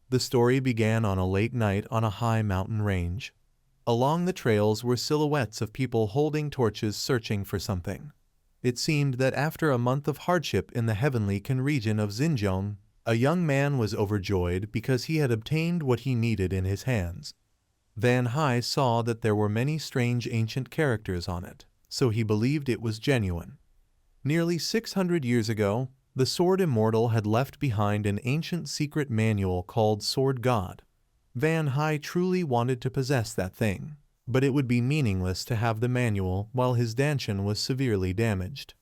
The story began on a late night on a high mountain range. Along the trails were silhouettes of people holding torches searching for something. It seemed that after a month of hardship in the heavenly Kan region of Xinjiang, a young man was overjoyed because he had obtained what he needed in his hands. Van Hai saw that there were many strange ancient characters on it, so he believed it was genuine. Nearly 600 years ago, the Sword Immortal had left behind an ancient secret manual called Sword God. Van Hai truly wanted to possess that thing, but it would be meaningless to have the manual while his danshan was severely damaged.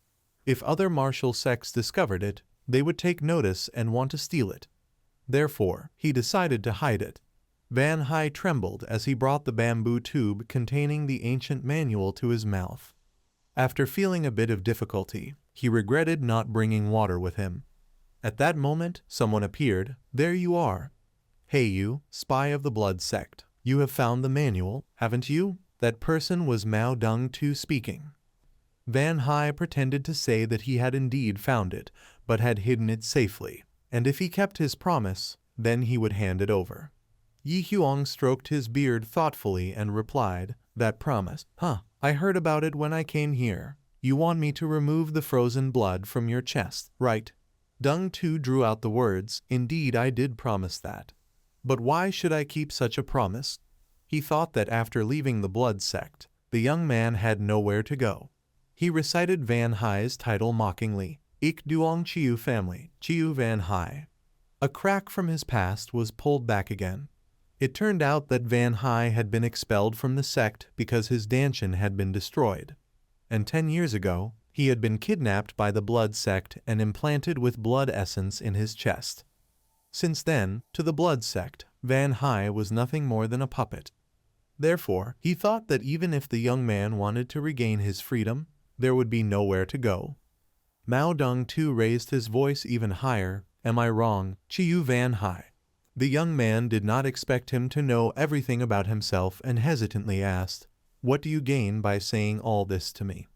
If other martial sects discovered it, they would take notice and want to steal it. Therefore, he decided to hide it. Van Hai trembled as he brought the bamboo tube containing the ancient manual to his mouth. After feeling a bit of difficulty, he regretted not bringing water with him. At that moment, someone appeared. "There you are. Hey you, spy of the blood sect. You have found the manual, haven't you?" That person was Mao Dong-tu speaking. Van Hai pretended to say that he had indeed found it, but had hidden it safely, and if he kept his promise, then he would hand it over. Yi Huang stroked his beard thoughtfully and replied, "That promise? Huh, I heard about it when I came here. You want me to remove the frozen blood from your chest, right?" Dong-tu drew out the words, "Indeed I did promise that. But why should I keep such a promise?" He thought that after leaving the blood sect, the young man had nowhere to go. He recited Van Hai's title mockingly, "Ik Duong Chiu family, Chiu Van Hai." A crack from his past was pulled back again. It turned out that Van Hai had been expelled from the sect because his danshan had been destroyed. And 10 years ago, he had been kidnapped by the blood sect and implanted with blood essence in his chest. Since then, to the blood sect, Van Hai was nothing more than a puppet. Therefore, he thought that even if the young man wanted to regain his freedom, there would be nowhere to go. Mao Dong-tu raised his voice even higher, "Am I wrong, Chiu Van Hai?" The young man did not expect him to know everything about himself and hesitantly asked, "What do you gain by saying all this to me?"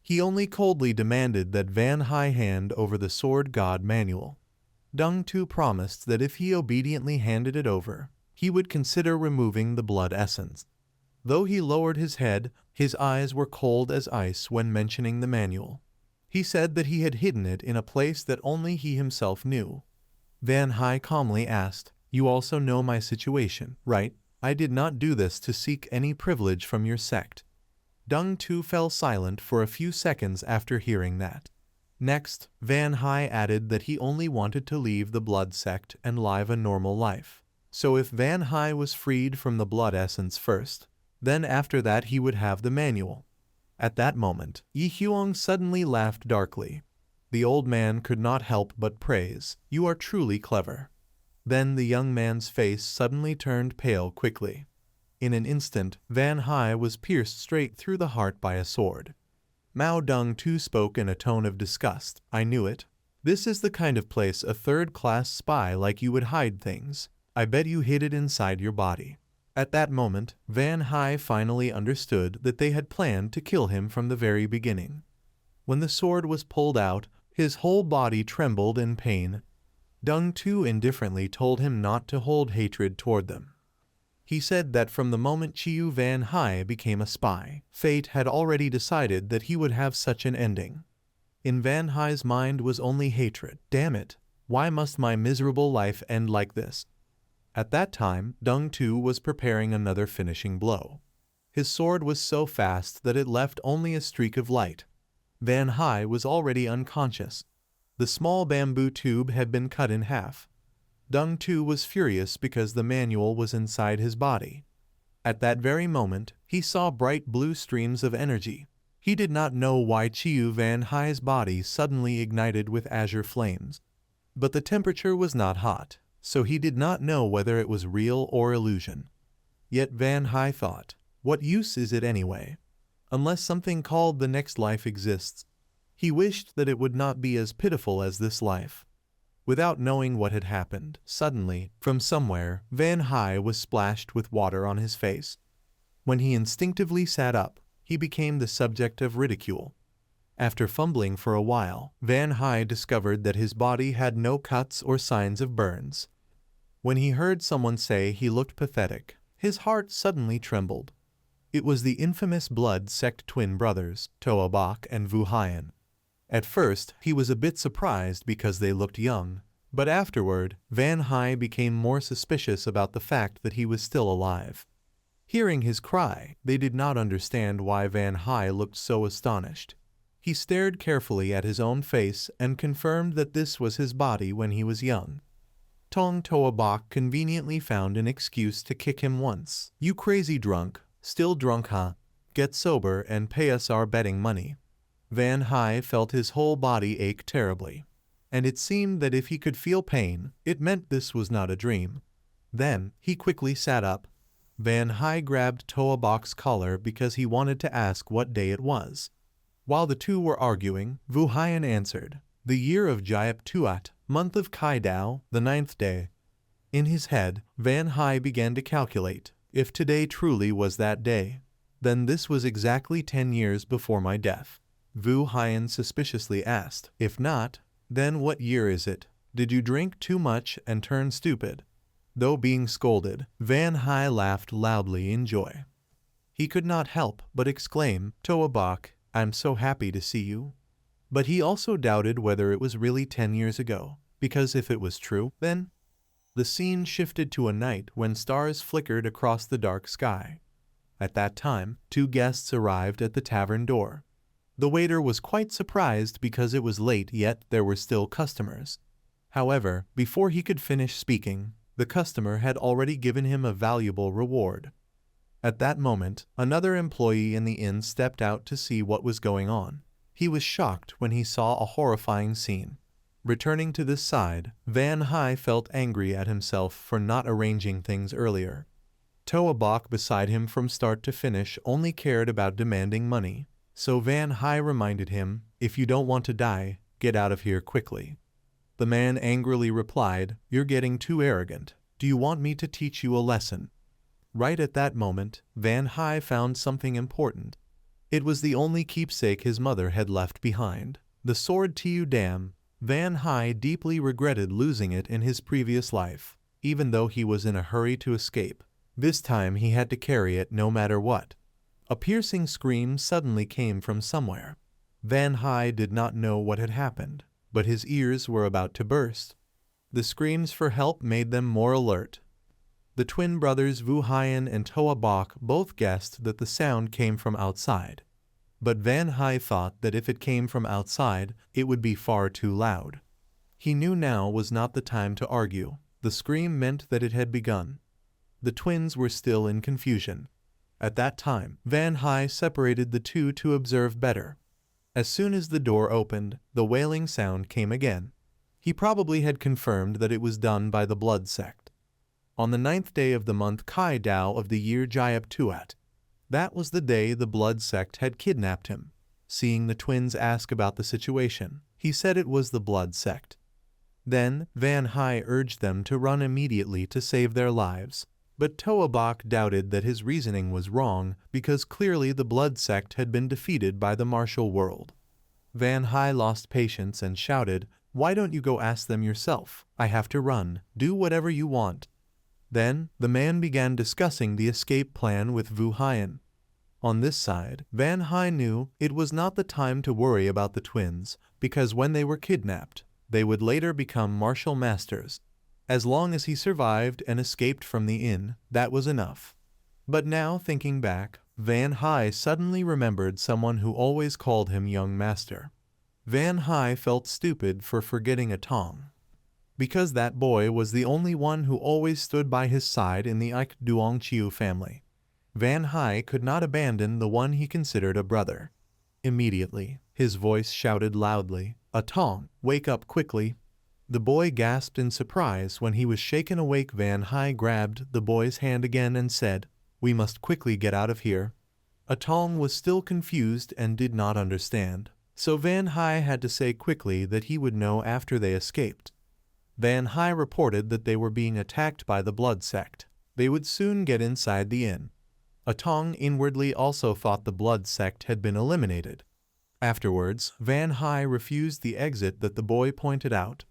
He only coldly demanded that Van Hai hand over the Sword God manual. Dong-tu promised that if he obediently handed it over, he would consider removing the blood essence. Though he lowered his head, his eyes were cold as ice when mentioning the manual. He said that he had hidden it in a place that only he himself knew. Van Hai calmly asked, "You also know my situation, right? I did not do this to seek any privilege from your sect." Dong-tu fell silent for a few seconds after hearing that. Next, Van Hai added that he only wanted to leave the blood sect and live a normal life. So if Van Hai was freed from the blood essence first, then after that he would have the manual. At that moment, Yi Huang suddenly laughed darkly. The old man could not help but praise, "You are truly clever." Then the young man's face suddenly turned pale quickly. In an instant, Van Hai was pierced straight through the heart by a sword. Mao Dong-tu spoke in a tone of disgust, "I knew it. This is the kind of place a third-class spy like you would hide things. I bet you hid it inside your body." At that moment, Van Hai finally understood that they had planned to kill him from the very beginning. When the sword was pulled out, his whole body trembled in pain. Dong-tu indifferently told him not to hold hatred toward them. He said that from the moment Chiu Van Hai became a spy, fate had already decided that he would have such an ending. In Van Hai's mind was only hatred. Damn it, why must my miserable life end like this? At that time, Dong-tu was preparing another finishing blow. His sword was so fast that it left only a streak of light. Van Hai was already unconscious. The small bamboo tube had been cut in half. Dong-tu was furious because the manual was inside his body. At that very moment, he saw bright blue streams of energy. He did not know why Chiu Van Hai's body suddenly ignited with azure flames. But the temperature was not hot, so he did not know whether it was real or illusion. Yet Van Hai thought, what use is it anyway? Unless something called the next life exists. He wished that it would not be as pitiful as this life. Without knowing what had happened, suddenly, from somewhere, Van Hai was splashed with water on his face. When he instinctively sat up, he became the subject of ridicule. After fumbling for a while, Van Hai discovered that his body had no cuts or signs of burns. When he heard someone say he looked pathetic, his heart suddenly trembled. It was the infamous blood sect twin brothers, Toabok and Woohwi. At first, he was a bit surprised because they looked young, but afterward, Van Hai became more suspicious about the fact that he was still alive. Hearing his cry, they did not understand why Van Hai looked so astonished. He stared carefully at his own face and confirmed that this was his body when he was young. Tong Toabok conveniently found an excuse to kick him once. "You crazy drunk, still drunk huh? Get sober and pay us our betting money." Van Hai felt his whole body ache terribly, and it seemed that if he could feel pain, it meant this was not a dream. Then, he quickly sat up. Van Hai grabbed Toabok's collar because he wanted to ask what day it was. While the two were arguing, Woohwi answered, "The year of Jayap Tuat, month of Kai Dao, the 9th day." In his head, Van Hai began to calculate, if today truly was that day, then this was exactly 10 years before my death. Woohwi suspiciously asked, "If not, then what year is it? Did you drink too much and turn stupid?" Though being scolded, Van Hai laughed loudly in joy. He could not help but exclaim, "Toabok, I'm so happy to see you." But he also doubted whether it was really 10 years ago, because if it was true, then... The scene shifted to a night when stars flickered across the dark sky. At that time, 2 guests arrived at the tavern door. The waiter was quite surprised because it was late, yet there were still customers. However, before he could finish speaking, the customer had already given him a valuable reward. At that moment, another employee in the inn stepped out to see what was going on. He was shocked when he saw a horrifying scene. Returning to this side, Van Hai felt angry at himself for not arranging things earlier. Toabok beside him from start to finish only cared about demanding money, so Van Hai reminded him, "If you don't want to die, get out of here quickly." The man angrily replied, "You're getting too arrogant. Do you want me to teach you a lesson?" Right at that moment, Van Hai found something important. It was the only keepsake his mother had left behind, the sword Tiu Dam. Van Hai deeply regretted losing it in his previous life, even though he was in a hurry to escape. This time he had to carry it no matter what. A piercing scream suddenly came from somewhere. Van Hai did not know what had happened, but his ears were about to burst. The screams for help made them more alert. The twin brothers Woohwi and Toabok both guessed that the sound came from outside. But Van Hai thought that if it came from outside, it would be far too loud. He knew now was not the time to argue. The scream meant that it had begun. The twins were still in confusion. At that time, Van Hai separated the two to observe better. As soon as the door opened, the wailing sound came again. He probably had confirmed that it was done by the blood sect. On the 9th day of the month Kai Dao of the year Jayap Tuat, that was the day the blood sect had kidnapped him. Seeing the twins ask about the situation, he said it was the blood sect. Then, Van Hai urged them to run immediately to save their lives, but Toabok doubted that his reasoning was wrong because clearly the blood sect had been defeated by the martial world. Van Hai lost patience and shouted, "Why don't you go ask them yourself? I have to run. Do whatever you want." Then, the man began discussing the escape plan with Woohwi. On this side, Van Hai knew it was not the time to worry about the twins, because when they were kidnapped, they would later become martial masters. As long as he survived and escaped from the inn, that was enough. But now, thinking back, Van Hai suddenly remembered someone who always called him young master. Van Hai felt stupid for forgetting a Tong, because that boy was the only one who always stood by his side in the Ik Duong Chiu family. Van Hai could not abandon the one he considered a brother. Immediately, his voice shouted loudly, "A Tong, wake up quickly!" The boy gasped in surprise when he was shaken awake. Van Hai grabbed the boy's hand again and said, "We must quickly get out of here." A Tong was still confused and did not understand, so Van Hai had to say quickly that he would know after they escaped. Van Hai reported that they were being attacked by the blood sect. They would soon get inside the inn. A Tong inwardly also thought the blood sect had been eliminated. Afterwards, Van Hai refused the exit that the boy pointed out.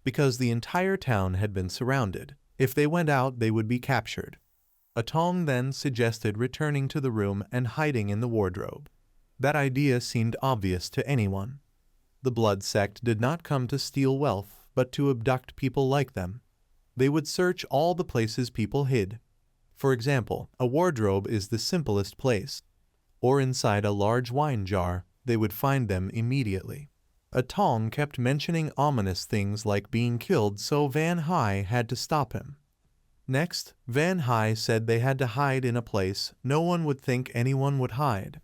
Because the entire town had been surrounded, If they went out, they would be captured. Atong then suggested returning to the room and hiding in the wardrobe. That idea seemed obvious to anyone. The blood sect did not come to steal wealth, but to abduct people like them. They would search all the places people hid. For example, a wardrobe is the simplest place. Or inside a large wine jar, they would find them immediately. Atong kept mentioning ominous things like being killed, so Van Hai had to stop him. Next, Van Hai said they had to hide in a place no one would think anyone would hide.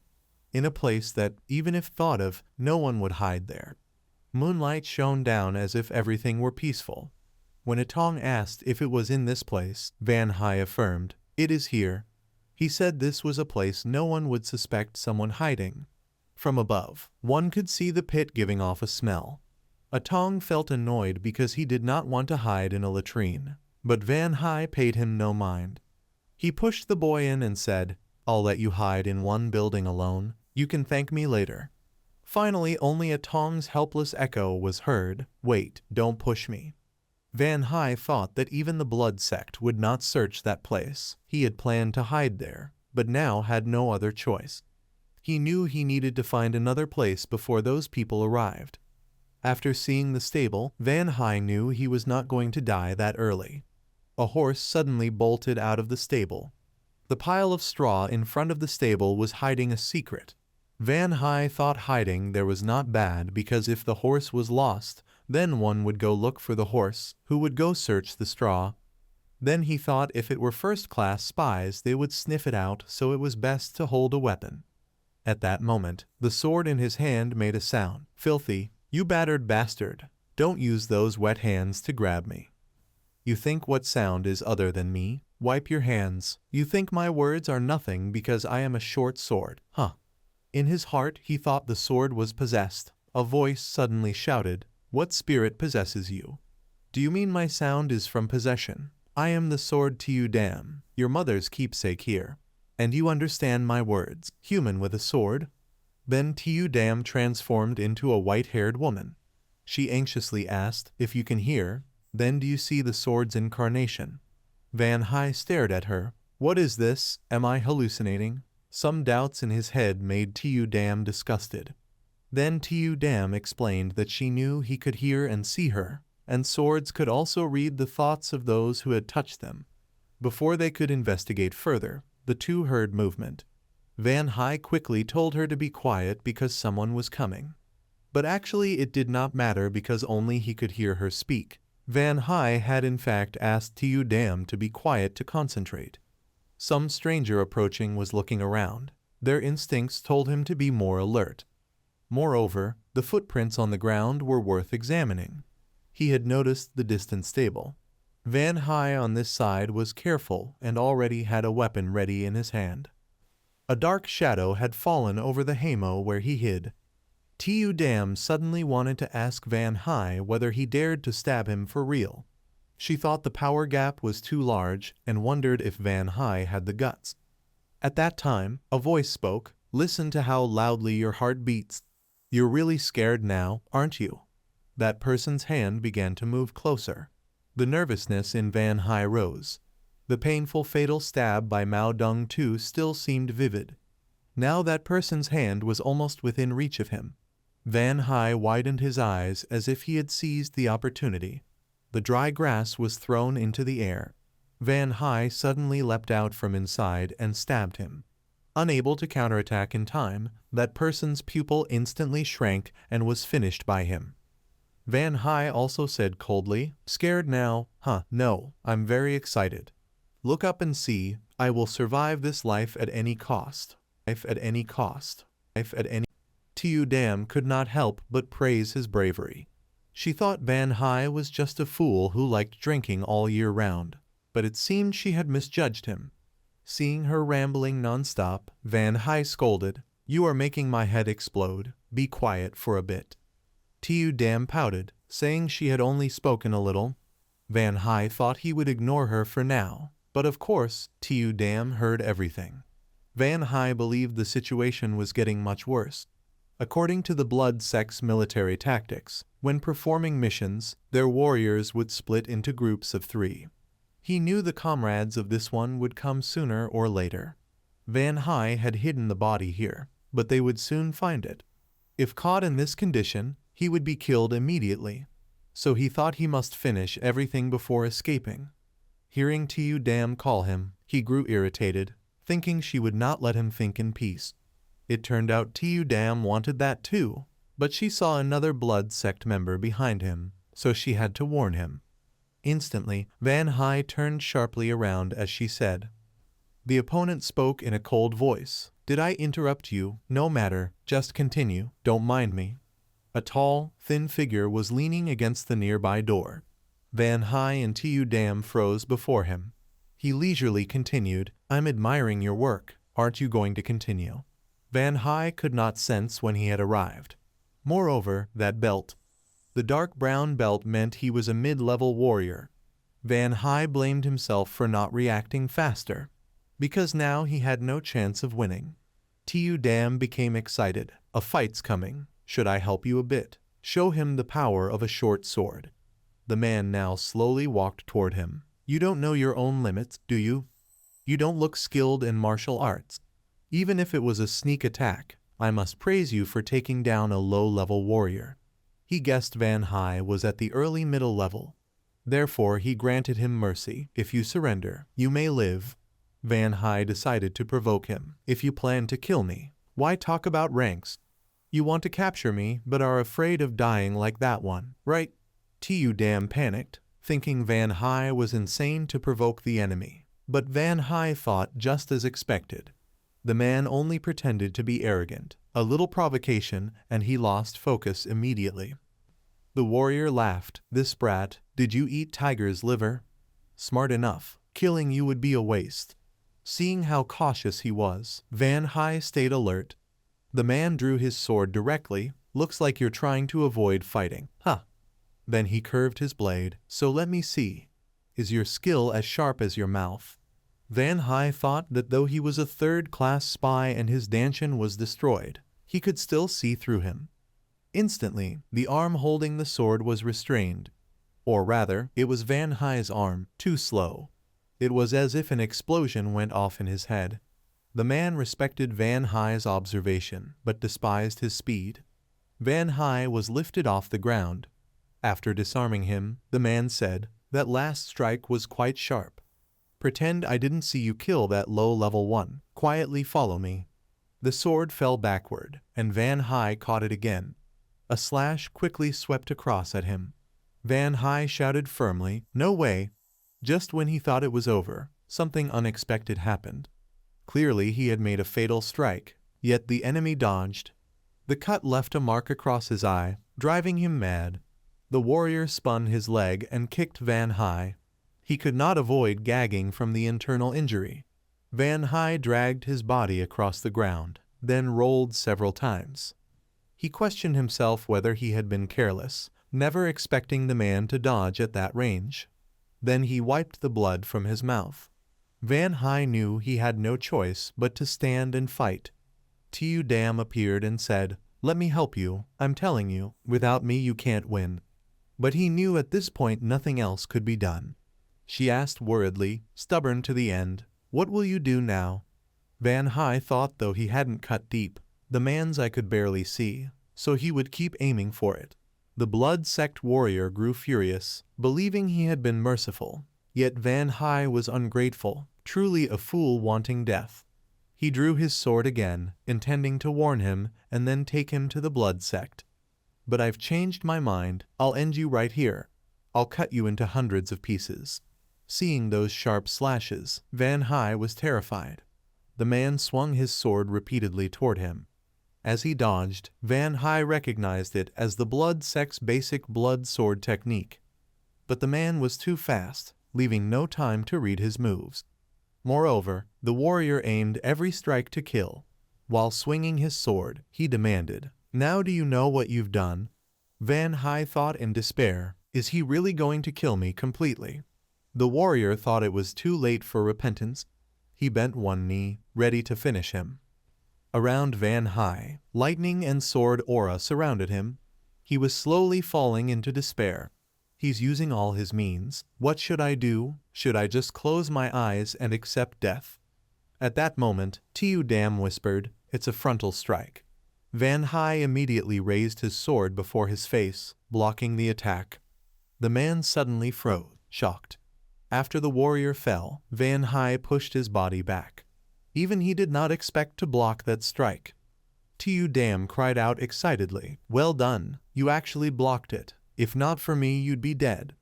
In a place that, even if thought of, no one would hide there. Moonlight shone down as if everything were peaceful. When Atong asked if it was in this place, Van Hai affirmed, "It is here." He said this was a place no one would suspect someone hiding. From above, one could see the pit giving off a smell. Atong felt annoyed because he did not want to hide in a latrine, but Van Hai paid him no mind. He pushed the boy in and said, "I'll let you hide in one building alone. You can thank me later." Finally, only Atong's helpless echo was heard, "Wait, don't push me." Van Hai thought that even the blood sect would not search that place. He had planned to hide there, but now had no other choice. He knew he needed to find another place before those people arrived. After seeing the stable, Van Hai knew he was not going to die that early. A horse suddenly bolted out of the stable. The pile of straw in front of the stable was hiding a secret. Van Hai thought hiding there was not bad because if the horse was lost, then one would go look for the horse, who would go search the straw. Then he thought if it were first-class spies they would sniff it out, so it was best to hold a weapon. At that moment, the sword in his hand made a sound. "Filthy, you battered bastard, don't use those wet hands to grab me. You think what sound is other than me? Wipe your hands. You think my words are nothing because I am a short sword, huh?" In his heart he thought the sword was possessed. A voice suddenly shouted, "What spirit possesses you? Do you mean my sound is from possession? I am the sword to you, damn, your mother's keepsake here. And you understand my words, human with a sword?" Then Tiu Dam transformed into a white-haired woman. She anxiously asked, "If you can hear, then do you see the sword's incarnation?" Van Hai stared at her. "What is this? Am I hallucinating?" Some doubts in his head made Tiu Dam disgusted. Then Tiu Dam explained that she knew he could hear and see her, and swords could also read the thoughts of those who had touched them. Before they could investigate further, the two heard movement. Van Hai quickly told her to be quiet because someone was coming. But actually it did not matter because only he could hear her speak. Van Hai had in fact asked Tiu Dam to be quiet to concentrate. Some stranger approaching was looking around. Their instincts told him to be more alert. Moreover, the footprints on the ground were worth examining. He had noticed the distant stable. Van Hai on this side was careful and already had a weapon ready in his hand. A dark shadow had fallen over the haymow where he hid. Tiu Dam suddenly wanted to ask Van Hai whether he dared to stab him for real. She thought the power gap was too large and wondered if Van Hai had the guts. At that time, a voice spoke, "Listen to how loudly your heart beats. You're really scared now, aren't you?" That person's hand began to move closer. The nervousness in Van Hai rose. The painful fatal stab by Mao Dong too still seemed vivid. Now that person's hand was almost within reach of him. Van Hai widened his eyes as if he had seized the opportunity. The dry grass was thrown into the air. Van Hai suddenly leapt out from inside and stabbed him. Unable to counterattack in time, that person's pupil instantly shrank and was finished by him. Van Hai also said coldly, "Scared now? Huh, no, I'm very excited. Look up and see, I will survive this life at any cost. Life at any cost. Life at any..." Tiu Dam could not help but praise his bravery. She thought Van Hai was just a fool who liked drinking all year round, but it seemed she had misjudged him. Seeing her rambling non-stop, Van Hai scolded, "You are making my head explode. Be quiet for a bit." Tiu Dam pouted, saying she had only spoken a little. Van Hai thought he would ignore her for now, but of course, Tiu Dam heard everything. Van Hai believed the situation was getting much worse. According to the blood sect's military tactics, when performing missions, their warriors would split into groups of 3. He knew the comrades of this one would come sooner or later. Van Hai had hidden the body here, but they would soon find it. If caught in this condition, he would be killed immediately. So he thought he must finish everything before escaping. Hearing Tu Dam call him, he grew irritated, thinking she would not let him think in peace. It turned out Tu Dam wanted that too, but she saw another blood sect member behind him, so she had to warn him. Instantly, Van Hai turned sharply around as she said. The opponent spoke in a cold voice. Did I interrupt you? No matter, just continue, don't mind me. A tall, thin figure was leaning against the nearby door. Van Hai and Tu Dam froze before him. He leisurely continued, I'm admiring your work. Aren't you going to continue? Van Hai could not sense when he had arrived. Moreover, that belt. The dark brown belt meant he was a mid-level warrior. Van Hai blamed himself for not reacting faster, because now he had no chance of winning. Tu Dam became excited. A fight's coming. Should I help you a bit? Show him the power of a short sword. The man now slowly walked toward him. You don't know your own limits, do you? You don't look skilled in martial arts. Even if it was a sneak attack, I must praise you for taking down a low-level warrior. He guessed Van Hai was at the early middle level. Therefore, he granted him mercy. If you surrender, you may live. Van Hai decided to provoke him. If you plan to kill me, why talk about ranks? You want to capture me, but are afraid of dying like that one, right? Tu Dam panicked, thinking Van Hai was insane to provoke the enemy. But Van Hai thought just as expected. The man only pretended to be arrogant. A little provocation, and he lost focus immediately. The warrior laughed. This brat, did you eat tiger's liver? Smart enough. Killing you would be a waste. Seeing how cautious he was, Van Hai stayed alert. The man drew his sword directly. Looks like you're trying to avoid fighting. Huh. Then he curved his blade. So let me see. Is your skill as sharp as your mouth? Van Hai thought that though he was a third-class spy and his dantian was destroyed, he could still see through him. Instantly, the arm holding the sword was restrained. Or rather, it was Van Hai's arm, too slow. It was as if an explosion went off in his head. The man respected Van Hai's observation, but despised his speed. Van Hai was lifted off the ground. After disarming him, the man said, that last strike was quite sharp. Pretend I didn't see you kill that low-level one. Quietly follow me. The sword fell backward, and Van Hai caught it again. A slash quickly swept across at him. Van Hai shouted firmly, no way. Just when he thought it was over, something unexpected happened. Clearly he had made a fatal strike, yet the enemy dodged. The cut left a mark across his eye, driving him mad. The warrior spun his leg and kicked Van Hai. He could not avoid gagging from the internal injury. Van Hai dragged his body across the ground, then rolled several times. He questioned himself whether he had been careless, never expecting the man to dodge at that range. Then he wiped the blood from his mouth. Van Hai knew he had no choice but to stand and fight. Tu Dam appeared and said, let me help you. I'm telling you, without me you can't win. But he knew at this point nothing else could be done. She asked worriedly, stubborn to the end, what will you do now? Van Hai thought though he hadn't cut deep, the man's eye could barely see, so he would keep aiming for it. The blood sect warrior grew furious, believing he had been merciful. Yet Van Hai was ungrateful, truly a fool wanting death. He drew his sword again, intending to warn him and then take him to the blood sect. But I've changed my mind. I'll end you right here. I'll cut you into hundreds of pieces. Seeing those sharp slashes, Van Hai was terrified. The man swung his sword repeatedly toward him. As he dodged, Van Hai recognized it as the blood sect's basic blood sword technique. But the man was too fast, leaving no time to read his moves. Moreover, the warrior aimed every strike to kill. While swinging his sword, he demanded, now do you know what you've done? Van Hai thought in despair, is he really going to kill me completely? The warrior thought it was too late for repentance. He bent one knee, ready to finish him. Around Van Hai, lightning and sword aura surrounded him. He was slowly falling into despair. He's using all his means. What should I do? Should I just close my eyes and accept death? At that moment, Tu Dam whispered, "It's a frontal strike." Van Hai immediately raised his sword before his face, blocking the attack. The man suddenly froze, shocked. After the warrior fell, Van Hai pushed his body back. Even he did not expect to block that strike. Tu Dam cried out excitedly, "Well done, you actually blocked it. If not for me, you'd be dead."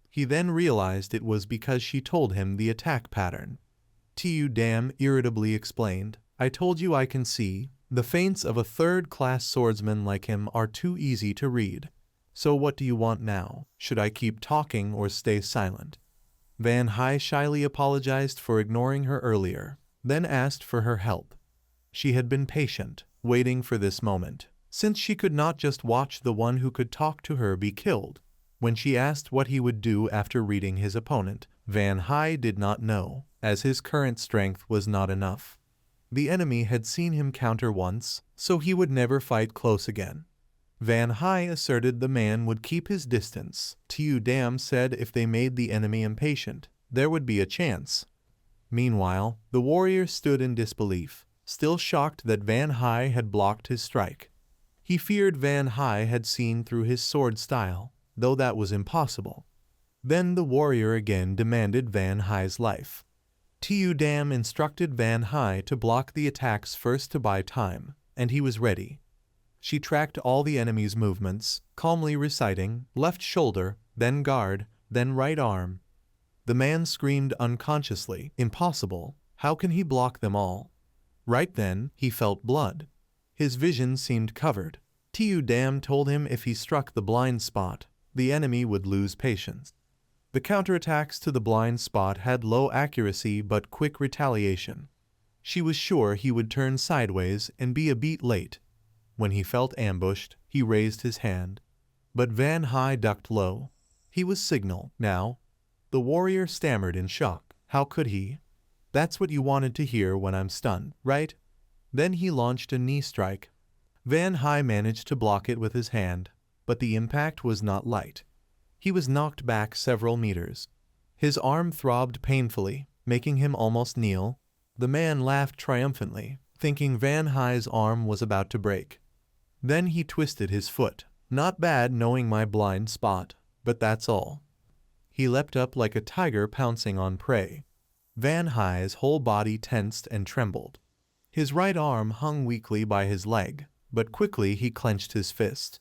He then realized it was because she told him the attack pattern. Tu Dam irritably explained, "I told you I can see. The feints of a third-class swordsman like him are too easy to read. So what do you want now? Should I keep talking or stay silent?" Van Hai shyly apologized for ignoring her earlier, then asked for her help. She had been patient, waiting for this moment, since she could not just watch the one who could talk to her be killed. When she asked what he would do after reading his opponent, Van Hai did not know, as his current strength was not enough. The enemy had seen him counter once, so he would never fight close again. Van Hai asserted the man would keep his distance. Tu Dam said if they made the enemy impatient, there would be a chance. Meanwhile, the warrior stood in disbelief, still shocked that Van Hai had blocked his strike. He feared Van Hai had seen through his sword style, though that was impossible. Then the warrior again demanded Van Hai's life. Tu Dam instructed Van Hai to block the attacks first to buy time, and he was ready. She tracked all the enemy's movements, calmly reciting, left shoulder, then guard, then right arm. The man screamed unconsciously, "Impossible, how can he block them all?" Right then, he felt blood. His vision seemed covered. Tu Dam told him if he struck the blind spot, the enemy would lose patience. The counterattacks to the blind spot had low accuracy but quick retaliation. She was sure he would turn sideways and be a beat late. When he felt ambushed, he raised his hand. But Van Hai ducked low. He was signal, now. The warrior stammered in shock. How could he? "That's what you wanted to hear when I'm stunned, right?" Then he launched a knee strike. Van Hai managed to block it with his hand, but the impact was not light. He was knocked back several meters. His arm throbbed painfully, making him almost kneel. The man laughed triumphantly, thinking Van Hai's arm was about to break. Then he twisted his foot. "Not bad knowing my blind spot, but that's all." He leapt up like a tiger pouncing on prey. Van Hai's whole body tensed and trembled. His right arm hung weakly by his leg, but quickly he clenched his fist.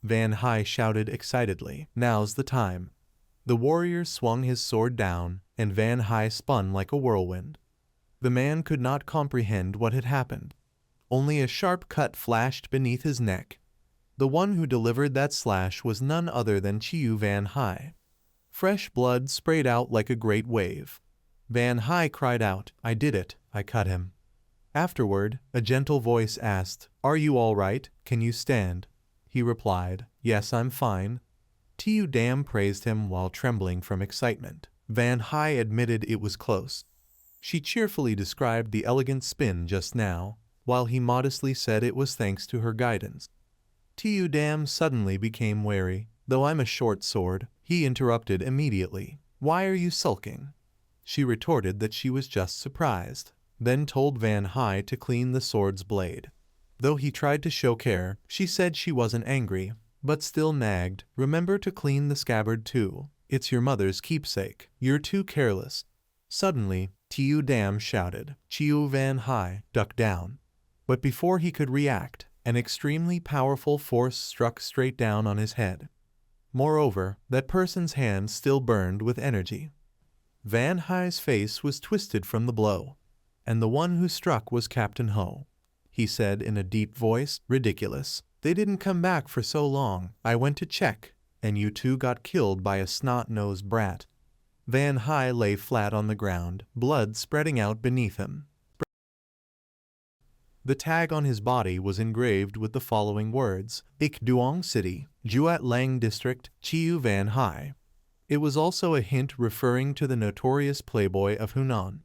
Van Hai shouted excitedly, "Now's the time." The warrior swung his sword down, and Van Hai spun like a whirlwind. The man could not comprehend what had happened. Only a sharp cut flashed beneath his neck. The one who delivered that slash was none other than Chiu Van Hai. Fresh blood sprayed out like a great wave. Van Hai cried out, "I did it, I cut him." Afterward, a gentle voice asked, "Are you all right? Can you stand?" He replied, "Yes, I'm fine." Tu Dam praised him while trembling from excitement. Van Hai admitted it was close. She cheerfully described the elegant spin just now, while he modestly said it was thanks to her guidance. Tu Dam suddenly became wary. "Though I'm a short sword," he interrupted immediately. "Why are you sulking?" She retorted that she was just surprised, then told Van Hai to clean the sword's blade. Though he tried to show care, she said she wasn't angry, but still nagged, "Remember to clean the scabbard too. It's your mother's keepsake. You're too careless." Suddenly, Tu Dam shouted. Chiu Van Hai ducked down. But before he could react, an extremely powerful force struck straight down on his head. Moreover, that person's hand still burned with energy. Van Hai's face was twisted from the blow, and the one who struck was Captain Ho. He said in a deep voice, "Ridiculous. They didn't come back for so long. I went to check, and you two got killed by a snot-nosed brat." Van Hai lay flat on the ground, blood spreading out beneath him. The tag on his body was engraved with the following words, Ik Duong City, Juat Lang District, Chiu Van Hai. It was also a hint referring to the notorious playboy of Hunan.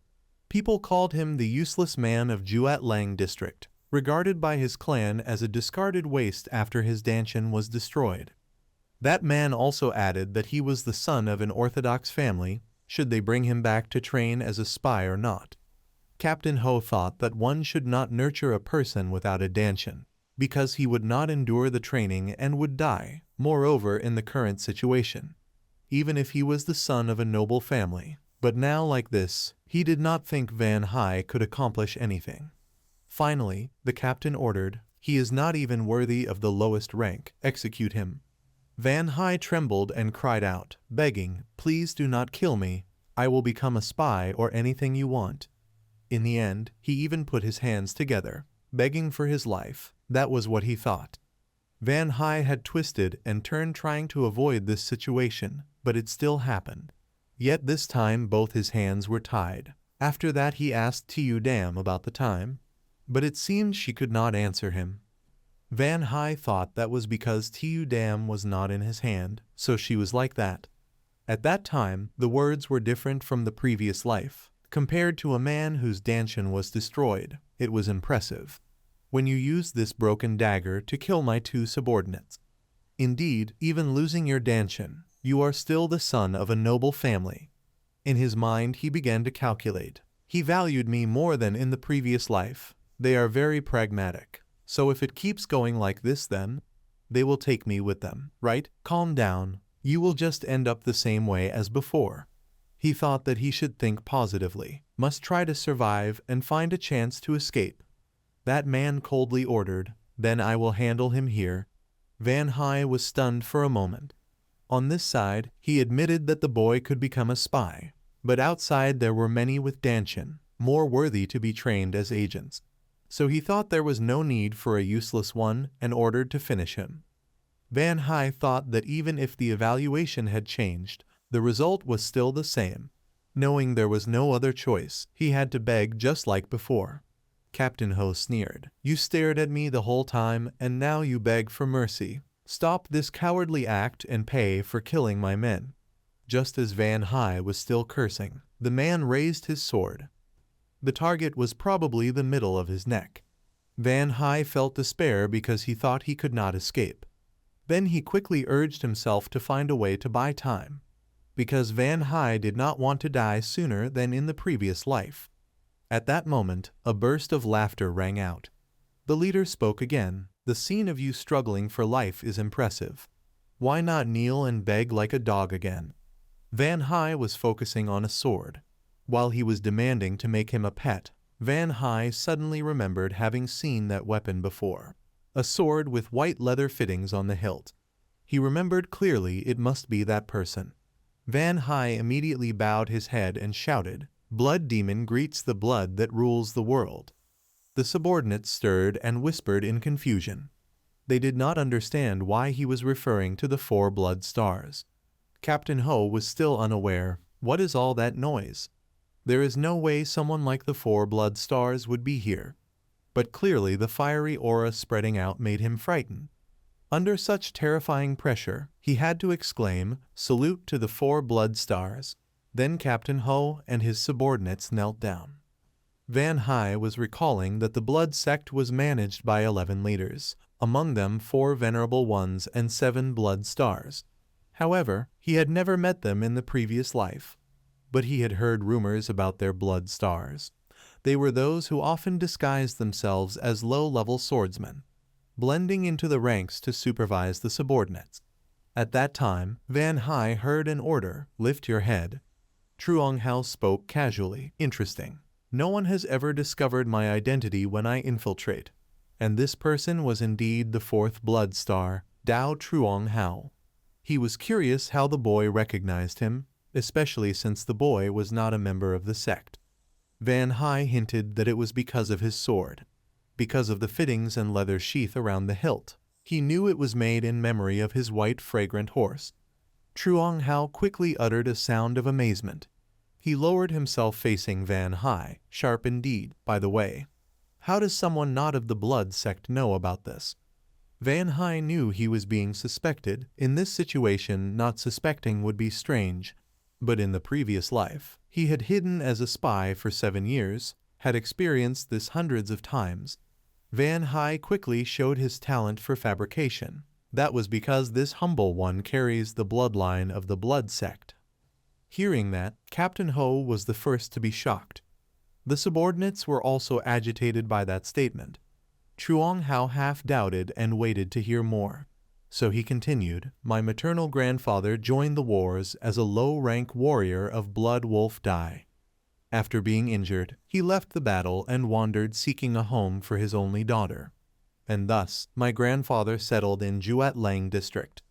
People called him the useless man of Juat Lang District, regarded by his clan as a discarded waste after his dantian was destroyed. That man also added that he was the son of an Orthodox family, should they bring him back to train as a spy or not. Captain Ho thought that one should not nurture a person without a danshan, because he would not endure the training and would die. Moreover, in the current situation, even if he was the son of a noble family, but now like this, he did not think Van Hai could accomplish anything. Finally, the captain ordered, "He is not even worthy of the lowest rank, execute him." Van Hai trembled and cried out, begging, "Please do not kill me, I will become a spy or anything you want." In the end, he even put his hands together, begging for his life. That was what he thought. Van Hai had twisted and turned trying to avoid this situation, but it still happened. Yet this time both his hands were tied. After that he asked Tu Dam about the time, but it seemed she could not answer him. Van Hai thought that was because Tu Dam was not in his hand, so she was like that. At that time, the words were different from the previous life. Compared to a man whose danshan was destroyed, it was impressive. When you used this broken dagger to kill my 2 subordinates. Indeed, even losing your danshan, you are still the son of a noble family. In his mind he began to calculate. He valued me more than in the previous life. They are very pragmatic. So if it keeps going like this, then they will take me with them, right? Calm down. You will just end up the same way as before. He thought that he should think positively, must try to survive and find a chance to escape. That man coldly ordered, "Then I will handle him here." Van Hai was stunned for a moment. On this side, he admitted that the boy could become a spy, but outside there were many with danshan, more worthy to be trained as agents. So he thought there was no need for a useless one and ordered to finish him. Van Hai thought that even if the evaluation had changed, the result was still the same. Knowing there was no other choice, he had to beg just like before. Captain Ho sneered, "You stared at me the whole time and now you beg for mercy. Stop this cowardly act and pay for killing my men." Just as Van Hai was still cursing, the man raised his sword. The target was probably the middle of his neck. Van Hai felt despair because he thought he could not escape. Then he quickly urged himself to find a way to buy time, because Van Hai did not want to die sooner than in the previous life. At that moment, a burst of laughter rang out. The leader spoke again, "The scene of you struggling for life is impressive. Why not kneel and beg like a dog again?" Van Hai was focusing on a sword. While he was demanding to make him a pet, Van Hai suddenly remembered having seen that weapon before. A sword with white leather fittings on the hilt. He remembered clearly it must be that person. Van Hai immediately bowed his head and shouted, "Blood demon greets the blood that rules the world." The subordinates stirred and whispered in confusion. They did not understand why he was referring to the 4 blood stars. Captain Ho was still unaware. What is all that noise? There is no way someone like the 4 blood stars would be here. But clearly the fiery aura spreading out made him frightened. Under such terrifying pressure, he had to exclaim, "Salute to the 4 blood stars." Then Captain Ho and his subordinates knelt down. Van Hai was recalling that the blood sect was managed by 11 leaders, among them 4 venerable ones and 7 blood stars. However, he had never met them in the previous life. But he had heard rumors about their blood stars. They were those who often disguised themselves as low-level swordsmen, blending into the ranks to supervise the subordinates. At that time, Van Hai heard an order, "Lift your head." Truong Hao spoke casually, "Interesting. No one has ever discovered my identity when I infiltrate." And this person was indeed the 4th blood star, Dao Truong Hao. He was curious how the boy recognized him, especially since the boy was not a member of the sect. Van Hai hinted that it was because of his sword, because of the fittings and leather sheath around the hilt. He knew it was made in memory of his white fragrant horse. Truong Hao quickly uttered a sound of amazement. He lowered himself facing Van Hai, sharp indeed, by the way. How does someone not of the blood sect know about this? Van Hai knew he was being suspected. In this situation, not suspecting would be strange. But in the previous life, he had hidden as a spy for 7 years, had experienced this hundreds of times. Van Hai quickly showed his talent for fabrication. That was because this humble one carries the bloodline of the blood sect. Hearing that, Captain Ho was the first to be shocked. The subordinates were also agitated by that statement. Chuang Hao half doubted and waited to hear more. So he continued, "My maternal grandfather joined the wars as a low-rank warrior of Blood Wolf Dai. After being injured, he left the battle and wandered seeking a home for his only daughter. And thus, my grandfather settled in Juatlang district.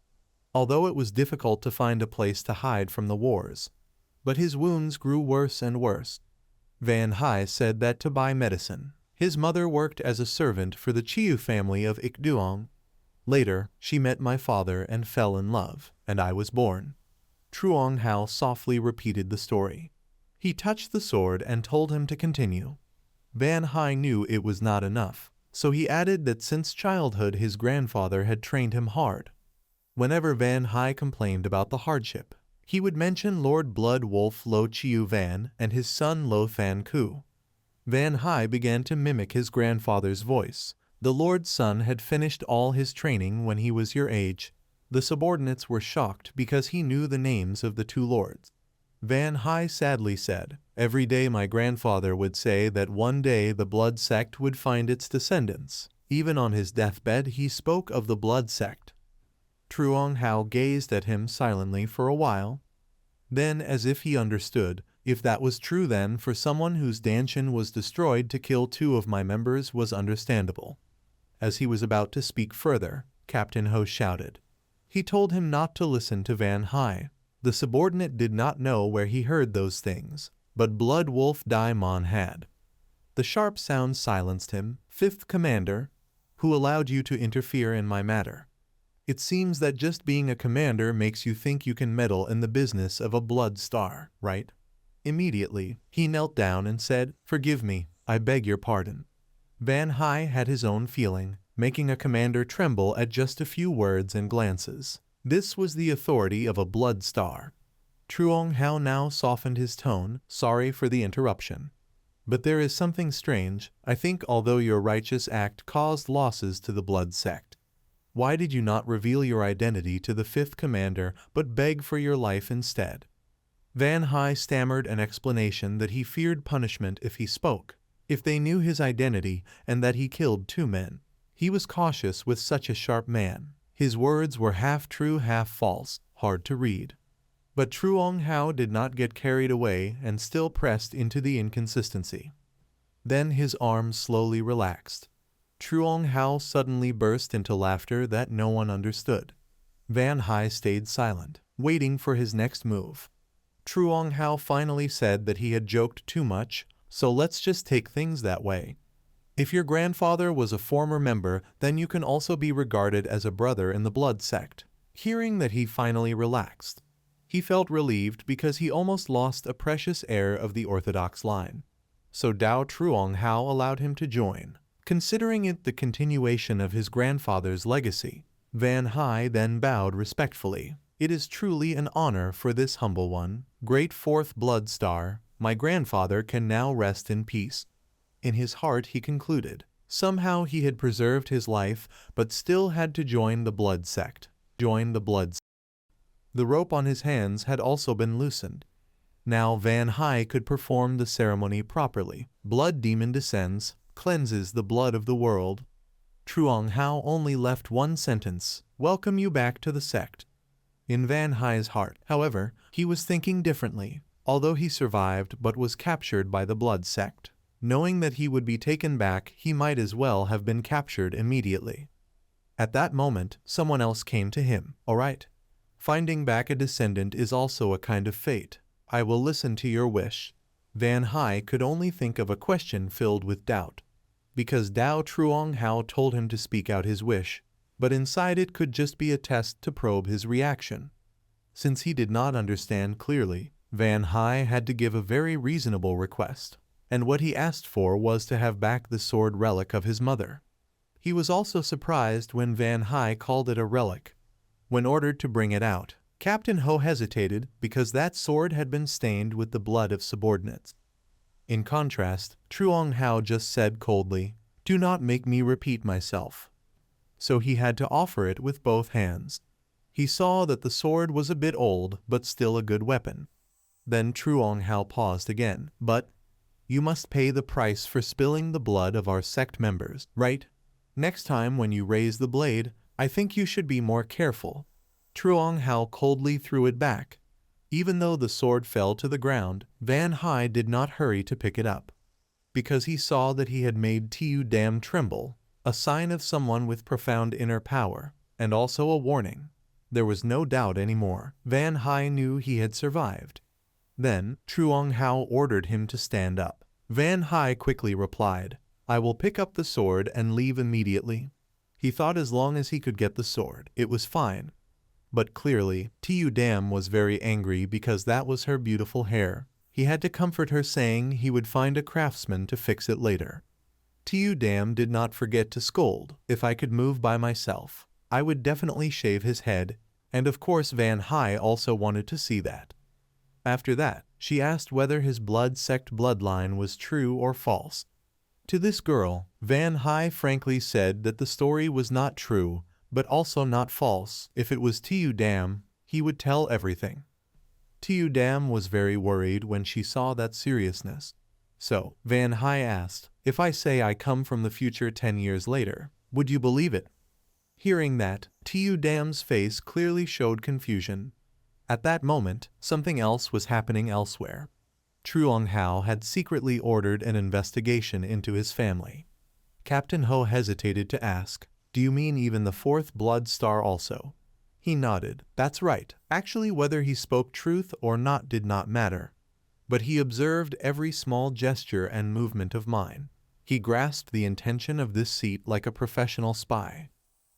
Although it was difficult to find a place to hide from the wars, but his wounds grew worse and worse. Van Hai said that to buy medicine, his mother worked as a servant for the Chiu family of Ikduong. Later, she met my father and fell in love, and I was born." Truong Hao softly repeated the story. He touched the sword and told him to continue. Van Hai knew it was not enough, so he added that since childhood his grandfather had trained him hard. Whenever Van Hai complained about the hardship, he would mention Lord Blood Wolf Lo Chiu Van and his son Lo Fan Ku. Van Hai began to mimic his grandfather's voice. The Lord's son had finished all his training when he was your age. The subordinates were shocked because he knew the names of the two lords. Van Hai sadly said, "Every day my grandfather would say that one day the blood sect would find its descendants. Even on his deathbed he spoke of the blood sect." Truong Hao gazed at him silently for a while. Then, as if he understood, "If that was true then, for someone whose Danshin was destroyed to kill two of my members was understandable." As he was about to speak further, Captain Ho shouted. He told him not to listen to Van Hai. The subordinate did not know where he heard those things, but Blood Wolf Daimon had. The sharp sound silenced him. "Fifth Commander, who allowed you to interfere in my matter? It seems that just being a commander makes you think you can meddle in the business of a blood star, right?" Immediately, he knelt down and said, "Forgive me, I beg your pardon." Van Hai had his own feeling, making a commander tremble at just a few words and glances. This was the authority of a blood star. Truong Hao now softened his tone, "Sorry for the interruption. But there is something strange. I think although your righteous act caused losses to the blood sect, why did you not reveal your identity to the fifth commander but beg for your life instead?" Van Hai stammered an explanation that he feared punishment if he spoke, if they knew his identity and that he killed two men. He was cautious with such a sharp man. His words were half true, half false, hard to read. But Truong Hao did not get carried away and still pressed into the inconsistency. Then his arms slowly relaxed. Truong Hao suddenly burst into laughter that no one understood. Van Hai stayed silent, waiting for his next move. Truong Hao finally said that he had joked too much, so let's just take things that way. If your grandfather was a former member, then you can also be regarded as a brother in the blood sect. Hearing that, he finally relaxed. He felt relieved because he almost lost a precious heir of the orthodox line. So Dao Truong Hao allowed him to join, considering it the continuation of his grandfather's legacy. Van Hai then bowed respectfully. "It is truly an honor for this humble one, great fourth blood star. My grandfather can now rest in peace." In his heart he concluded. Somehow he had preserved his life, but still had to join the blood sect. The rope on his hands had also been loosened. Now Van Hai could perform the ceremony properly. Blood demon descends, cleanses the blood of the world. Truong Hao only left one sentence, "Welcome you back to the sect." In Van Hai's heart, however, he was thinking differently. Although he survived but was captured by the blood sect, knowing that he would be taken back, he might as well have been captured immediately. At that moment, someone else came to him. "All right. Finding back a descendant is also a kind of fate. I will listen to your wish." Van Hai could only think of a question filled with doubt, because Dao Truong Hao told him to speak out his wish, but inside it could just be a test to probe his reaction. Since he did not understand clearly, Van Hai had to give a very reasonable request, and what he asked for was to have back the sword relic of his mother. He was also surprised when Van Hai called it a relic. When ordered to bring it out, Captain Ho hesitated because that sword had been stained with the blood of subordinates. In contrast, Truong Hao just said coldly, "Do not make me repeat myself." so he had to offer it with both hands. He saw that the sword was a bit old, but still a good weapon. Then Truong Hao paused again. But you must pay the price for spilling the blood of our sect members, right? Next time when you raise the blade, I think you should be more careful. Truong Hao coldly threw it back. Even though the sword fell to the ground, Van Hai did not hurry to pick it up. Because he saw that he had made Tiu Dam tremble, a sign of someone with profound inner power, and also a warning. There was no doubt anymore. Van Hai knew he had survived. Then, Truong Hao ordered him to stand up. Van Hai quickly replied, I will pick up the sword and leave immediately. He thought as long as he could get the sword, it was fine. But clearly, Tiu Dam was very angry because that was her beautiful hair. He had to comfort her saying he would find a craftsman to fix it later. Tiu Dam did not forget to scold. If I could move by myself, I would definitely shave his head, and of course Van Hai also wanted to see that. After that, she asked whether his blood sect bloodline was true or false. To this girl, Van Hai frankly said that the story was not true, but also not false. If it was Tiu Dam, he would tell everything. Tiu Dam was very worried when she saw that seriousness. So, Van Hai asked, if I say I come from the future 10 years later, would you believe it? Hearing that, Tiu Dam's face clearly showed confusion. At that moment, something else was happening elsewhere. Truong Hao had secretly ordered an investigation into his family. Captain Ho hesitated to ask, do you mean even the fourth blood star also? He nodded. That's right. Actually, whether he spoke truth or not did not matter. But he observed every small gesture and movement of mine. He grasped the intention of this seat like a professional spy.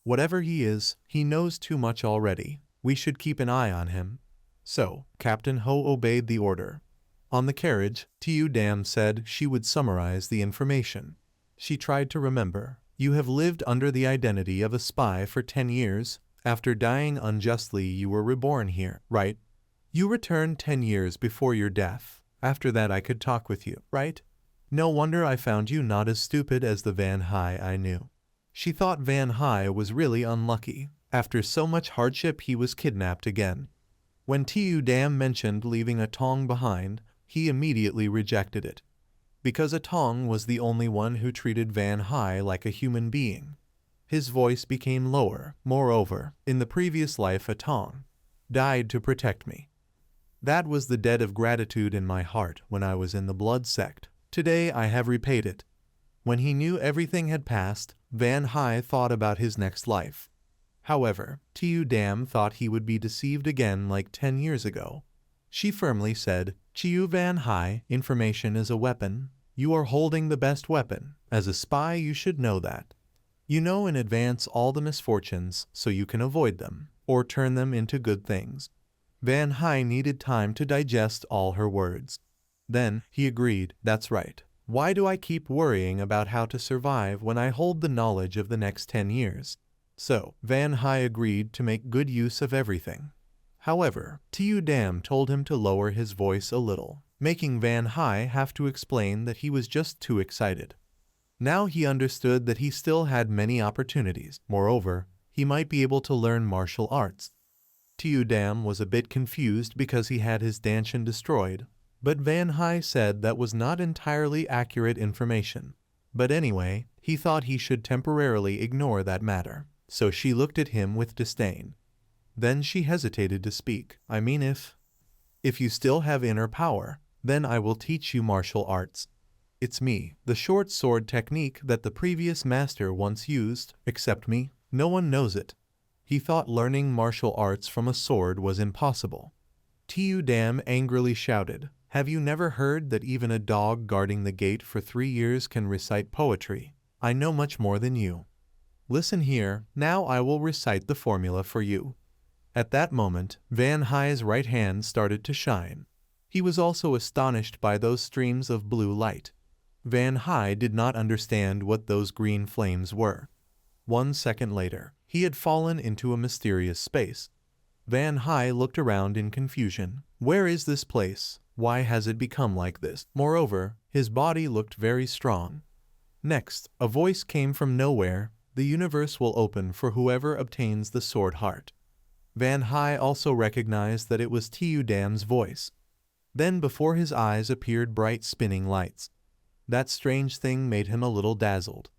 Whatever he is, he knows too much already. We should keep an eye on him. So, Captain Ho obeyed the order. On the carriage, Tiu Dam said she would summarize the information. She tried to remember. You have lived under the identity of a spy for 10 years. After dying unjustly, you were reborn here, right? You returned 10 years before your death. After that I could talk with you, right? No wonder I found you not as stupid as the Van Hai I knew. She thought Van Hai was really unlucky. After so much hardship he was kidnapped again. When Tiu Dam mentioned leaving a Tong behind, he immediately rejected it. Because a Tong was the only one who treated Van Hai like a human being. His voice became lower. Moreover, in the previous life a Tong died to protect me. That was the debt of gratitude in my heart when I was in the blood sect. Today I have repaid it. When he knew everything had passed, Van Hai thought about his next life. However, Tiu Dam thought he would be deceived again like 10 years ago. She firmly said, Chiu Van Hai, information is a weapon. You are holding the best weapon. As a spy you should know that. You know in advance all the misfortunes so you can avoid them, or turn them into good things. Van Hai needed time to digest all her words. Then, he agreed, that's right. Why do I keep worrying about how to survive when I hold the knowledge of the next 10 years? So, Van Hai agreed to make good use of everything. However, Tiu Dam told him to lower his voice a little, making Van Hai have to explain that he was just too excited. Now he understood that he still had many opportunities. Moreover, he might be able to learn martial arts. Tiu Dam was a bit confused because he had his Danshan destroyed, but Van Hai said that was not entirely accurate information. But anyway, he thought he should temporarily ignore that matter, so she looked at him with disdain. Then she hesitated to speak. I mean if you still have inner power, then I will teach you martial arts. It's me, the short sword technique that the previous master once used, except me. No one knows it. He thought learning martial arts from a sword was impossible. Tiu Dam angrily shouted, have you never heard that even a dog guarding the gate for 3 years can recite poetry? I know much more than you. Listen here, now I will recite the formula for you. At that moment, Van Hai's right hand started to shine. He was also astonished by those streams of blue light. Van Hai did not understand what those green flames were. 1 second later, he had fallen into a mysterious space. Van Hai looked around in confusion. Where is this place? Why has it become like this? Moreover, his body looked very strong. Next, a voice came from nowhere. The universe will open for whoever obtains the sword heart. Van Hai also recognized that it was Tu Dam's voice. Then before his eyes appeared bright spinning lights. That strange thing made him a little dazzled.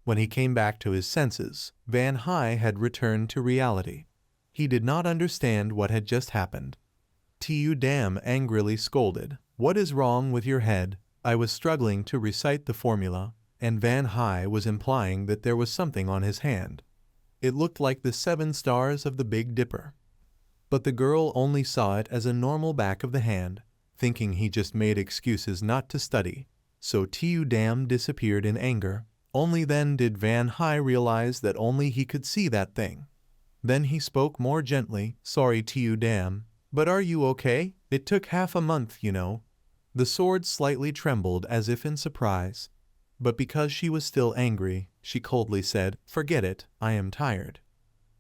When he came back to his senses, Van Hai had returned to reality. He did not understand what had just happened. Tu Dam angrily scolded, "What is wrong with your head?" I was struggling to recite the formula, and Van Hai was implying that there was something on his hand. It looked like the 7 stars of the Big Dipper. But the girl only saw it as a normal back of the hand, thinking he just made excuses not to study. So Tu Dam disappeared in anger. Only then did Van Hai realize that only he could see that thing. Then he spoke more gently, "Sorry Tu Dam, but are you okay? It took half a month, you know." The sword slightly trembled as if in surprise. But because she was still angry, she coldly said, "Forget it, I am tired."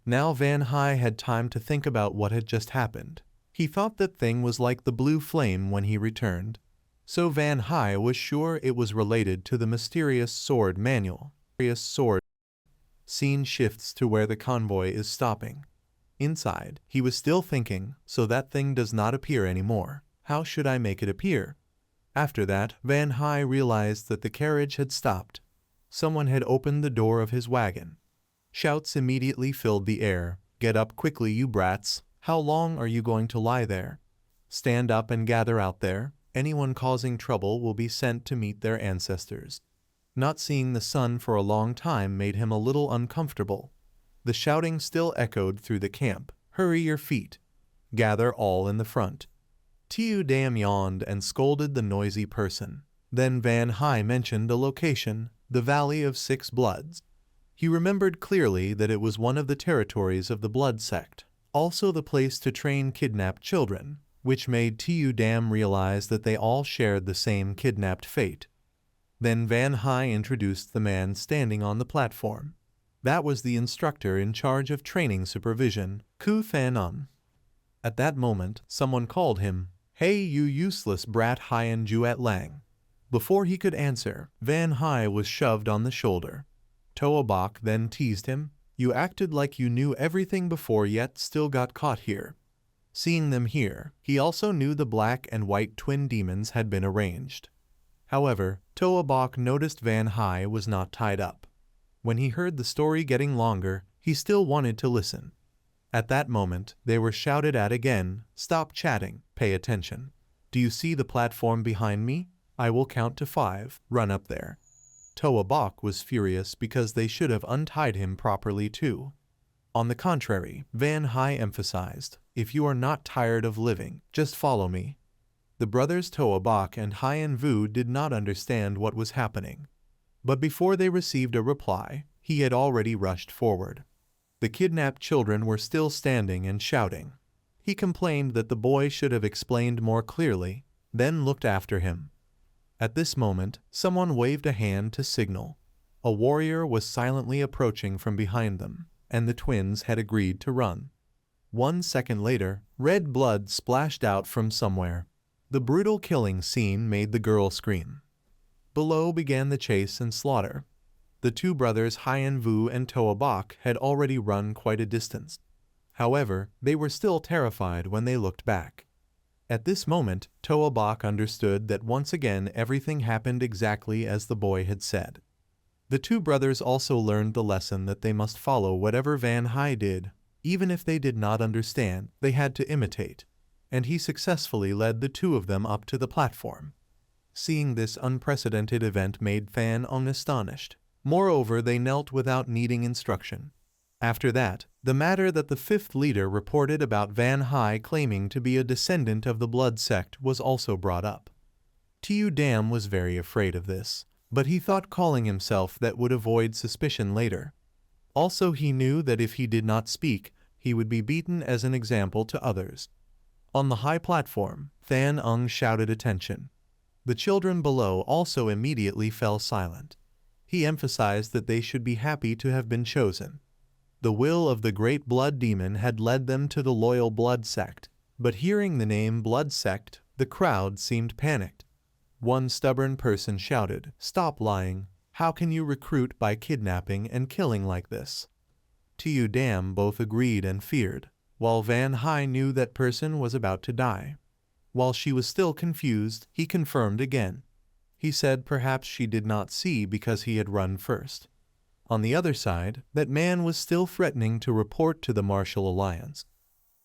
Now Van Hai had time to think about what had just happened. He thought that thing was like the blue flame when he returned. So Van Hai was sure it was related to the mysterious sword manual. Scene shifts to where the convoy is stopping. Inside, he was still thinking, so that thing does not appear anymore. How should I make it appear? After that, Van Hai realized that the carriage had stopped. Someone had opened the door of his wagon. Shouts immediately filled the air. "Get up quickly, you brats. How long are you going to lie there? Stand up and gather out there. Anyone causing trouble will be sent to meet their ancestors." Not seeing the sun for a long time made him a little uncomfortable. The shouting still echoed through the camp. "Hurry your feet. Gather all in the front." Tu Dam yawned and scolded the noisy person. Then Van Hai mentioned a location, the Valley of 6 Bloods. He remembered clearly that it was one of the territories of the Blood sect, also the place to train kidnapped children, which made Tu Dam realize that they all shared the same kidnapped fate. Then Van Hai introduced the man standing on the platform. That was the instructor in charge of training supervision, Ku Fan. At that moment, someone called him, "Hey, you useless brat Hien Juet Lang." Before he could answer, Van Hai was shoved on the shoulder. Toa Bok then teased him, "You acted like you knew everything before yet still got caught here." Seeing them here, he also knew the black and white twin demons had been arranged. However, Toa Bok noticed Van Hai was not tied up. When he heard the story getting longer, he still wanted to listen. At that moment, they were shouted at again, "Stop chatting, pay attention. Do you see the platform behind me? I will count to 5, run up there." Toa Bok was furious because they should have untied him properly too. On the contrary, Van Hai emphasized, "If you are not tired of living, just follow me." The brothers Toa Bok and Hien Vu did not understand what was happening. But before they received a reply, he had already rushed forward. The kidnapped children were still standing and shouting. He complained that the boy should have explained more clearly, then looked after him. At this moment, someone waved a hand to signal. A warrior was silently approaching from behind them, and the twins had agreed to run. 1 second later, red blood splashed out from somewhere. The brutal killing scene made the girl scream. Below began the chase and slaughter. The 2 brothers Hien Vu and Toa Bok had already run quite a distance. However, they were still terrified when they looked back. At this moment, Toa Bok understood that once again everything happened exactly as the boy had said. The 2 brothers also learned the lesson that they must follow whatever Van Hai did. Even if they did not understand, they had to imitate. And he successfully led the 2 of them up to the platform. Seeing this unprecedented event made Fan Ong astonished. Moreover, they knelt without needing instruction. After that, the matter that the 5th leader reported about Van Hai claiming to be a descendant of the Blood sect was also brought up. Tu Dam was very afraid of this, but he thought calling himself that would avoid suspicion later. Also, he knew that if he did not speak, he would be beaten as an example to others. On the high platform, Fan Ong shouted attention. The children below also immediately fell silent. He emphasized that they should be happy to have been chosen. The will of the great blood demon had led them to the loyal Blood sect, but hearing the name Blood sect, the crowd seemed panicked. One stubborn person shouted, "Stop lying. How can you recruit by kidnapping and killing like this? Tu Dam both agreed and feared, while Van Hai knew that person was about to die. While she was still confused, he confirmed again. He said perhaps she did not see because he had run first. On the other side, that man was still threatening to report to the Martial Alliance.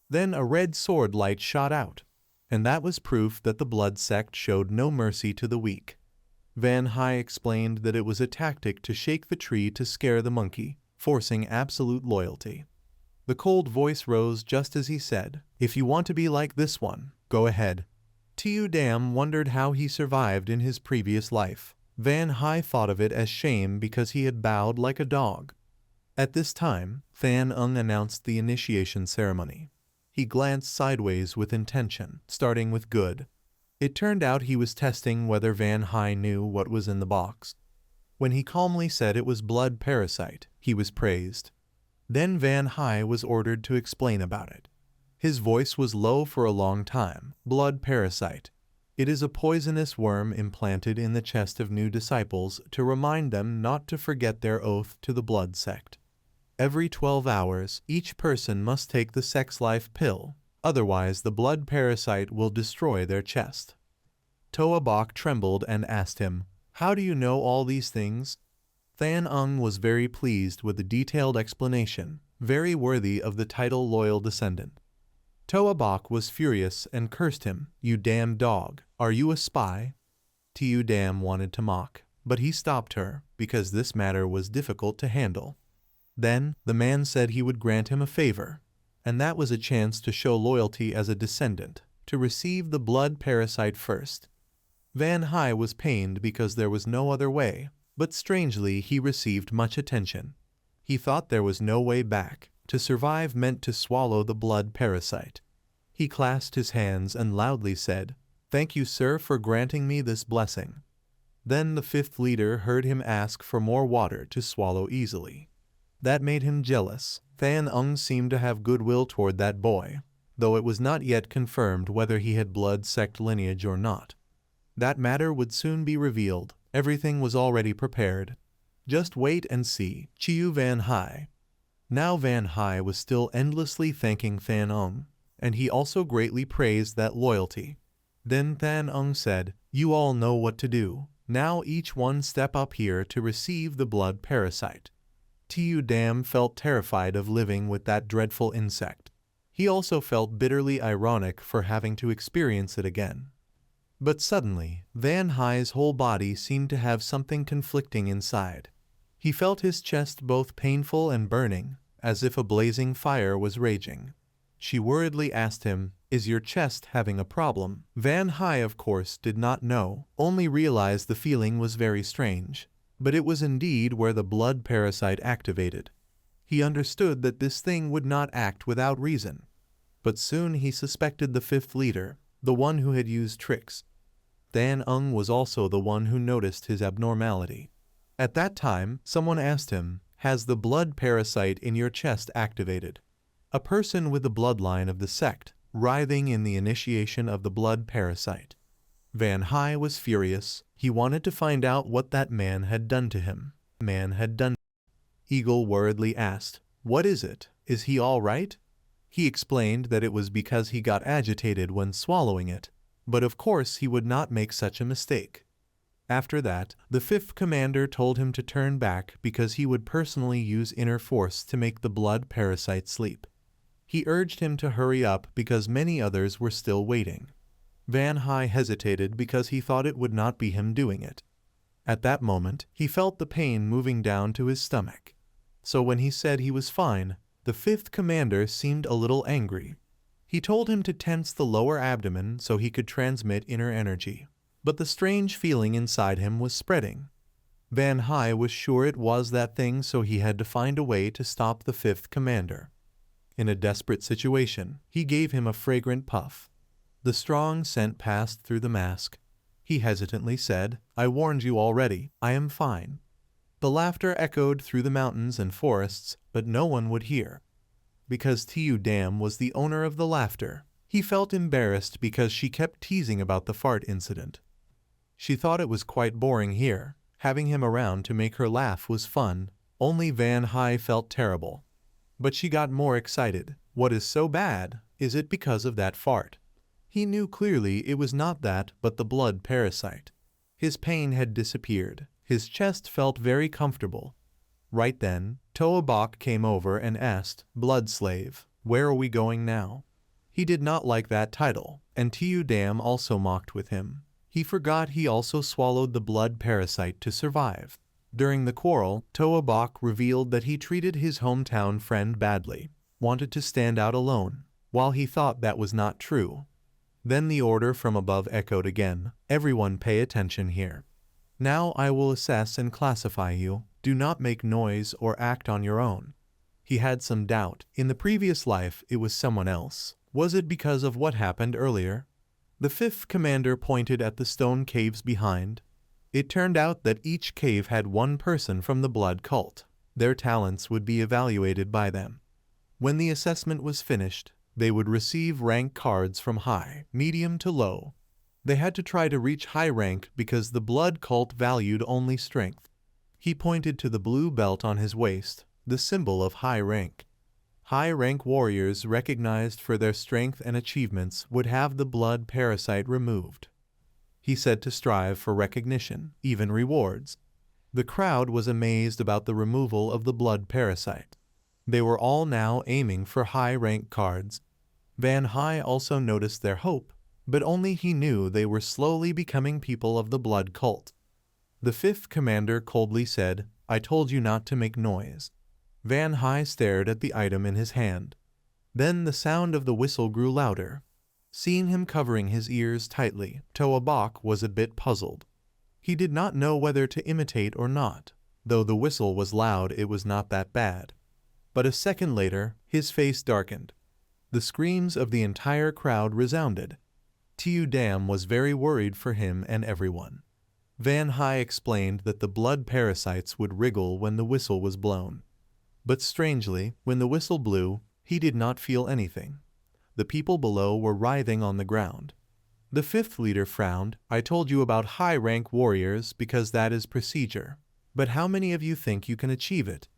Then a red sword light shot out, and that was proof that the blood sect showed no mercy to the weak. Van Hai explained that it was a tactic to shake the tree to scare the monkey, forcing absolute loyalty. The cold voice rose just as he said, "If you want to be like this one, go ahead." Tu Dam wondered how he survived in his previous life. Van Hai thought of it as shame because he had bowed like a dog. At this time, Than Ung announced the initiation ceremony. He glanced sideways with intention, starting with good. It turned out he was testing whether Van Hai knew what was in the box. When he calmly said it was blood parasite, he was praised. Then Van Hai was ordered to explain about it. His voice was low for a long time. Blood parasite. It is a poisonous worm implanted in the chest of new disciples to remind them not to forget their oath to the blood sect. Every 12 hours, each person must take the sex life pill, otherwise the blood parasite will destroy their chest. Toa Bok trembled and asked him, "How do you know all these things?" Than Ung was very pleased with the detailed explanation, very worthy of the title loyal descendant. Toa Bok was furious and cursed him, "You damn dog, are you a spy?" Tu Dam wanted to mock, but he stopped her, because this matter was difficult to handle. Then, the man said he would grant him a favor, and that was a chance to show loyalty as a descendant, to receive the blood parasite first. Van Hai was pained because there was no other way, but strangely he received much attention. He thought there was no way back. To survive meant to swallow the blood parasite. He clasped his hands and loudly said, "Thank you, sir, for granting me this blessing." Then the fifth leader heard him ask for more water to swallow easily. That made him jealous. Than Ung seemed to have goodwill toward that boy, though it was not yet confirmed whether he had blood sect lineage or not. That matter would soon be revealed. Everything was already prepared. Just wait and see. Chiu Van Hai. Now Van Hai was still endlessly thanking Than Ung, and he also greatly praised that loyalty. Then Than Ung said, "You all know what to do. Now each one step up here to receive the blood parasite." Tu Dam felt terrified of living with that dreadful insect. He also felt bitterly ironic for having to experience it again. But suddenly, Van Hai's whole body seemed to have something conflicting inside. He felt his chest both painful and burning, as if a blazing fire was raging. She worriedly asked him, "Is your chest having a problem?" Van Hai, of course, did not know, only realized the feeling was very strange. But it was indeed where the blood parasite activated. He understood that this thing would not act without reason. But soon he suspected the fifth leader, the one who had used tricks. Than Ung was also the one who noticed his abnormality. At that time, someone asked him, "Has the blood parasite in your chest activated?" A person with the bloodline of the sect, writhing in the initiation of the blood parasite. Van Hai was furious. He wanted to find out what that man had done to him. Eagle worriedly asked, "What is it? Is he all right?" He explained that it was because he got agitated when swallowing it, but of course he would not make such a mistake. After that, the fifth commander told him to turn back because he would personally use inner force to make the blood parasite sleep. He urged him to hurry up because many others were still waiting. Van Hai hesitated because he thought it would not be him doing it. At that moment, he felt the pain moving down to his stomach. So when he said he was fine, the fifth commander seemed a little angry. He told him to tense the lower abdomen so he could transmit inner energy. But the strange feeling inside him was spreading. Van Hai was sure it was that thing, so he had to find a way to stop the fifth commander. In a desperate situation, he gave him a fragrant puff. The strong scent passed through the mask. He hesitantly said, "I warned you already, I am fine." The laughter echoed through the mountains and forests, but no one would hear. Because Tu Dam was the owner of the laughter, he felt embarrassed because she kept teasing about the fart incident. She thought it was quite boring here, Having him around to make her laugh was fun, only Van Hai felt terrible. But she got more excited. What is so bad? Is it because of that fart? He knew clearly it was not that but the blood parasite. His pain had disappeared. His chest felt very comfortable. Right then, Toa Bok came over and asked, "Blood slave, where are we going now?" He did not like that title, and Tiu Dam also mocked with him. He forgot he also swallowed the blood parasite to survive. During the quarrel, Toa Bok revealed that he treated his hometown friend badly, wanted to stand out alone, while he thought that was not true. Then the order from above echoed again, "Everyone pay attention here. Now I will assess and classify you. Do not make noise or act on your own." He had some doubt. In the previous life it was someone else. Was it because of what happened earlier? The fifth commander pointed at the stone caves behind. It turned out that each cave had one person from the blood cult. Their talents would be evaluated by them. When the assessment was finished, they would receive rank cards from high, medium to low. They had to try to reach high rank because the blood cult valued only strength. He pointed to the blue belt on his waist, the symbol of high rank. High-rank warriors recognized for their strength and achievements would have the blood parasite removed. He said to strive for recognition, even rewards. The crowd was amazed about the removal of the blood parasite. They were all now aiming for high-rank cards. Van Hai also noticed their hope, but only he knew they were slowly becoming people of the blood cult. The fifth commander coldly said, "I told you not to make noise." Van Hai stared at the item in his hand. Then the sound of the whistle grew louder. Seeing him covering his ears tightly, Toa Bok was a bit puzzled. He did not know whether to imitate or not. Though the whistle was loud, it was not that bad. But a second later, his face darkened. The screams of the entire crowd resounded. Tiu Dam was very worried for him and everyone. Van Hai explained that the blood parasites would wriggle when the whistle was blown. But strangely, when the whistle blew, he did not feel anything. The people below were writhing on the ground. The fifth leader frowned. "I told you about high-rank warriors because that is procedure. But how many of you think you can achieve it?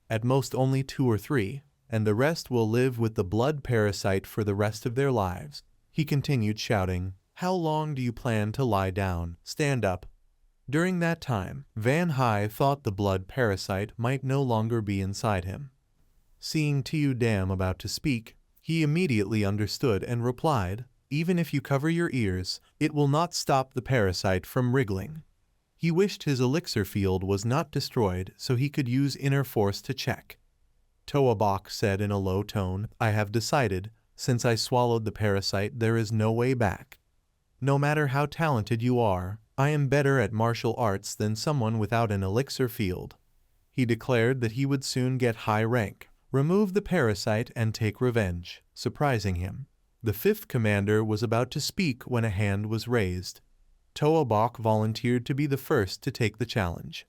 At most only 2 or 3, and the rest will live with the blood parasite for the rest of their lives." He continued shouting, "How long do you plan to lie down? Stand up." During that time, Van Hai thought the blood parasite might no longer be inside him. Seeing Tiu Dam about to speak, he immediately understood and replied, "Even if you cover your ears, it will not stop the parasite from wriggling." He wished his elixir field was not destroyed so he could use inner force to check. Toa Bok said in a low tone, "I have decided, since I swallowed the parasite, there is no way back. No matter how talented you are, I am better at martial arts than someone without an elixir field." He declared that he would soon get high rank, remove the parasite and take revenge, surprising him. The fifth commander was about to speak when a hand was raised. Toa Bok volunteered to be the first to take the challenge.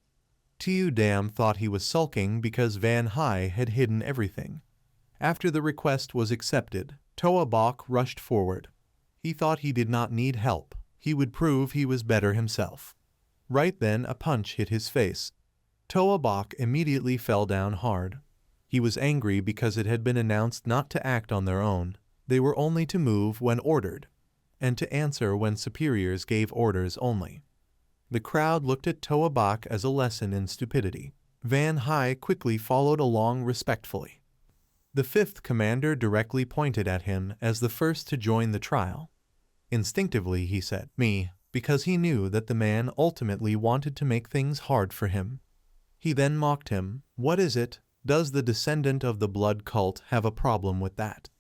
Tiu Dam thought he was sulking because Van Hai had hidden everything. After the request was accepted, Toa Bok rushed forward. He thought he did not need help. He would prove he was better himself. Right then a punch hit his face. Toa Bok immediately fell down hard. He was angry because it had been announced not to act on their own. They were only to move when ordered, and to answer when superiors gave orders only. The crowd looked at Toa Bok as a lesson in stupidity. Van Hai quickly followed along respectfully. The fifth commander directly pointed at him as the first to join the trial. Instinctively he said, "Me," because he knew that the man ultimately wanted to make things hard for him. He then mocked him. "What is it? Does the descendant of the blood cult have a problem with that?"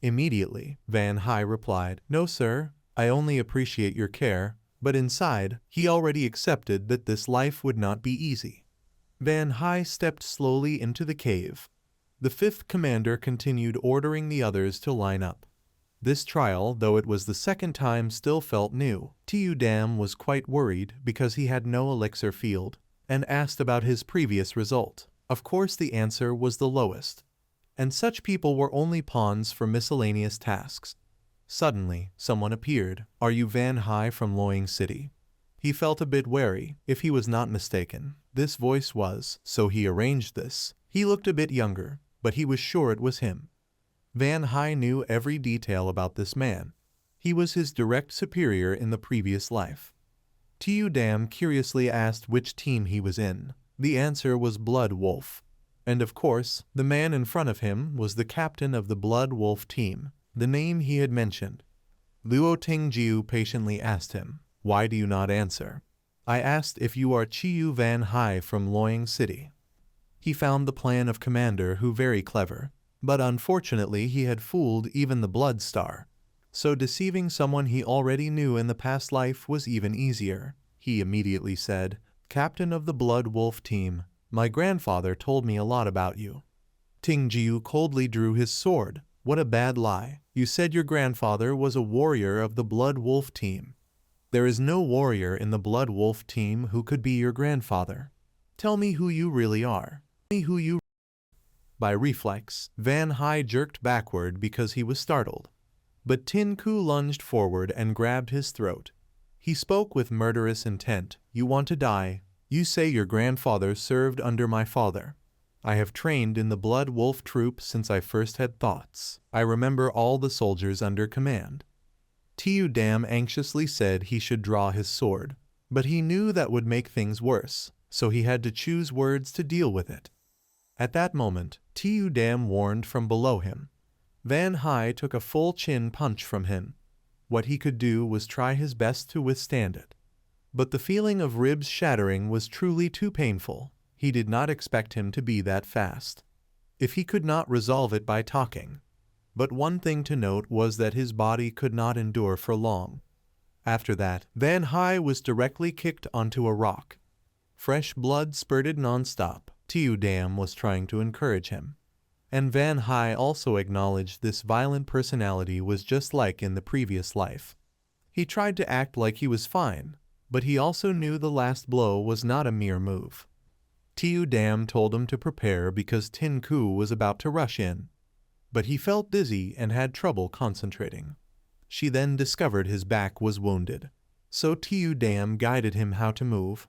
Immediately, Van Hai replied, "No sir, I only appreciate your care," but inside, he already accepted that this life would not be easy. Van Hai stepped slowly into the cave. The fifth commander continued ordering the others to line up. This trial, though it was the second time, still felt new. Tiu Dam was quite worried because he had no elixir field, and asked about his previous result. Of course the answer was the lowest, and such people were only pawns for miscellaneous tasks. Suddenly, someone appeared. "Are you Van Hai from Loyang City?" He felt a bit wary, if he was not mistaken. This voice was, so he arranged this. He looked a bit younger, but he was sure it was him. Van Hai knew every detail about this man. He was his direct superior in the previous life. Tu Dam curiously asked which team he was in. The answer was Blood Wolf. And of course, the man in front of him was the captain of the Blood Wolf team, the name he had mentioned. Luo Tingjiu patiently asked him, "Why do you not answer?" "I asked if you are Chiu Van Hai from Loyang City." He found the plan of Commander Hu very clever, but unfortunately he had fooled even the Blood Star. So deceiving someone he already knew in the past life was even easier. He immediately said, "Captain of the Blood Wolf team, my grandfather told me a lot about you." Tingjiu coldly drew his sword. "What a bad lie. You said your grandfather was a warrior of the Blood Wolf team. There is no warrior in the Blood Wolf team who could be your grandfather. Tell me who you really are. Tell me who you..." By reflex, Van Hai jerked backward because he was startled. But Tin Ku lunged forward and grabbed his throat. He spoke with murderous intent. "You want to die? You say your grandfather served under my father. I have trained in the Blood Wolf troop since I first had thoughts. I remember all the soldiers under command." Tu Dam anxiously said he should draw his sword, but he knew that would make things worse, so he had to choose words to deal with it. At that moment, Tu Dam warned from below him. Van Hai took a full chin punch from him. What he could do was try his best to withstand it. But the feeling of ribs shattering was truly too painful. He did not expect him to be that fast. If he could not resolve it by talking. But one thing to note was that his body could not endure for long. After that, Van Hai was directly kicked onto a rock. Fresh blood spurted non-stop. Tu Dam was trying to encourage him. And Van Hai also acknowledged this violent personality was just like in the previous life. He tried to act like he was fine, but he also knew the last blow was not a mere move. Tu Dam told him to prepare because Tin Ku was about to rush in. But he felt dizzy and had trouble concentrating. She then discovered his back was wounded. So Tu Dam guided him how to move.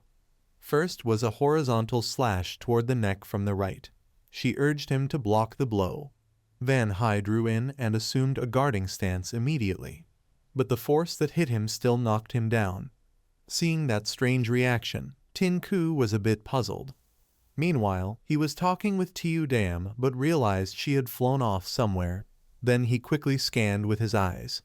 First was a horizontal slash toward the neck from the right. She urged him to block the blow. Van Hai drew in and assumed a guarding stance immediately. But the force that hit him still knocked him down. Seeing that strange reaction, Tin Ku was a bit puzzled. Meanwhile, he was talking with Tu Dam but realized she had flown off somewhere. Then he quickly scanned with his eyes.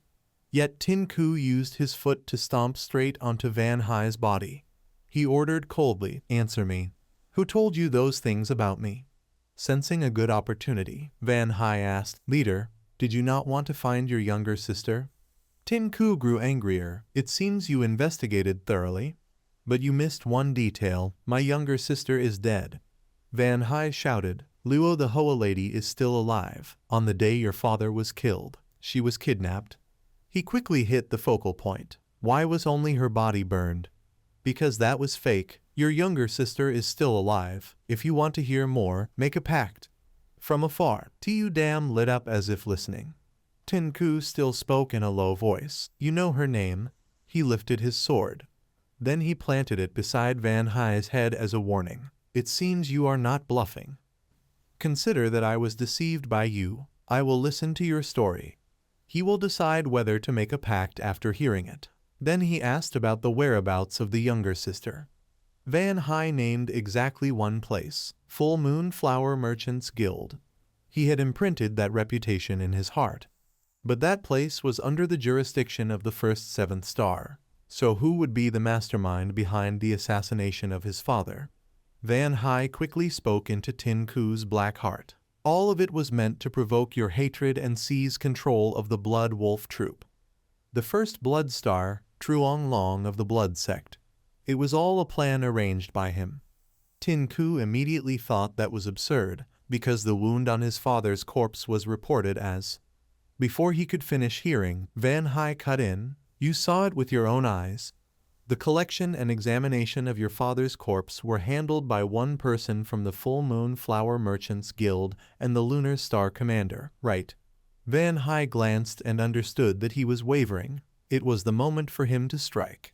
Yet Tin Ku used his foot to stomp straight onto Van Hai's body. He ordered coldly, "Answer me. Who told you those things about me?" Sensing a good opportunity, Van Hai asked, "Leader, did you not want to find your younger sister?" Tin Ku grew angrier. "It seems you investigated thoroughly. But you missed one detail. My younger sister is dead." Van Hai shouted, "Luo the Hoa lady is still alive. On the day your father was killed, she was kidnapped." He quickly hit the focal point. Why was only her body burned? Because that was fake. Your younger sister is still alive. If you want to hear more, make a pact. From afar, Tu Dam lit up as if listening. Tin Ku still spoke in a low voice. "You know her name." He lifted his sword. Then he planted it beside Van Hai's head as a warning. "It seems you are not bluffing. Consider that I was deceived by you. I will listen to your story." He will decide whether to make a pact after hearing it. Then he asked about the whereabouts of the younger sister. Van Hai named exactly one place, Full Moon Flower Merchants Guild. He had imprinted that reputation in his heart. But that place was under the jurisdiction of the first seventh star. So who would be the mastermind behind the assassination of his father? Van Hai quickly spoke into Tin Ku's black heart. All of it was meant to provoke your hatred and seize control of the Blood Wolf troop. The first Blood Star, Truong Long of the Blood Sect. It was all a plan arranged by him. Tin Ku immediately thought that was absurd, because the wound on his father's corpse was reported as. Before he could finish hearing, Van Hai cut in, "You saw it with your own eyes. The collection and examination of your father's corpse were handled by one person from the Full Moon Flower Merchants Guild and the Lunar Star Commander, right?" Van Hai glanced and understood that he was wavering. It was the moment for him to strike.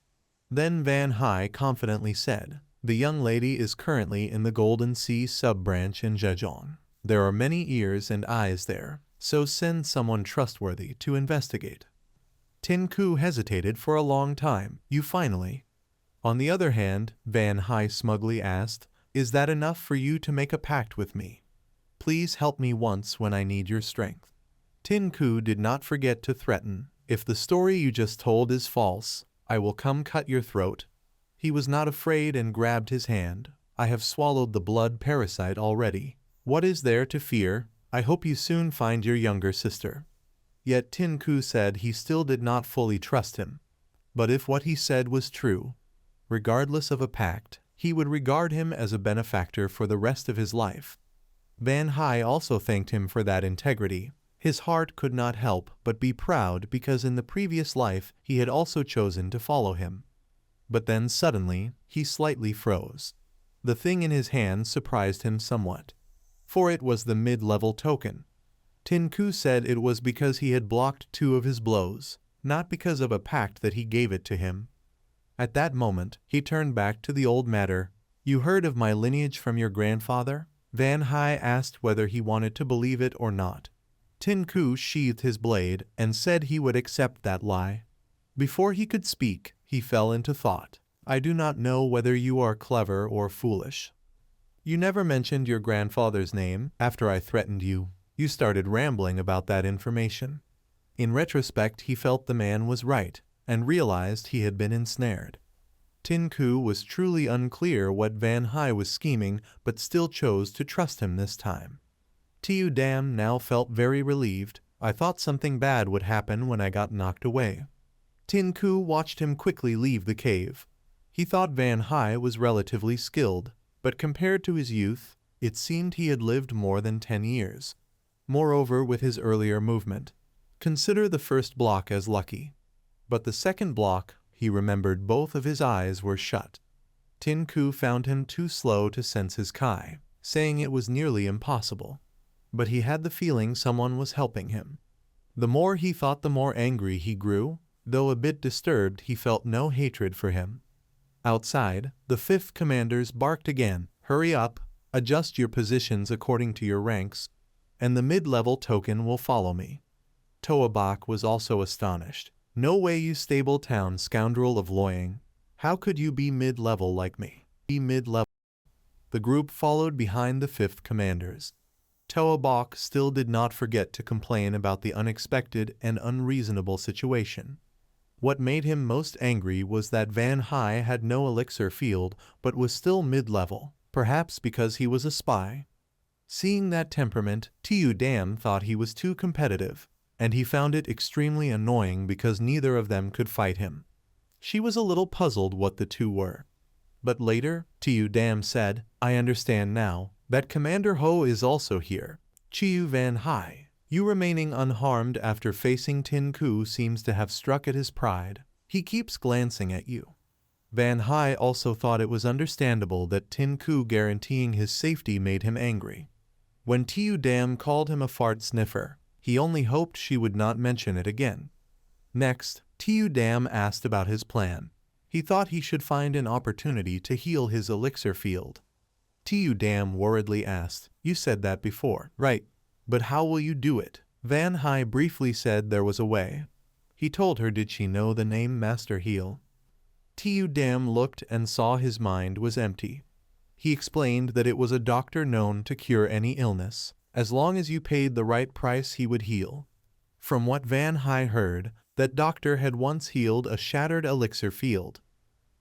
Then Van Hai confidently said, "The young lady is currently in the Golden Sea sub-branch in Zhejiang. There are many ears and eyes there, so send someone trustworthy to investigate." Tinku hesitated for a long time. "You finally?" On the other hand, Van Hai smugly asked, "Is that enough for you to make a pact with me? Please help me once when I need your strength." Tinku did not forget to threaten, "If the story you just told is false, I will come cut your throat." He was not afraid and grabbed his hand. "I have swallowed the blood parasite already. What is there to fear? I hope you soon find your younger sister." Yet Tinku said he still did not fully trust him. But if what he said was true, regardless of a pact, he would regard him as a benefactor for the rest of his life. Van Hai also thanked him for that integrity. His heart could not help but be proud because in the previous life he had also chosen to follow him. But then suddenly, he slightly froze. The thing in his hand surprised him somewhat. For it was the mid-level token. Tinku said it was because he had blocked 2 of his blows, not because of a pact that he gave it to him. At that moment, he turned back to the old matter. "You heard of my lineage from your grandfather?" Van Hai asked whether he wanted to believe it or not. Tinku sheathed his blade and said he would accept that lie. Before he could speak, he fell into thought. "I do not know whether you are clever or foolish. You never mentioned your grandfather's name after I threatened you. You started rambling about that information." In retrospect, he felt the man was right and realized he had been ensnared. Tinku was truly unclear what Van Hai was scheming, but still chose to trust him this time. Tiu Dam now felt very relieved. "I thought something bad would happen when I got knocked away." Tinku watched him quickly leave the cave. He thought Van Hai was relatively skilled, but compared to his youth, it seemed he had lived more than 10 years. Moreover, with his earlier movement, consider the first block as lucky. But the second block, he remembered both of his eyes were shut. Tinku found him too slow to sense his kai, saying it was nearly impossible. But he had the feeling someone was helping him. The more he thought, the more angry he grew. Though a bit disturbed, he felt no hatred for him. Outside, the 5th commanders barked again. "Hurry up, adjust your positions according to your ranks, and the mid-level token will follow me." Toabak was also astonished. "No way, you stable town scoundrel of Loyang. How could you be mid-level like me?" "Be mid-level." The group followed behind the 5th commanders. Toabak still did not forget to complain about the unexpected and unreasonable situation. What made him most angry was that Van Hai had no elixir field but was still mid-level, perhaps because he was a spy. Seeing that temperament, Tiu Dam thought he was too competitive, and he found it extremely annoying because neither of them could fight him. She was a little puzzled what the two were. But later, Tiu Dam said, "I understand now. That Commander Ho is also here. Chiu Van Hai, you remaining unharmed after facing Tinku seems to have struck at his pride. He keeps glancing at you." Van Hai also thought it was understandable that Tinku guaranteeing his safety made him angry. When Tiu Dam called him a fart sniffer, he only hoped she would not mention it again. Next, Tiu Dam asked about his plan. He thought he should find an opportunity to heal his elixir field. Tiu Dam worriedly asked, "You said that before, right? But how will you do it?" Van Hai briefly said there was a way. He told her did she know the name Master Heal. Tiu Dam looked and saw his mind was empty. He explained that it was a doctor known to cure any illness. As long as you paid the right price he would heal. From what Van Hai heard, that doctor had once healed a shattered elixir field.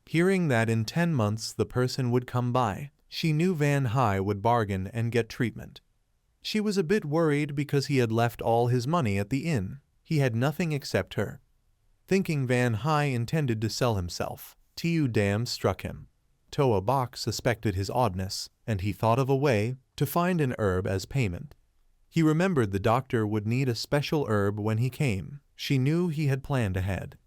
Hearing that in 10 months the person would come by, she knew Van Hai would bargain and get treatment. She was a bit worried because he had left all his money at the inn. He had nothing except her. Thinking Van Hai intended to sell himself, Tiu Dam struck him. Toa Bok suspected his oddness, and he thought of a way to find an herb as payment. He remembered the doctor would need a special herb when he came. She knew he had planned ahead.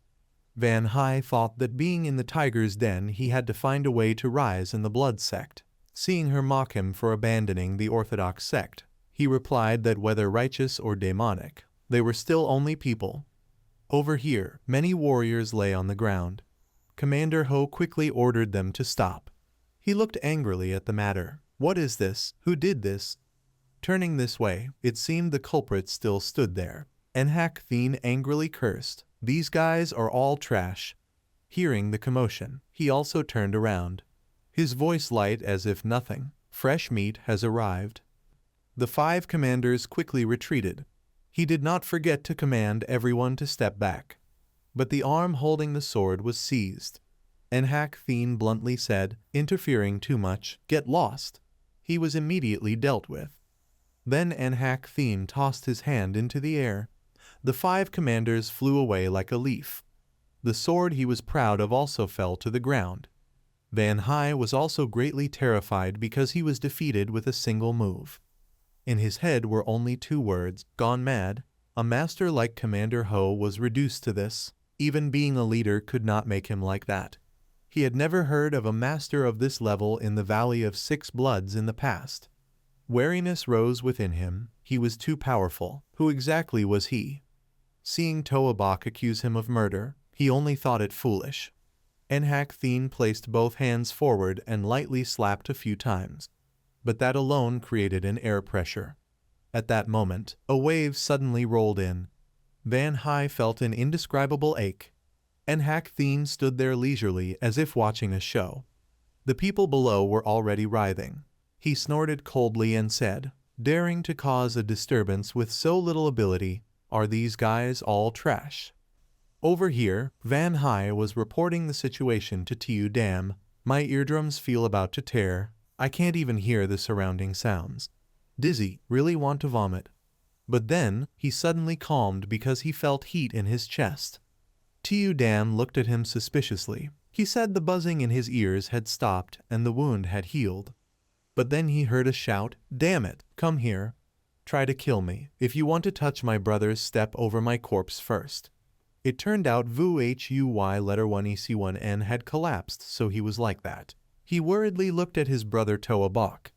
Van Hai thought that being in the tiger's den he had to find a way to rise in the blood sect. Seeing her mock him for abandoning the orthodox sect, he replied that whether righteous or demonic, they were still only people. Over here, many warriors lay on the ground. Commander Ho quickly ordered them to stop. He looked angrily at the matter. What is this? Who did this? Turning this way, it seemed the culprit still stood there. Enhak Thien angrily cursed. These guys are all trash. Hearing the commotion, he also turned around. His voice light as if nothing. Fresh meat has arrived. The 5 commanders quickly retreated. He did not forget to command everyone to step back. But the arm holding the sword was seized. Enhak Thien bluntly said, interfering too much, get lost. He was immediately dealt with. Then Enhak Thien tossed his hand into the air. The 5 commanders flew away like a leaf. The sword he was proud of also fell to the ground. Van Hai was also greatly terrified because he was defeated with a single move. In his head were only 2 words, gone mad. A master like Commander Ho was reduced to this. Even being a leader could not make him like that. He had never heard of a master of this level in the Valley of 6 Bloods in the past. Wariness rose within him. He was too powerful. Who exactly was he? Seeing Toa Bok accuse him of murder, he only thought it foolish. Enhak Thien placed both hands forward and lightly slapped a few times. But that alone created an air pressure. At that moment, a wave suddenly rolled in. Van Hai felt an indescribable ache. Enhak Thien stood there leisurely as if watching a show. The people below were already writhing. He snorted coldly and said, daring to cause a disturbance with so little ability, are these guys all trash? Over here, Van Hai was reporting the situation to Tiu Dam. My eardrums feel about to tear. I can't even hear the surrounding sounds. Dizzy, really want to vomit. But then, he suddenly calmed because he felt heat in his chest. Tiu Dam looked at him suspiciously. He said the buzzing in his ears had stopped and the wound had healed. But then he heard a shout, damn it, come here. Try to kill me. If you want to touch my brothers, step over my corpse first. It turned out Woohwi letter 1 EC1N had collapsed, so he was like that. He worriedly looked at his brother Toa Bok.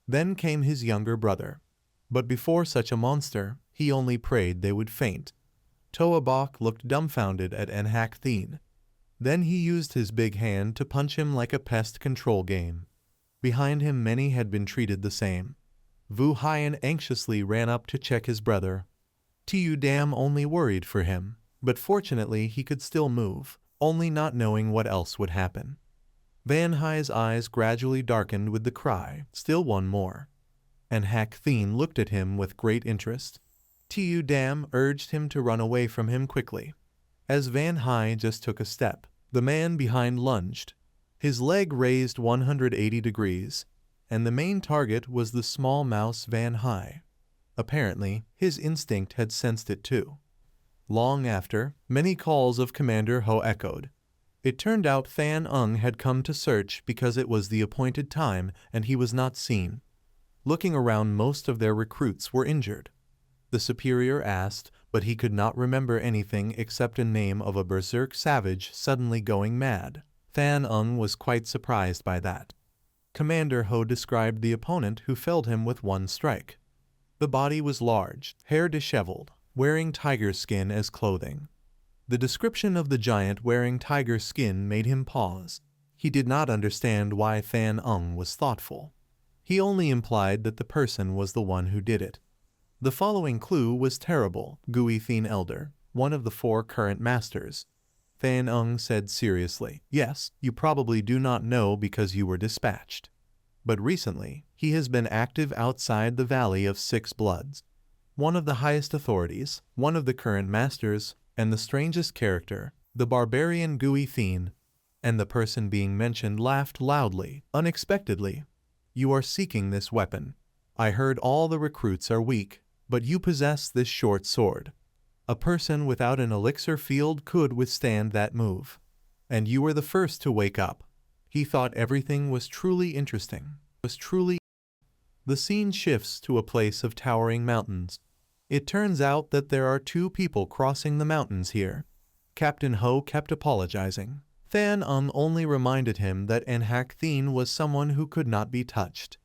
Then came his younger brother. But before such a monster, he only prayed they would faint. Toa Bok looked dumbfounded at Enhak Thien. Then he used his big hand to punch him like a pest control game. Behind him many had been treated the same. Vu Hien anxiously ran up to check his brother. Tiu Dam only worried for him, but fortunately he could still move, only not knowing what else would happen. Van Hai's eyes gradually darkened with the cry, still one more. Enhak Thien looked at him with great interest. Tiu Dam urged him to run away from him quickly. As Van Hai just took a step, the man behind lunged. His leg raised 180 degrees, and the main target was the small mouse Van Hai. Apparently, his instinct had sensed it too. Long after, many calls of Commander Ho echoed. It turned out Than Ung had come to search because it was the appointed time and he was not seen. Looking around, most of their recruits were injured. The superior asked, but he could not remember anything except a name of a berserk savage suddenly going mad. Than Ung was quite surprised by that. Commander Ho described the opponent who felled him with one strike. The body was large, hair disheveled, wearing tiger skin as clothing. The description of the giant wearing tiger skin made him pause. He did not understand why Than Ung was thoughtful. He only implied that the person was the one who did it. The following clue was terrible. Woohwi Thien Elder, one of the 4 current masters. Than Ung said seriously, yes, you probably do not know because you were dispatched. But recently, he has been active outside the Valley of 6 Bloods. One of the highest authorities, one of the current masters, and the strangest character, the barbarian Woohwi Thien. And the person being mentioned laughed loudly, unexpectedly. You are seeking this weapon. I heard all the recruits are weak, but you possess this short sword. A person without an elixir field could withstand that move. And you were the first to wake up. He thought everything was truly interesting. The scene shifts to a place of towering mountains. It turns out that there are 2 people crossing the mountains here. Captain Ho kept apologizing. Than Ung only reminded him that Enhak Thien was someone who could not be touched.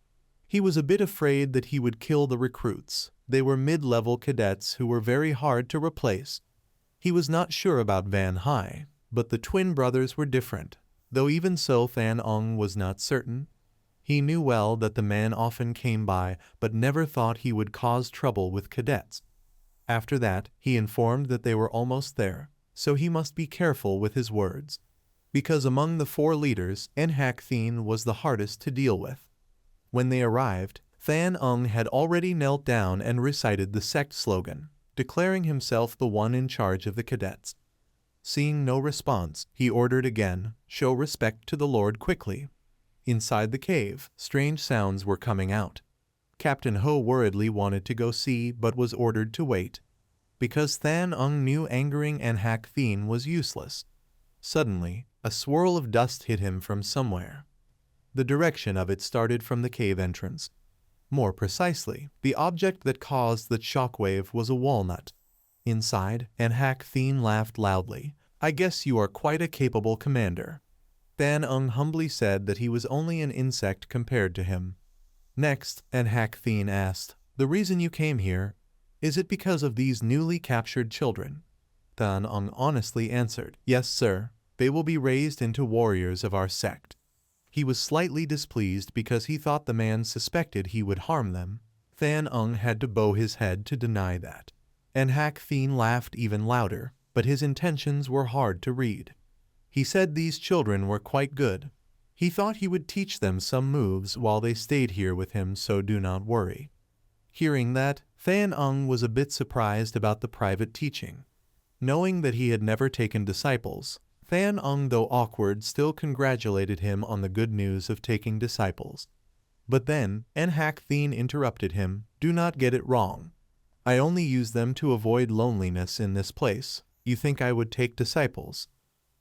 He was a bit afraid that he would kill the recruits. They were mid-level cadets who were very hard to replace. He was not sure about Van Hai. But the twin brothers were different, though even so Fan Ong was not certain. He knew well that the man often came by but never thought he would cause trouble with cadets. After that, he informed that they were almost there, so he must be careful with his words. Because among the 4 leaders, Nhak Thien was the hardest to deal with. When they arrived, Fan Ung had already knelt down and recited the sect slogan, declaring himself the one in charge of the cadets. Seeing no response, he ordered again, "Show respect to the Lord quickly." Inside the cave, strange sounds were coming out. Captain Ho worriedly wanted to go see but was ordered to wait. Because Than Ung knew angering Nhak Thien was useless. Suddenly, a swirl of dust hit him from somewhere. The direction of it started from the cave entrance. More precisely, the object that caused the shockwave was a walnut. Inside, Nhak Thien laughed loudly. "I guess you are quite a capable commander." Than Ung humbly said that he was only an insect compared to him. Next, Nhak Thien asked, "The reason you came here, is it because of these newly captured children?" Than Ung honestly answered, "Yes, sir. They will be raised into warriors of our sect." He was slightly displeased because he thought the man suspected he would harm them. Than Ung had to bow his head to deny that. Nhak Thien laughed even louder, but his intentions were hard to read. He said these children were quite good. He thought he would teach them some moves while they stayed here with him, so do not worry. Hearing that, Than Ung was a bit surprised about the private teaching. Knowing that he had never taken disciples, Than Ung, though awkward, still congratulated him on the good news of taking disciples. But then, Nhak Thien interrupted him, "Do not get it wrong. I only use them to avoid loneliness in this place. You think I would take disciples?"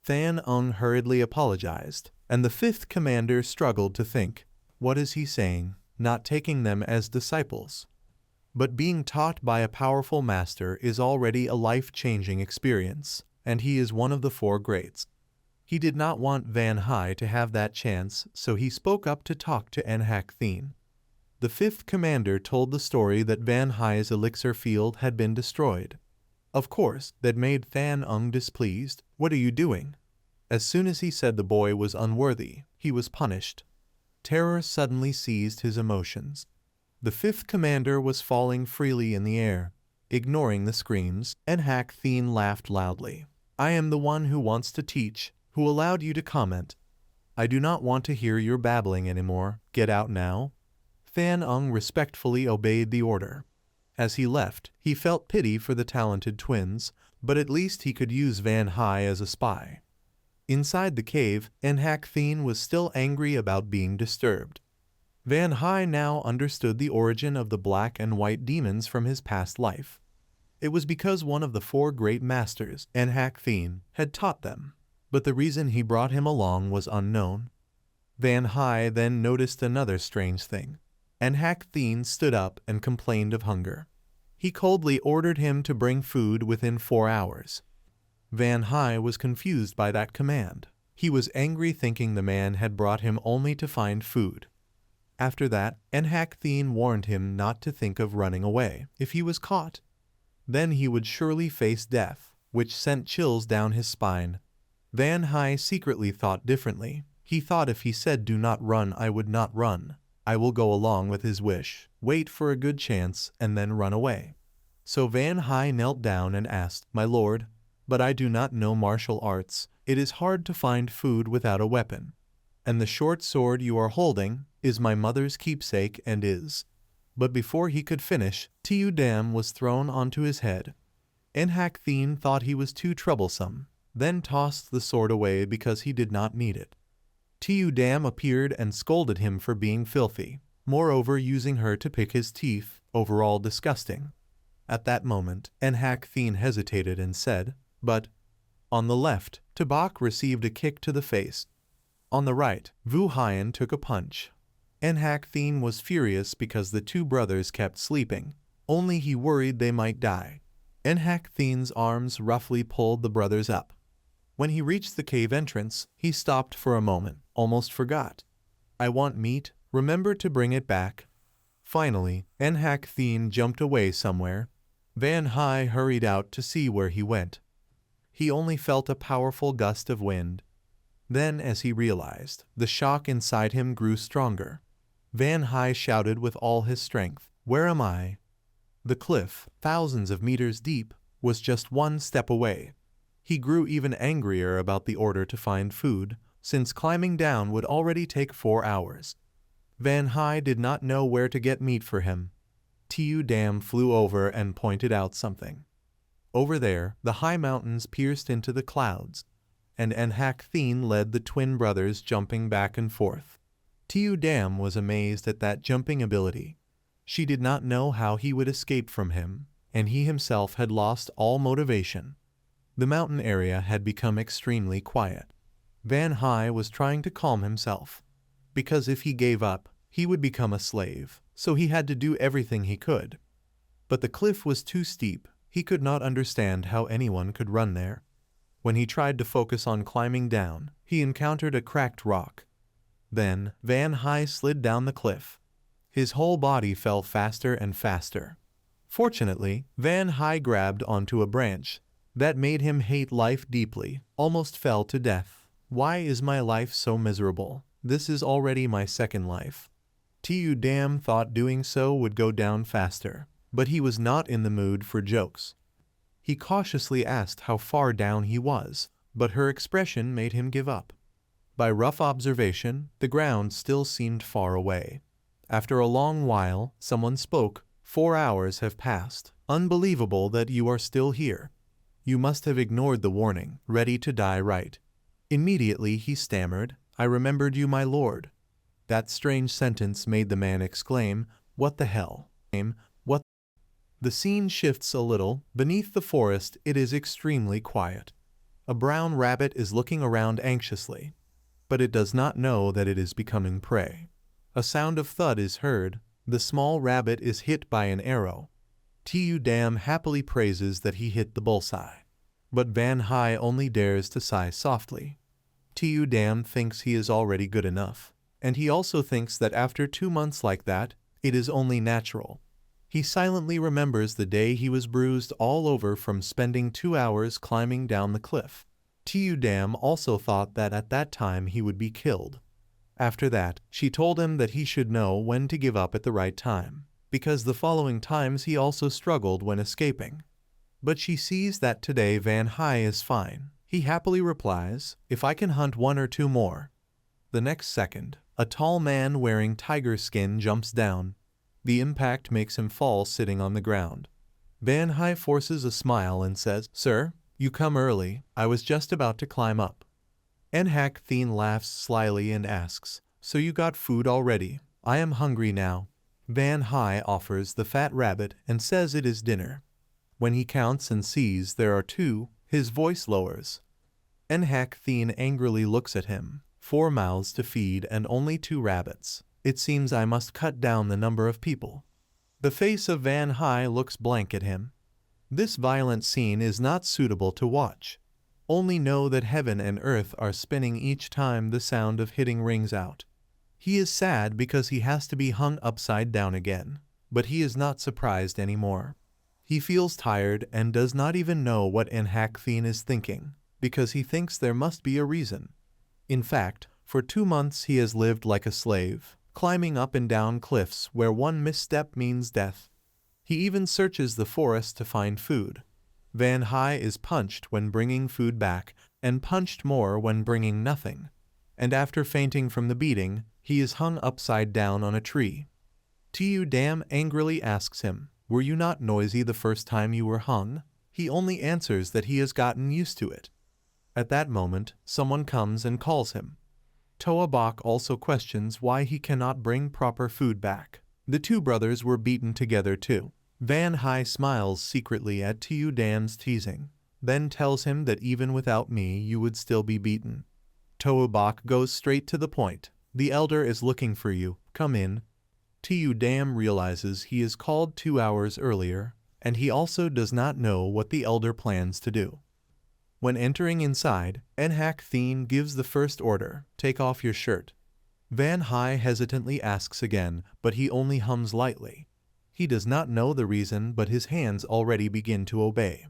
Than Ung hurriedly apologized, and the 5th commander struggled to think, what is he saying, not taking them as disciples? But being taught by a powerful master is already a life-changing experience, and he is one of the 4 greats. He did not want Van Hai to have that chance, so he spoke up to talk to Nhak Thien. The 5th commander told the story that Van Hai's elixir field had been destroyed. Of course, that made Than Ung displeased. "What are you doing?" As soon as he said the boy was unworthy, he was punished. Terror suddenly seized his emotions. The 5th commander was falling freely in the air. Ignoring the screams, Nhak Thien laughed loudly. "I am the one who wants to teach, who allowed you to comment. I do not want to hear your babbling anymore. Get out now." Than Ung respectfully obeyed the order. As he left, he felt pity for the talented twins, but at least he could use Van Hai as a spy. Inside the cave, Nhak Thien was still angry about being disturbed. Van Hai now understood the origin of the black and white demons from his past life. It was because one of the 4 great masters, Nhak Thien, had taught them, but the reason he brought him along was unknown. Van Hai then noticed another strange thing. Nhak Thien stood up and complained of hunger. He coldly ordered him to bring food within 4 hours. Van Hai was confused by that command. He was angry thinking the man had brought him only to find food. After that, Nhak Thien warned him not to think of running away if he was caught. Then he would surely face death, which sent chills down his spine. Van Hai secretly thought differently. He thought if he said "do not run," I would not run. I will go along with his wish, wait for a good chance, and then run away. So Van Hai knelt down and asked, "My lord, but I do not know martial arts. It is hard to find food without a weapon. And the short sword you are holding is my mother's keepsake and is." But before he could finish, Tiu Dam was thrown onto his head. Nhak Thien thought he was too troublesome, then tossed the sword away because he did not need it. Tiu Dam appeared and scolded him for being filthy, moreover using her to pick his teeth, overall disgusting. At that moment, Nhak Thien hesitated and said, "But..." On the left, Tabak received a kick to the face. On the right, Vu Hien took a punch. Nhak Thien was furious because the 2 brothers kept sleeping, only he worried they might die. Nhak Thien's arms roughly pulled the brothers up. When he reached the cave entrance, he stopped for a moment, almost forgot. "I want meat, remember to bring it back." Finally, Nhak Thien jumped away somewhere. Van Hai hurried out to see where he went. he only felt a powerful gust of wind. Then, as he realized, the shock inside him grew stronger. Van High shouted with all his strength, "Where am I?" The cliff, thousands of meters deep, was just one step away. He grew even angrier about the order to find food, since climbing down would already take 4 hours. Van High did not know where to get meat for him. Tu Dam flew over and pointed out something. Over there, the high mountains pierced into the clouds, and Enhak Thien led the twin brothers jumping back and forth. Tu Dam was amazed at that jumping ability. She did not know how he would escape from him, and he himself had lost all motivation. The mountain area had become extremely quiet. Van High was trying to calm himself, because if he gave up, he would become a slave, so he had to do everything he could. But the cliff was too steep, he could not understand how anyone could run there. When he tried to focus on climbing down, he encountered a cracked rock. Then, Van High slid down the cliff. His whole body fell faster and faster. Fortunately, Van High grabbed onto a branch that made him hate life deeply, almost fell to death. Why is my life so miserable? This is already my second life. Tu Dam thought doing so would go down faster, but he was not in the mood for jokes. He cautiously asked how far down he was, but her expression made him give up. By rough observation, the ground still seemed far away. After a long while, someone spoke. 4 hours have passed. Unbelievable that you are still here. You must have ignored the warning, ready to die right. Immediately he stammered, I remembered you, my lord. That strange sentence made the man exclaim, what the hell? What? The scene shifts a little. Beneath the forest, it is extremely quiet. A brown rabbit is looking around anxiously, but it does not know that it is becoming prey. A sound of thud is heard. The small rabbit is hit by an arrow. Tu Dam happily praises that he hit the bullseye. But Van High only dares to sigh softly. Tu Dam thinks he is already good enough, and he also thinks that after 2 months like that, it is only natural. He silently remembers the day he was bruised all over from spending 2 hours climbing down the cliff. Tu Dam also thought that at that time he would be killed. After that, she told him that he should know when to give up at the right time, because the following times he also struggled when escaping. But she sees that today Van High is fine. He happily replies, if I can hunt 1 or 2 more. The next second, a tall man wearing tiger skin jumps down. The impact makes him fall sitting on the ground. Van High forces a smile and says, Sir, you come early. I was just about to climb up. Enhak Thien laughs slyly and asks, so you got food already? I am hungry now. Van High offers the fat rabbit and says it is dinner. When he counts and sees there are 2, his voice lowers. Enhak Thien angrily looks at him. 4 mouths to feed and only 2 rabbits. It seems I must cut down the number of people. The face of Van High looks blank at him. This violent scene is not suitable to watch. Only know that heaven and earth are spinning each time the sound of hitting rings out. He is sad because he has to be hung upside down again, but he is not surprised anymore. He feels tired and does not even know what Enhak Thien is thinking, because he thinks there must be a reason. In fact, for 2 months he has lived like a slave, climbing up and down cliffs where one misstep means death. He even searches the forest to find food. Van High is punched when bringing food back, and punched more when bringing nothing. And after fainting from the beating, he is hung upside down on a tree. Tu Dam angrily asks him, were you not noisy the first time you were hung? He only answers that he has gotten used to it. At that moment, someone comes and calls him. Toa Bok also questions why he cannot bring proper food back. The 2 brothers were beaten together too. Van High smiles secretly at Tu Dam's teasing, then tells him that even without me you would still be beaten. Toa Bok goes straight to the point. The elder is looking for you. Come in. Tu Dam realizes he is called 2 hours earlier, and he also does not know what the elder plans to do. When entering inside, Enhak Thien gives the first order, take off your shirt. Van High hesitantly asks again, but he only hums lightly. He does not know the reason, but his hands already begin to obey.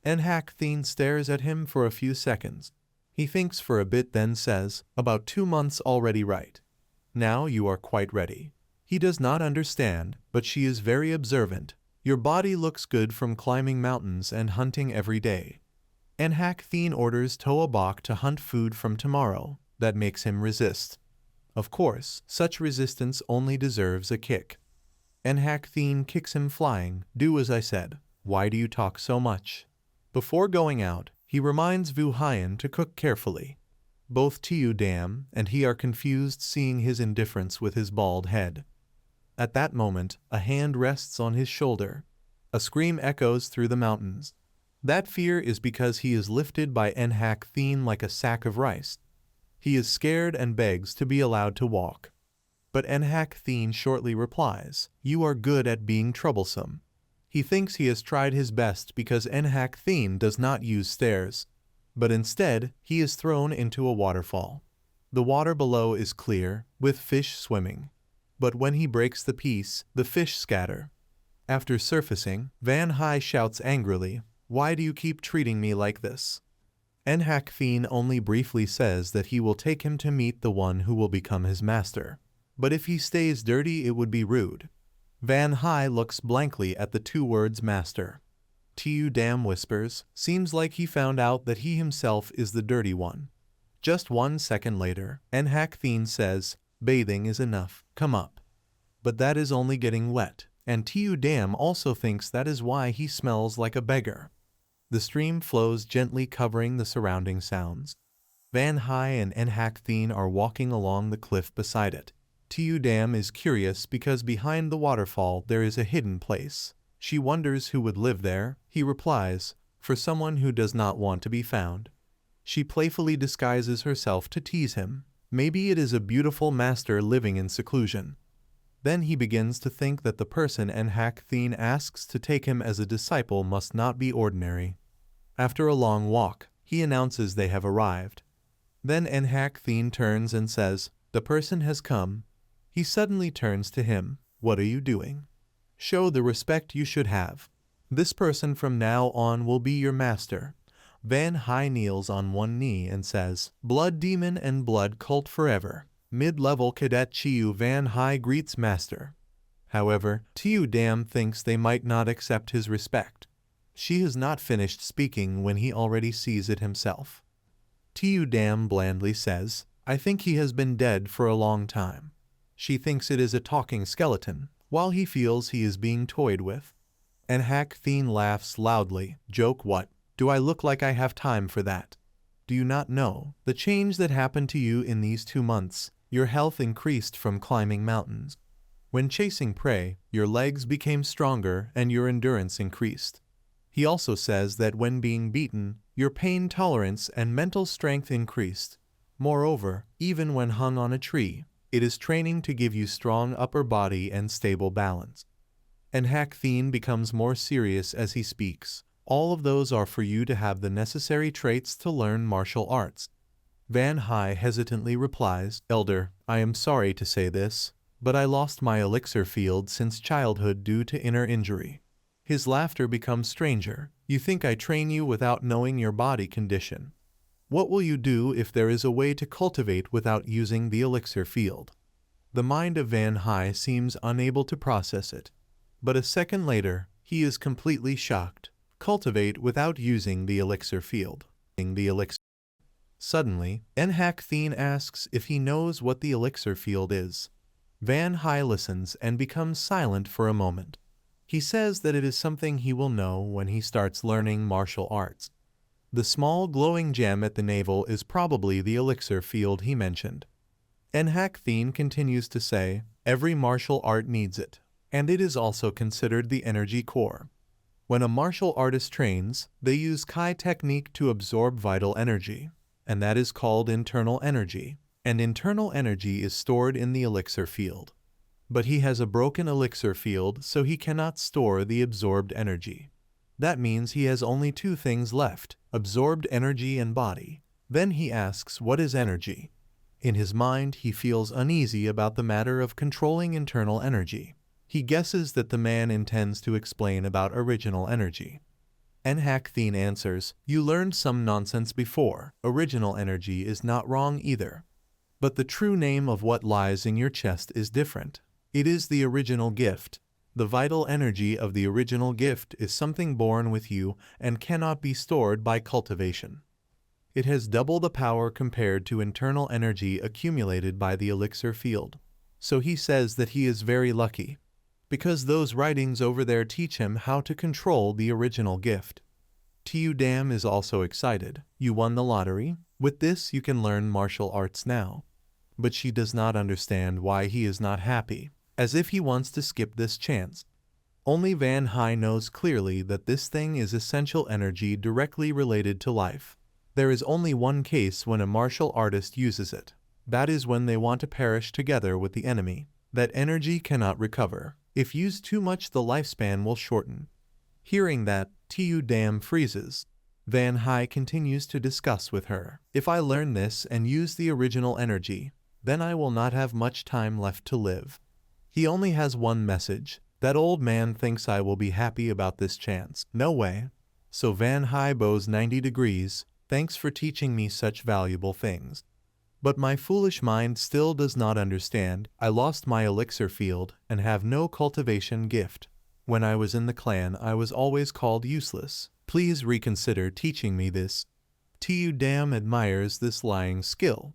Nhak stares at him for a few seconds. He thinks for a bit, then says, "About 2 months already, right? Now you are quite ready." He does not understand, but she is very observant. "Your body looks good from climbing mountains and hunting every day." Nhak orders Toabok to hunt food from tomorrow. That makes him resist. Of course, such resistance only deserves a kick. Nhak kicks him flying. "Do as I said. Why do you talk so much?" Before going out, he reminds Woohwi to cook carefully. Both Dam and he are confused, seeing his indifference with his bald head. At that moment, a hand rests on his shoulder. A scream echoes through the mountains. That fear is because he is lifted by Nhak like a sack of rice. He is scared and begs to be allowed to walk. But Nhak shortly replies, "You are good at being troublesome." He thinks he has tried his best because Nhak does not use stairs. But instead, he is thrown into a waterfall. The water below is clear, with fish swimming. But when he breaks the piece, the fish scatter. After surfacing, Van Hai shouts angrily, "Why do you keep treating me like this?" Nhak only briefly says that he will take him to meet the one who will become his master. But if he stays dirty, it would be rude. Van Hai looks blankly at the two words master. Dam whispers, "Seems like he found out that he himself is the dirty one." Just 1 second later, Nhak says, "Bathing is enough, come up." But that is only getting wet, and Dam also thinks that is why he smells like a beggar. The stream flows gently, covering the surrounding sounds. Van Hai and Nhak are walking along the cliff beside it. Dam is curious because behind the waterfall there is a hidden place. She wonders who would live there. He replies, "For someone who does not want to be found." She playfully disguises herself to tease him. Maybe it is a beautiful master living in seclusion. Then he begins to think that the person Nhak asks to take him as a disciple must not be ordinary. After a long walk, he announces they have arrived. Then Nhak turns and says, "The person has come." He suddenly turns to him. "What are you doing? Show the respect you should have. This person from now on will be your master." Van Hai kneels on one knee and says, "Blood demon and blood cult forever." Mid-level cadet Chiu Van Hai greets master. However, Dam thinks they might not accept his respect. She has not finished speaking when he already sees it himself. Dam blandly says, "I think he has been dead for a long time." She thinks it is a talking skeleton, while he feels he is being toyed with. Nhak laughs loudly. "Joke what? Do I look like I have time for that? Do you not know the change that happened to you in these 2 months? Your health increased from climbing mountains. When chasing prey, your legs became stronger and your endurance increased." He also says that when being beaten, your pain tolerance and mental strength increased. Moreover, even when hung on a tree, it is training to give you strong upper body and stable balance. Nhak becomes more serious as he speaks. "All of those are for you to have the necessary traits to learn martial arts." Van Hai hesitantly replies, "Elder, I am sorry to say this, but I lost my elixir field since childhood due to inner injury." His laughter becomes stranger. "You think I train you without knowing your body condition? What will you do if there is a way to cultivate without using the elixir field?" The mind of Van Hai seems unable to process it. But a second later, he is completely shocked. Cultivate without using the elixir field. Suddenly, Nhak asks if he knows what the elixir field is. Van Hai listens and becomes silent for a moment. He says that it is something he will know when he starts learning martial arts. The small glowing gem at the navel is probably the elixir field he mentioned. Nhak continues to say, "Every martial art needs it, and it is also considered the energy core. When a martial artist trains, they use Kai technique to absorb vital energy, and that is called internal energy, and internal energy is stored in the elixir field. But he has a broken elixir field, so he cannot store the absorbed energy. That means he has only 2 things left, absorbed energy and body." Then he asks what is energy. In his mind, he feels uneasy about the matter of controlling internal energy. He guesses that the man intends to explain about original energy. Nhak Thien answers, you learned some nonsense before. Original energy is not wrong either. But the true name of what lies in your chest is different. It is the original gift. The vital energy of the original gift is something born with you and cannot be stored by cultivation. It has double the power compared to internal energy accumulated by the elixir field. So he says that he is very lucky, because those writings over there teach him how to control the original gift. Tu Dam is also excited. You won the lottery. With this you can learn martial arts now. But she does not understand why he is not happy, as if he wants to skip this chance. Only Van Hai knows clearly that this thing is essential energy directly related to life. There is only one case when a martial artist uses it. That is when they want to perish together with the enemy. That energy cannot recover. If used too much, the lifespan will shorten. Hearing that, Tu Dam freezes. Van Hai continues to discuss with her. If I learn this and use the original energy, then I will not have much time left to live. He only has one message. That old man thinks I will be happy about this chance. No way. So Van Hai bows 90 degrees. Thanks for teaching me such valuable things. But my foolish mind still does not understand. I lost my elixir field and have no cultivation gift. When I was in the clan, I was always called useless. Please reconsider teaching me this. Tu Dam admires this lying skill.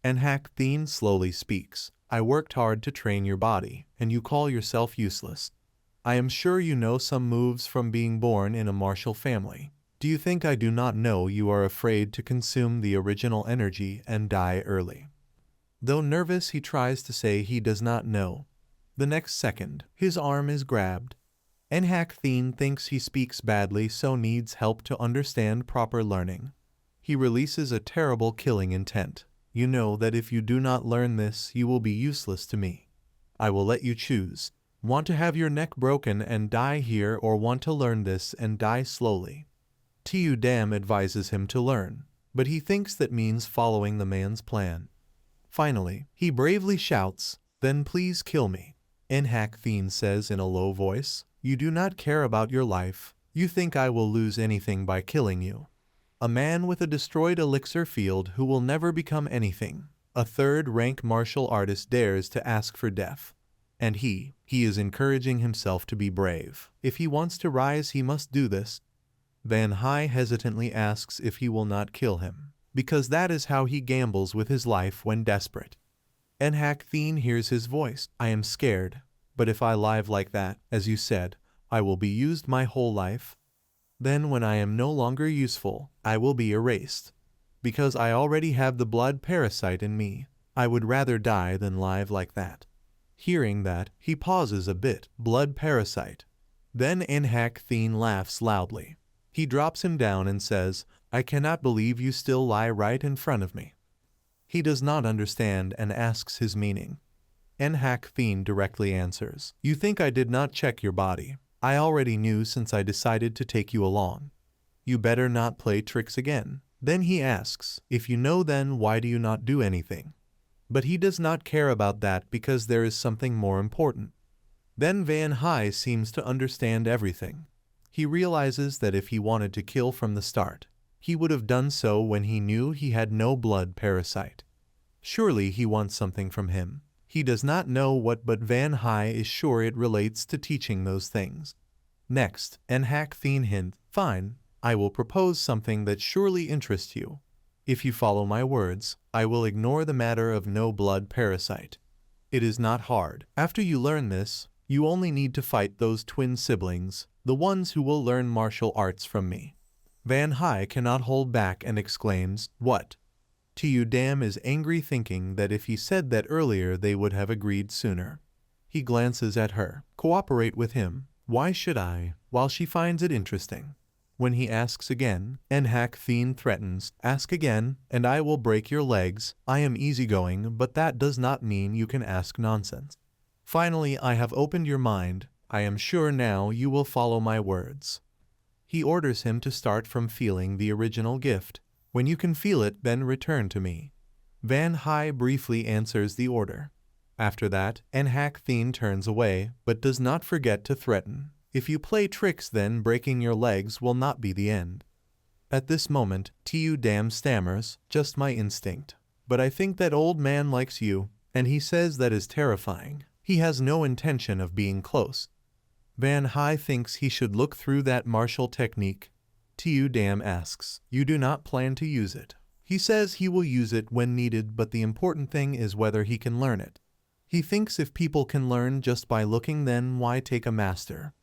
Nhak Thien slowly speaks. I worked hard to train your body, and you call yourself useless. I am sure you know some moves from being born in a martial family. Do you think I do not know you are afraid to consume the original energy and die early? Though nervous, he tries to say he does not know. The next second, his arm is grabbed. Nhak Thien thinks he speaks badly, so needs help to understand proper learning. He releases a terrible killing intent. You know that if you do not learn this, you will be useless to me. I will let you choose. Want to have your neck broken and die here, or want to learn this and die slowly? Tu Dam advises him to learn, but he thinks that means following the man's plan. Finally, he bravely shouts, then please kill me. Nhak Thien says in a low voice, you do not care about your life. You think I will lose anything by killing you. A man with a destroyed elixir field who will never become anything. A third-rank martial artist dares to ask for death. And he is encouraging himself to be brave. If he wants to rise, he must do this. Van Hai hesitantly asks if he will not kill him, because that is how he gambles with his life when desperate. Nhak Thien hears his voice. I am scared, but if I live like that, as you said, I will be used my whole life. Then when I am no longer useful, I will be erased. Because I already have the blood parasite in me, I would rather die than live like that. Hearing that, he pauses a bit. Blood parasite. Then Nhak Thien laughs loudly. He drops him down and says, I cannot believe you still lie right in front of me. He does not understand and asks his meaning. Nhak Thien directly answers, you think I did not check your body. I already knew since I decided to take you along. You better not play tricks again. Then he asks, if you know, then why do you not do anything? But he does not care about that because there is something more important. Then Van Hai seems to understand everything. He realizes that if he wanted to kill from the start, he would have done so when he knew he had no blood parasite. Surely he wants something from him. He does not know what, but Van Hai is sure it relates to teaching those things. Next, Nhak Thien hint, fine, I will propose something that surely interests you. If you follow my words, I will ignore the matter of no blood parasite. It is not hard. After you learn this, you only need to fight those twin siblings, the ones who will learn martial arts from me. Van Hai cannot hold back and exclaims, what? Tu Dam is angry, thinking that if he said that earlier they would have agreed sooner. He glances at her. Cooperate with him. Why should I? While she finds it interesting. When he asks again, Nhak Thien threatens, ask again, and I will break your legs. I am easygoing, but that does not mean you can ask nonsense. Finally, I have opened your mind. I am sure now you will follow my words. He orders him to start from feeling the original gift. When you can feel it, then return to me. Van Hai briefly answers the order. After that, Nhak Thien turns away, but does not forget to threaten. If you play tricks, then breaking your legs will not be the end. At this moment, Tu Dam stammers, just my instinct. But I think that old man likes you, and he says that is terrifying. He has no intention of being close. Van Hai thinks he should look through that martial technique. Tu Dam asks, you do not plan to use it. He says he will use it when needed, but the important thing is whether he can learn it. He thinks if people can learn just by looking, then why take a master?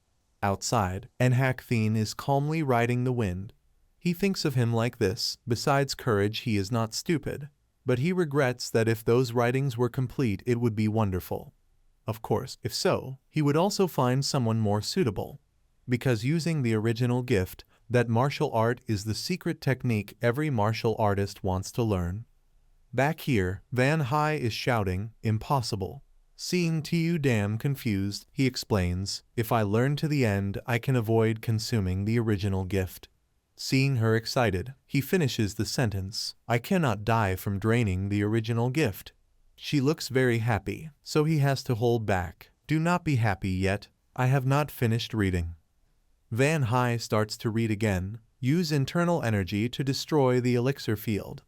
Outside, Enhak Thien is calmly riding the wind. He thinks of him like this. Besides courage, he is not stupid. But he regrets that if those writings were complete, it would be wonderful. Of course, if so, he would also find someone more suitable. Because using the original gift, that martial art is the secret technique every martial artist wants to learn. Back here, Van Hai is shouting, impossible. Seeing Tu Dam confused, he explains, if I learn to the end, I can avoid consuming the original gift. Seeing her excited, he finishes the sentence, I cannot die from draining the original gift. She looks very happy, so he has to hold back. Do not be happy yet, I have not finished reading. Van Hai starts to read again. Use internal energy to destroy the elixir field.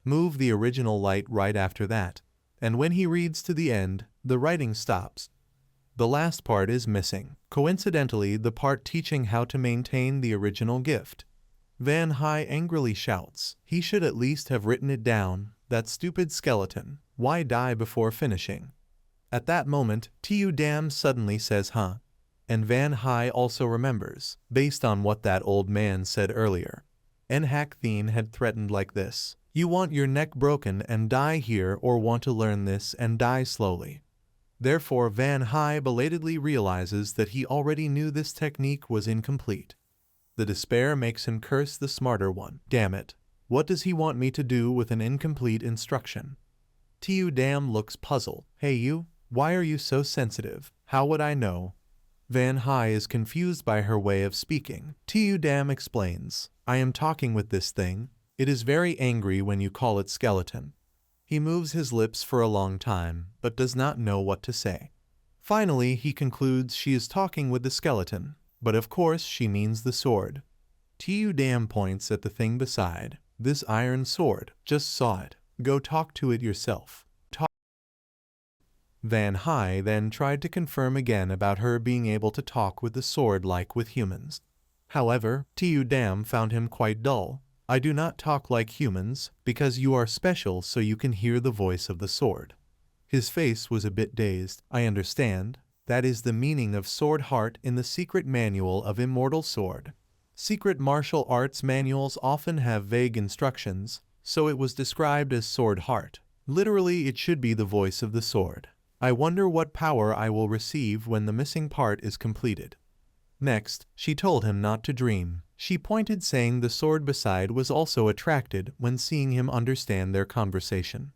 Move the original light right after that. And when he reads to the end, the writing stops. The last part is missing. Coincidentally, the part teaching how to maintain the original gift. Van Hai angrily shouts, he should at least have written it down, that stupid skeleton. Why die before finishing? At that moment, Tu Dam suddenly says, huh? And Van Hai also remembers, based on what that old man said earlier. Enhak Thien had threatened like this. You want your neck broken and die here, or want to learn this and die slowly. Therefore Van Hai belatedly realizes that he already knew this technique was incomplete. The despair makes him curse the smarter one. Damn it. What does he want me to do with an incomplete instruction? Tu Dam looks puzzled. Hey you, why are you so sensitive? How would I know? Van Hai is confused by her way of speaking. Tu Dam explains, I am talking with this thing. It is very angry when you call it skeleton. He moves his lips for a long time, but does not know what to say. Finally, he concludes she is talking with the skeleton, but of course she means the sword. Tu Dam points at the thing beside. This iron sword, just saw it. Go talk to it yourself. Van Hai then tried to confirm again about her being able to talk with the sword like with humans. However, Tu Dam found him quite dull. I do not talk like humans, because you are special so you can hear the voice of the sword. His face was a bit dazed. I understand. That is the meaning of sword heart in the secret manual of Immortal Sword. Secret martial arts manuals often have vague instructions, so it was described as sword heart. Literally, it should be the voice of the sword. I wonder what power I will receive when the missing part is completed. Next, she told him not to dream. She pointed, saying the sword beside was also attracted when seeing him understand their conversation.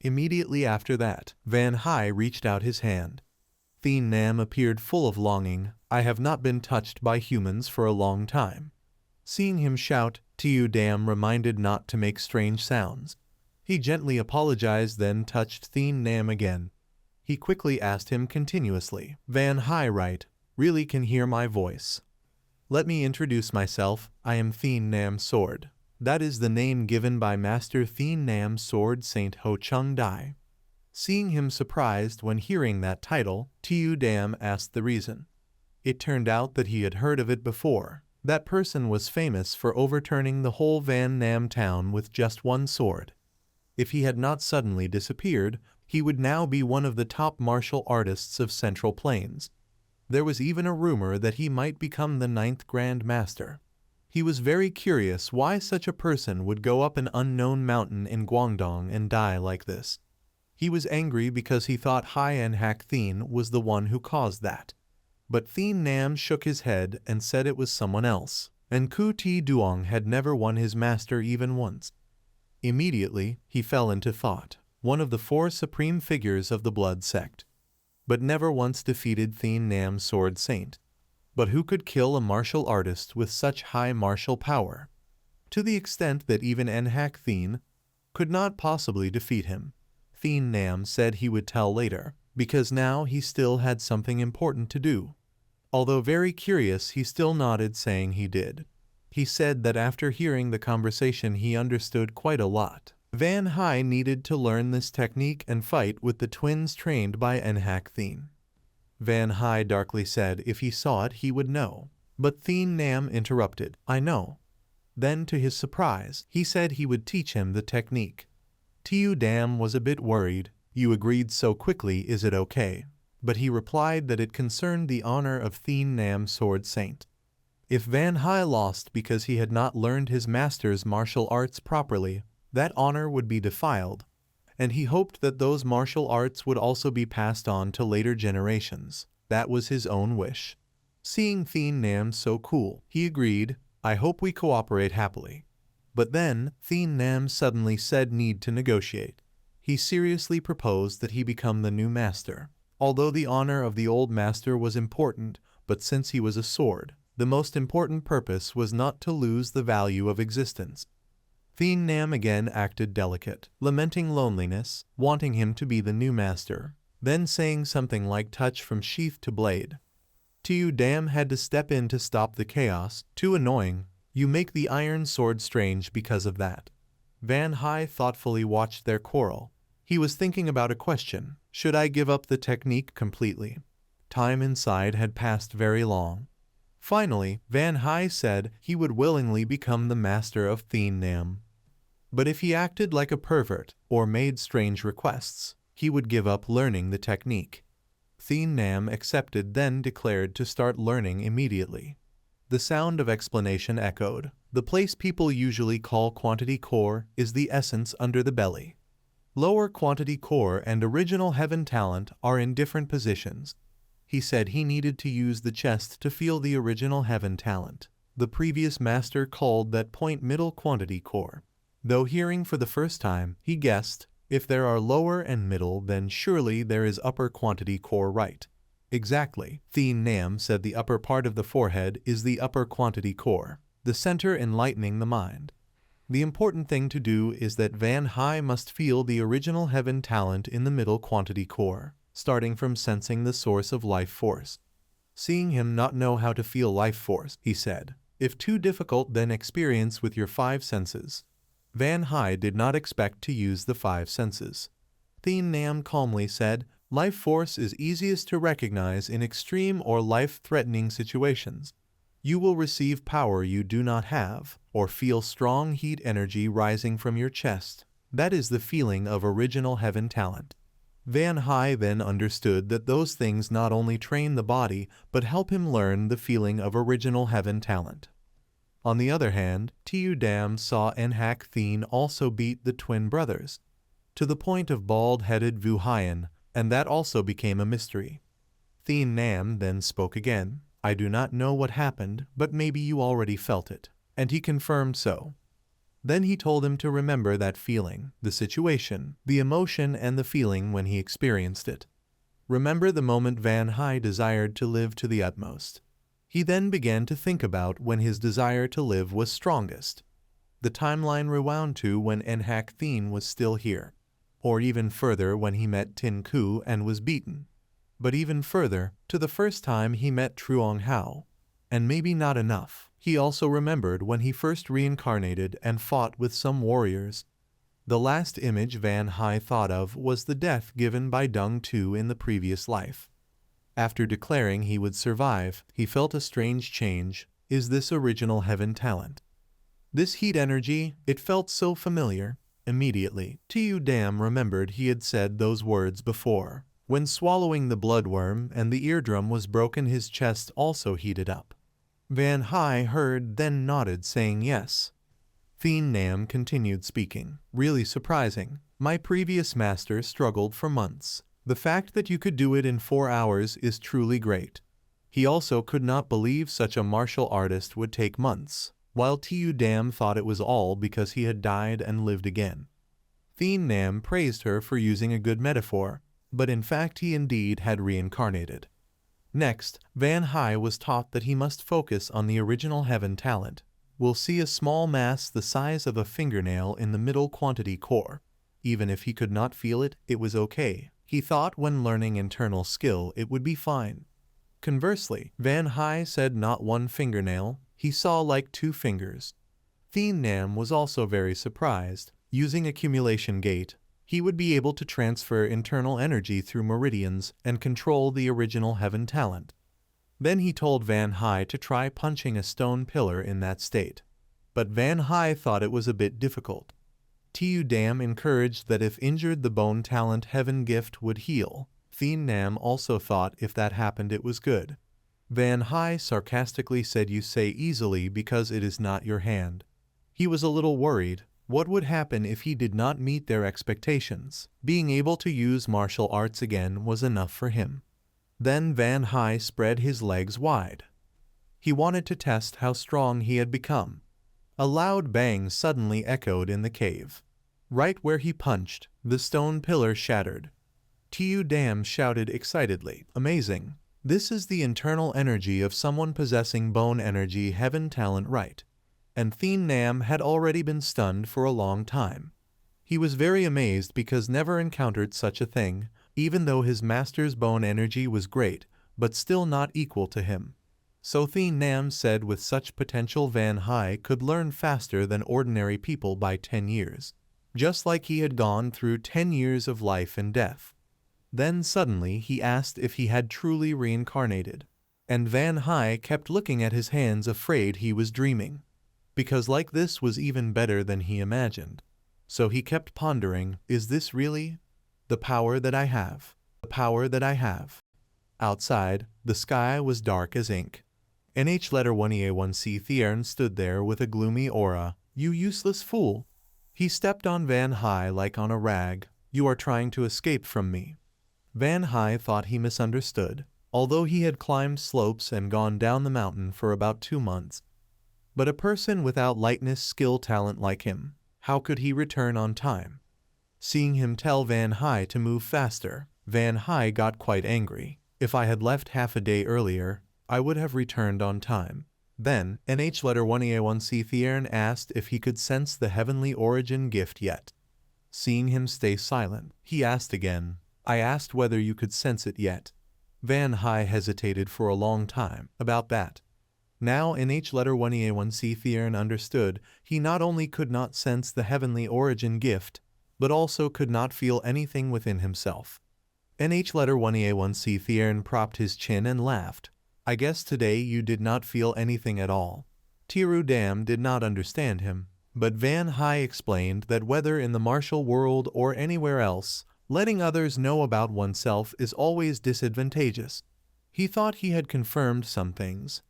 Immediately after that, Van Hai reached out his hand. Thien Nam appeared full of longing. I have not been touched by humans for a long time. Seeing him shout, Tu Dam reminded not to make strange sounds. He gently apologized, then touched Thien Nam again. He quickly asked him continuously, Van Hai right, really can hear my voice. Let me introduce myself, I am Thien Nam Sword. That is the name given by Master Thien Nam Sword Saint Ho Chung Dai. Seeing him surprised when hearing that title, Tu Dam asked the reason. It turned out that he had heard of it before. That person was famous for overturning the whole Van Nam town with just one sword. If he had not suddenly disappeared, he would now be one of the top martial artists of Central Plains. There was even a rumor that he might become the 9th Grand Master. He was very curious why such a person would go up an unknown mountain in Guangdong and die like this. He was angry because he thought Hai Enhak Thien was the one who caused that. But Thien Nam shook his head and said it was someone else, and Ku Ti Duong had never won his master even once. Immediately, he fell into thought. One of the 4 supreme figures of the blood sect, but never once defeated Thien Nam Sword Saint. But who could kill a martial artist with such high martial power? To the extent that even Enhak Thien could not possibly defeat him. Thien Nam said he would tell later, because now he still had something important to do. Although very curious, he still nodded, saying he did. He said that after hearing the conversation he understood quite a lot. Van Hai needed to learn this technique and fight with the twins trained by Nhak Thien. Van Hai darkly said if he saw it he would know. But Thien Nam interrupted, "I know." Then to his surprise, he said he would teach him the technique. Tiu Dam was a bit worried. "You agreed so quickly, is it okay?" But he replied that it concerned the honor of Thien Nam Sword Saint. If Van Hai lost because he had not learned his master's martial arts properly, that honor would be defiled, and he hoped that those martial arts would also be passed on to later generations. That was his own wish. Seeing Thien Nam so cool, he agreed, "I hope we cooperate happily." But then, Thien Nam suddenly said need to negotiate. He seriously proposed that he become the new master. Although the honor of the old master was important, but since he was a sword, the most important purpose was not to lose the value of existence. Thien Nam again acted delicate, lamenting loneliness, wanting him to be the new master, then saying something like touch from sheath to blade. Tiu Dam had to step in to stop the chaos. "Too annoying. You make the iron sword strange because of that." Van Hai thoughtfully watched their quarrel. He was thinking about a question. Should I give up the technique completely? Time inside had passed very long. Finally, Van Hai said he would willingly become the master of Thien Nam. But if he acted like a pervert or made strange requests, he would give up learning the technique. Thien Nam accepted, then declared to start learning immediately. The sound of explanation echoed. The place people usually call quantity core is the essence under the belly. Lower quantity core and original heaven talent are in different positions. He said he needed to use the chest to feel the original heaven talent. The previous master called that point middle quantity core. Though hearing for the first time, he guessed, if there are lower and middle, then surely there is upper quantity core, right? Exactly. Thien Nam said the upper part of the forehead is the upper quantity core, the center enlightening the mind. The important thing to do is that Van Hai must feel the original heaven talent in the middle quantity core, starting from sensing the source of life force. Seeing him not know how to feel life force, he said, "If too difficult, then experience with your 5 senses." Van Hai did not expect to use the 5 senses. Thien Nam calmly said, "Life force is easiest to recognize in extreme or life-threatening situations. You will receive power you do not have, or feel strong heat energy rising from your chest. That is the feeling of original heaven talent." Van Hai then understood that those things not only train the body, but help him learn the feeling of original heaven talent. On the other hand, Tiu Dam saw Nhak Thien also beat the twin brothers, to the point of bald-headed Woohwi, and that also became a mystery. Thien Nam then spoke again. "I do not know what happened, but maybe you already felt it." And he confirmed so. Then he told him to remember that feeling, the situation, the emotion and the feeling when he experienced it. Remember the moment Van Hai desired to live to the utmost. He then began to think about when his desire to live was strongest. The timeline rewound to when Nhak Thien was still here, or even further when he met Tin Ku and was beaten. But even further, to the first time he met Truong Hao. And maybe not enough. He also remembered when he first reincarnated and fought with some warriors. The last image Van Hai thought of was the death given by Dung Tu in the previous life. After declaring he would survive, he felt a strange change. Is this original heaven talent? This heat energy, it felt so familiar. Immediately, Tiu Dam remembered he had said those words before. When swallowing the bloodworm and the eardrum was broken, his chest also heated up. Van Hai heard, then nodded, saying yes. Thien Nam continued speaking. "Really surprising. My previous master struggled for months. The fact that you could do it in 4 hours is truly great." He also could not believe such a martial artist would take months, while Tiu Dam thought it was all because he had died and lived again. Thien Nam praised her for using a good metaphor, but in fact he indeed had reincarnated. Next, Van Hai was taught that he must focus on the original heaven talent. We'll see a small mass the size of a fingernail in the middle quantity core. Even if he could not feel it, it was okay. He thought when learning internal skill it would be fine. Conversely, Van Hai said not one fingernail, he saw like 2 fingers. Thien Nam was also very surprised. Using accumulation gate, he would be able to transfer internal energy through meridians and control the original heaven talent. Then he told Van Hai to try punching a stone pillar in that state. But Van Hai thought it was a bit difficult. Tu Dam encouraged that if injured the bone talent heaven gift would heal. Thien Nam also thought if that happened it was good. Van Hai sarcastically said you say easily because it is not your hand. He was a little worried. What would happen if he did not meet their expectations? Being able to use martial arts again was enough for him. Then Van Hai spread his legs wide. He wanted to test how strong he had become. A loud bang suddenly echoed in the cave. Right where he punched, the stone pillar shattered. Tu Dam shouted excitedly, "Amazing! This is the internal energy of someone possessing bone energy heaven talent right." And Thien Nam had already been stunned for a long time. He was very amazed because never encountered such a thing, even though his master's bone energy was great, but still not equal to him. So Thien Nam said with such potential Van Hai could learn faster than ordinary people by 10 years. Just like he had gone through 10 years of life and death. Then suddenly he asked if he had truly reincarnated. And Van Hai kept looking at his hands afraid he was dreaming. Because like this was even better than he imagined. So he kept pondering, is this really the power that I have? The power that I have? Outside, the sky was dark as ink. NH letter 1EA1C Thiern stood there with a gloomy aura. You useless fool! He stepped on Van Hai like on a rag. You are trying to escape from me. Van Hai thought he misunderstood, although he had climbed slopes and gone down the mountain for about 2 months. But a person without lightness, skill, talent like him, how could he return on time? Seeing him tell Van Hai to move faster, Van Hai got quite angry. If I had left half a day earlier, I would have returned on time. Then, NH letter 1EA1C Thiern asked if he could sense the heavenly origin gift yet. Seeing him stay silent, he asked again, I asked whether you could sense it yet. Van Hai hesitated for a long time about that. Now NH letter 1EA1C Thiern understood he not only could not sense the heavenly origin gift, but also could not feel anything within himself. NH letter 1EA1C Thiern propped his chin and laughed. I guess today you did not feel anything at all. Tu Dam did not understand him, but Van Hai explained that whether in the martial world or anywhere else, letting others know about oneself is always disadvantageous. He thought he had confirmed some things.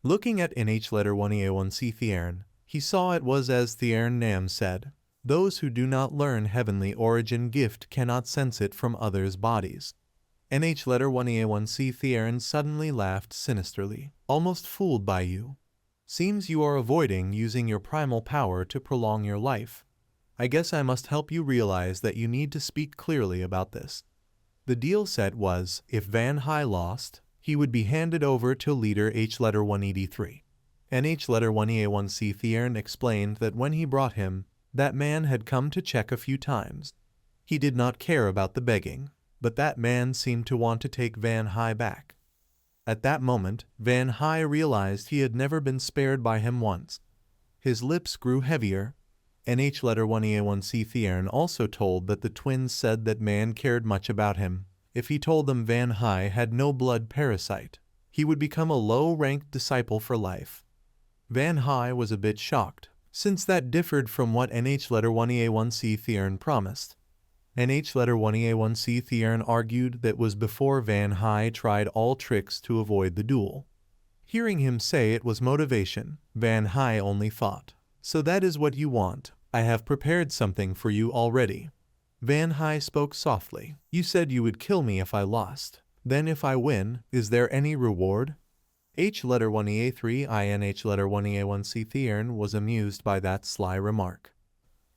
Looking at NH letter 1EA1C Thiern, he saw it was as Thiern Nam said. Those who do not learn heavenly origin gift cannot sense it from others' bodies. NH letter 1EA1C Thiern suddenly laughed sinisterly, almost fooled by you. Seems you are avoiding using your primal power to prolong your life. I guess I must help you realize that you need to speak clearly about this. The deal set was, if Van Hai lost, he would be handed over to leader H letter 183. NH letter 1EA1C Thiern explained that when he brought him, that man had come to check a few times. He did not care about the begging, but that man seemed to want to take Van Hai back. At that moment, Van Hai realized he had never been spared by him once. His lips grew heavier. NH letter 1EA1C Thiern also told that the twins said that man cared much about him. If he told them Van Hai had no blood parasite, he would become a low-ranked disciple for life. Van Hai was a bit shocked, since that differed from what NH letter 1EA1C Thiern promised. NH letter 1EA1C Thiern argued that was before Van Hai tried all tricks to avoid the duel. Hearing him say it was motivation, Van Hai only thought, so that is what you want. I have prepared something for you already. Van Hai spoke softly. You said you would kill me if I lost. Then if I win, is there any reward? H letter 1EA3 INH letter 1EA1C Thiern was amused by that sly remark.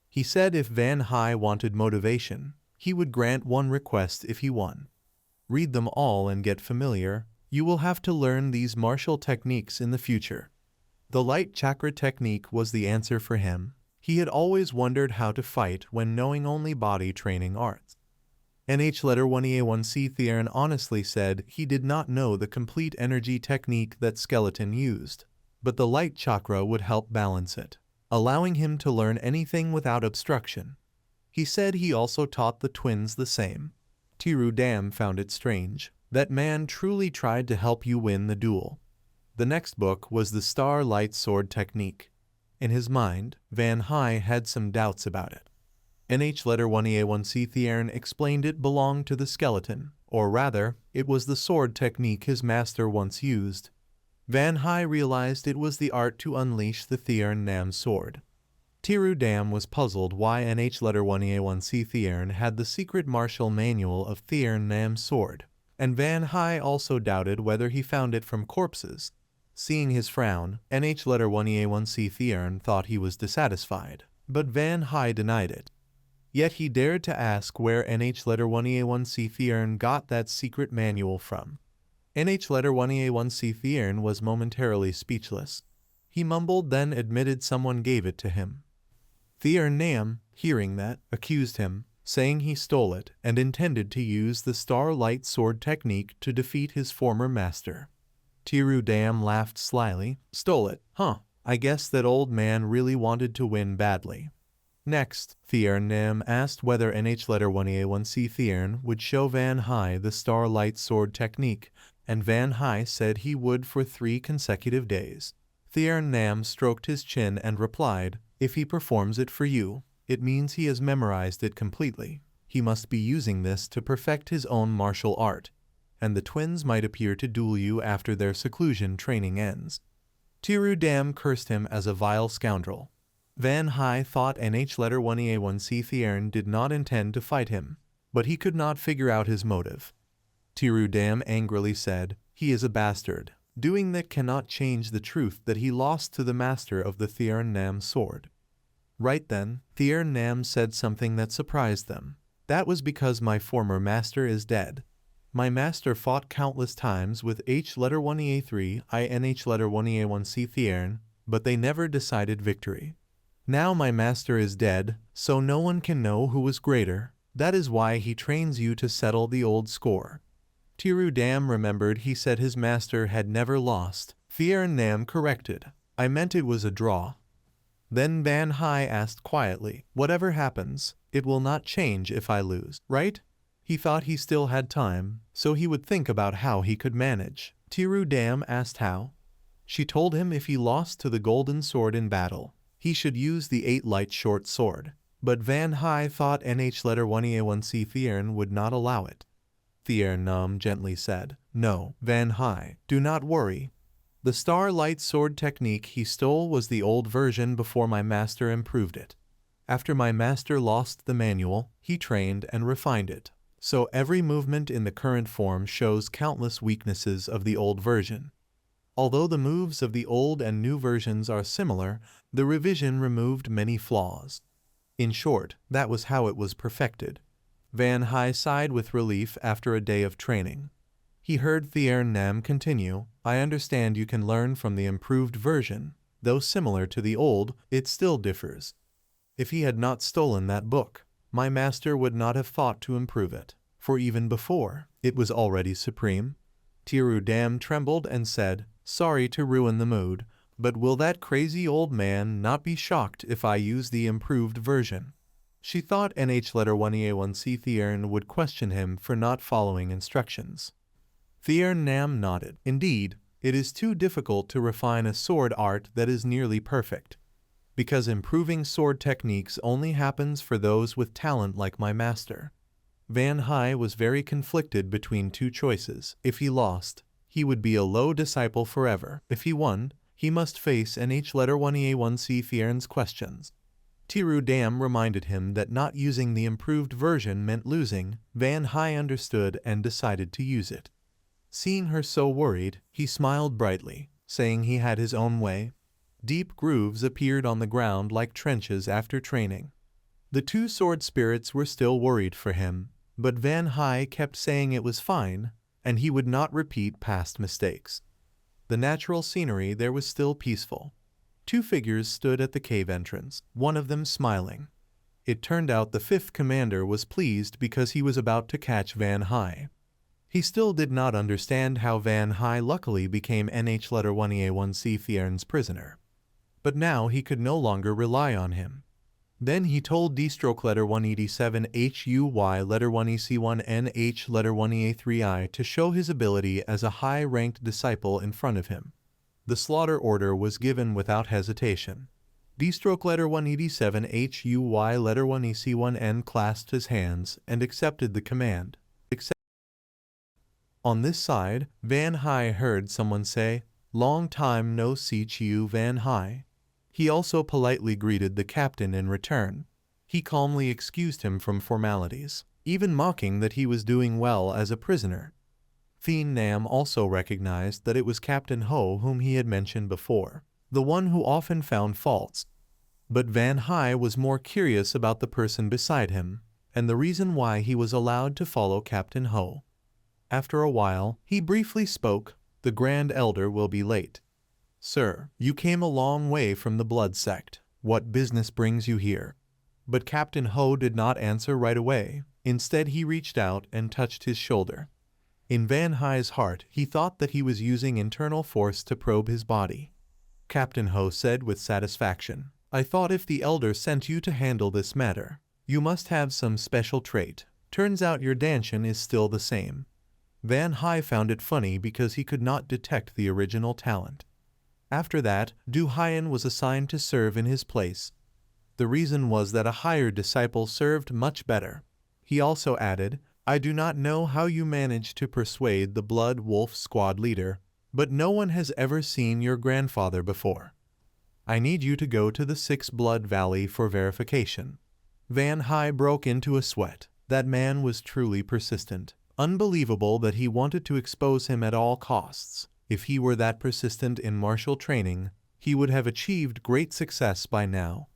He said if Van Hai wanted motivation, he would grant one request if he won. Read them all and get familiar. You will have to learn these martial techniques in the future. The light chakra technique was the answer for him. He had always wondered how to fight when knowing only body training arts. NH letter 1EA1C Theron honestly said he did not know the complete energy technique that Skeleton used, but the light chakra would help balance it, allowing him to learn anything without obstruction. He said he also taught the twins the same. Tiru Dam found it strange. That man truly tried to help you win the duel. The next book was the Star Light Sword Technique. In his mind, Van High had some doubts about it. NH letter 1EA1C Theron explained it belonged to the skeleton, or rather, it was the sword technique his master once used. Van High realized it was the art to unleash the Theron Nam sword. Tiru Dam was puzzled why NH letter 1EA1C Theron had the secret martial manual of Theron Nam's sword, and Van High also doubted whether he found it from corpses. Seeing his frown, NH letter 1EA1C Theron thought he was dissatisfied, but Van High denied it. Yet he dared to ask where NH letter 1EA1C Theron got that secret manual from. NH letter 1EA1C Theron was momentarily speechless. He mumbled, then admitted someone gave it to him. Theron Nam, hearing that, accused him, saying he stole it and intended to use the Star Light Sword technique to defeat his former master. Tiru Dam laughed slyly. Stole it, huh? I guess that old man really wanted to win badly. Next, Theron Nam asked whether NH letter 1EA1C Theron would show Van High the Star Light Sword technique, and Van High said he would for 3 consecutive days. Theron Nam stroked his chin and replied, if he performs it for you, it means he has memorized it completely. He must be using this to perfect his own martial art, and the twins might appear to duel you after their seclusion training ends. Tiru Dam cursed him as a vile scoundrel. Van High thought NH letter 1EA1C Theron did not intend to fight him, but he could not figure out his motive. Tiru Dam angrily said, he is a bastard. Doing that cannot change the truth that he lost to the master of the Theron Nam sword. Right then, Theron Nam said something that surprised them. That was because my former master is dead. My master fought countless times with H letter 1EA3 INH letter 1EA1C Theron, but they never decided victory. Now my master is dead, so no one can know who was greater. That is why he trains you to settle the old score. Tiru Dam remembered he said his master had never lost. Theron Nam corrected. I meant it was a draw. Then Van High asked quietly, whatever happens, it will not change if I lose, right? He thought he still had time, so he would think about how he could manage. Tiru Dam asked how. She told him if he lost to the golden sword in battle, he should use the 8 light short sword. But Van High thought NH letter 1EA1C Theron would not allow it. Theron Nam gently said, no, Van High, do not worry. The Star Light Sword technique he stole was the old version before my master improved it. After my master lost the manual, he trained and refined it. So every movement in the current form shows countless weaknesses of the old version. Although the moves of the old and new versions are similar, the revision removed many flaws. In short, that was how it was perfected. Van High sighed with relief after a day of training. He heard Theron Nam continue, I understand you can learn from the improved version. Though similar to the old, it still differs. If he had not stolen that book, my master would not have thought to improve it, for even before, it was already supreme. Tiru Dam trembled and said, sorry to ruin the mood, but will that crazy old man not be shocked if I use the improved version? She thought NH letter 1EA1C Theron would question him for not following instructions. Theron Nam nodded. Indeed, it is too difficult to refine a sword art that is nearly perfect, because improving sword techniques only happens for those with talent like my master. Van High was very conflicted between 2 choices. If he lost, he would be a low disciple forever. If he won, he must face NH letter 1EA1C Theron's questions. Tiru Dam reminded him that not using the improved version meant losing. Van High understood and decided to use it. Seeing her so worried, he smiled brightly, saying he had his own way. Deep grooves appeared on the ground like trenches after training. The 2 sword spirits were still worried for him, but Van High kept saying it was fine, and he would not repeat past mistakes. The natural scenery there was still peaceful. 2 figures stood at the cave entrance, one of them smiling. It turned out the fifth commander was pleased because he was about to catch Van Hai. He still did not understand how Van Hai luckily became NH1A1C Thiern's prisoner. But now he could no longer rely on him. Then he told D-stroke letter 187 HUY letter 1EC1 NH letter 1EA3I to show his ability as a high-ranked disciple in front of him. The slaughter order was given without hesitation. D-stroke letter 187 HUY letter 1EC1N clasped his hands and accepted the command. On this side, Van Hai heard someone say, "Long time no see Chiu Van Hai." He also politely greeted the captain in return. He calmly excused him from formalities, even mocking that he was doing well as a prisoner. Thien Nam also recognized that it was Captain Ho whom he had mentioned before, the one who often found faults. But Van Hai was more curious about the person beside him, and the reason why he was allowed to follow Captain Ho. After a while, he briefly spoke. "The Grand Elder will be late." "Sir, you came a long way from the blood sect. What business brings you here?" But Captain Ho did not answer right away. Instead, he reached out and touched his shoulder. In Van Hai's heart, he thought that he was using internal force to probe his body. Captain Ho said with satisfaction, "I thought if the Elder sent you to handle this matter, you must have some special trait. Turns out your Danshan is still the same." Van Hai found it funny because he could not detect the original talent. After that, Du Haiyan was assigned to serve in his place. The reason was that a hired disciple served much better. He also added, "I do not know how you managed to persuade the Blood Wolf squad leader, but no one has ever seen your grandfather before. I need you to go to the Six Blood Valley for verification." Van Hai broke into a sweat. That man was truly persistent. Unbelievable that he wanted to expose him at all costs. If he were that persistent in martial training, he would have achieved great success by now.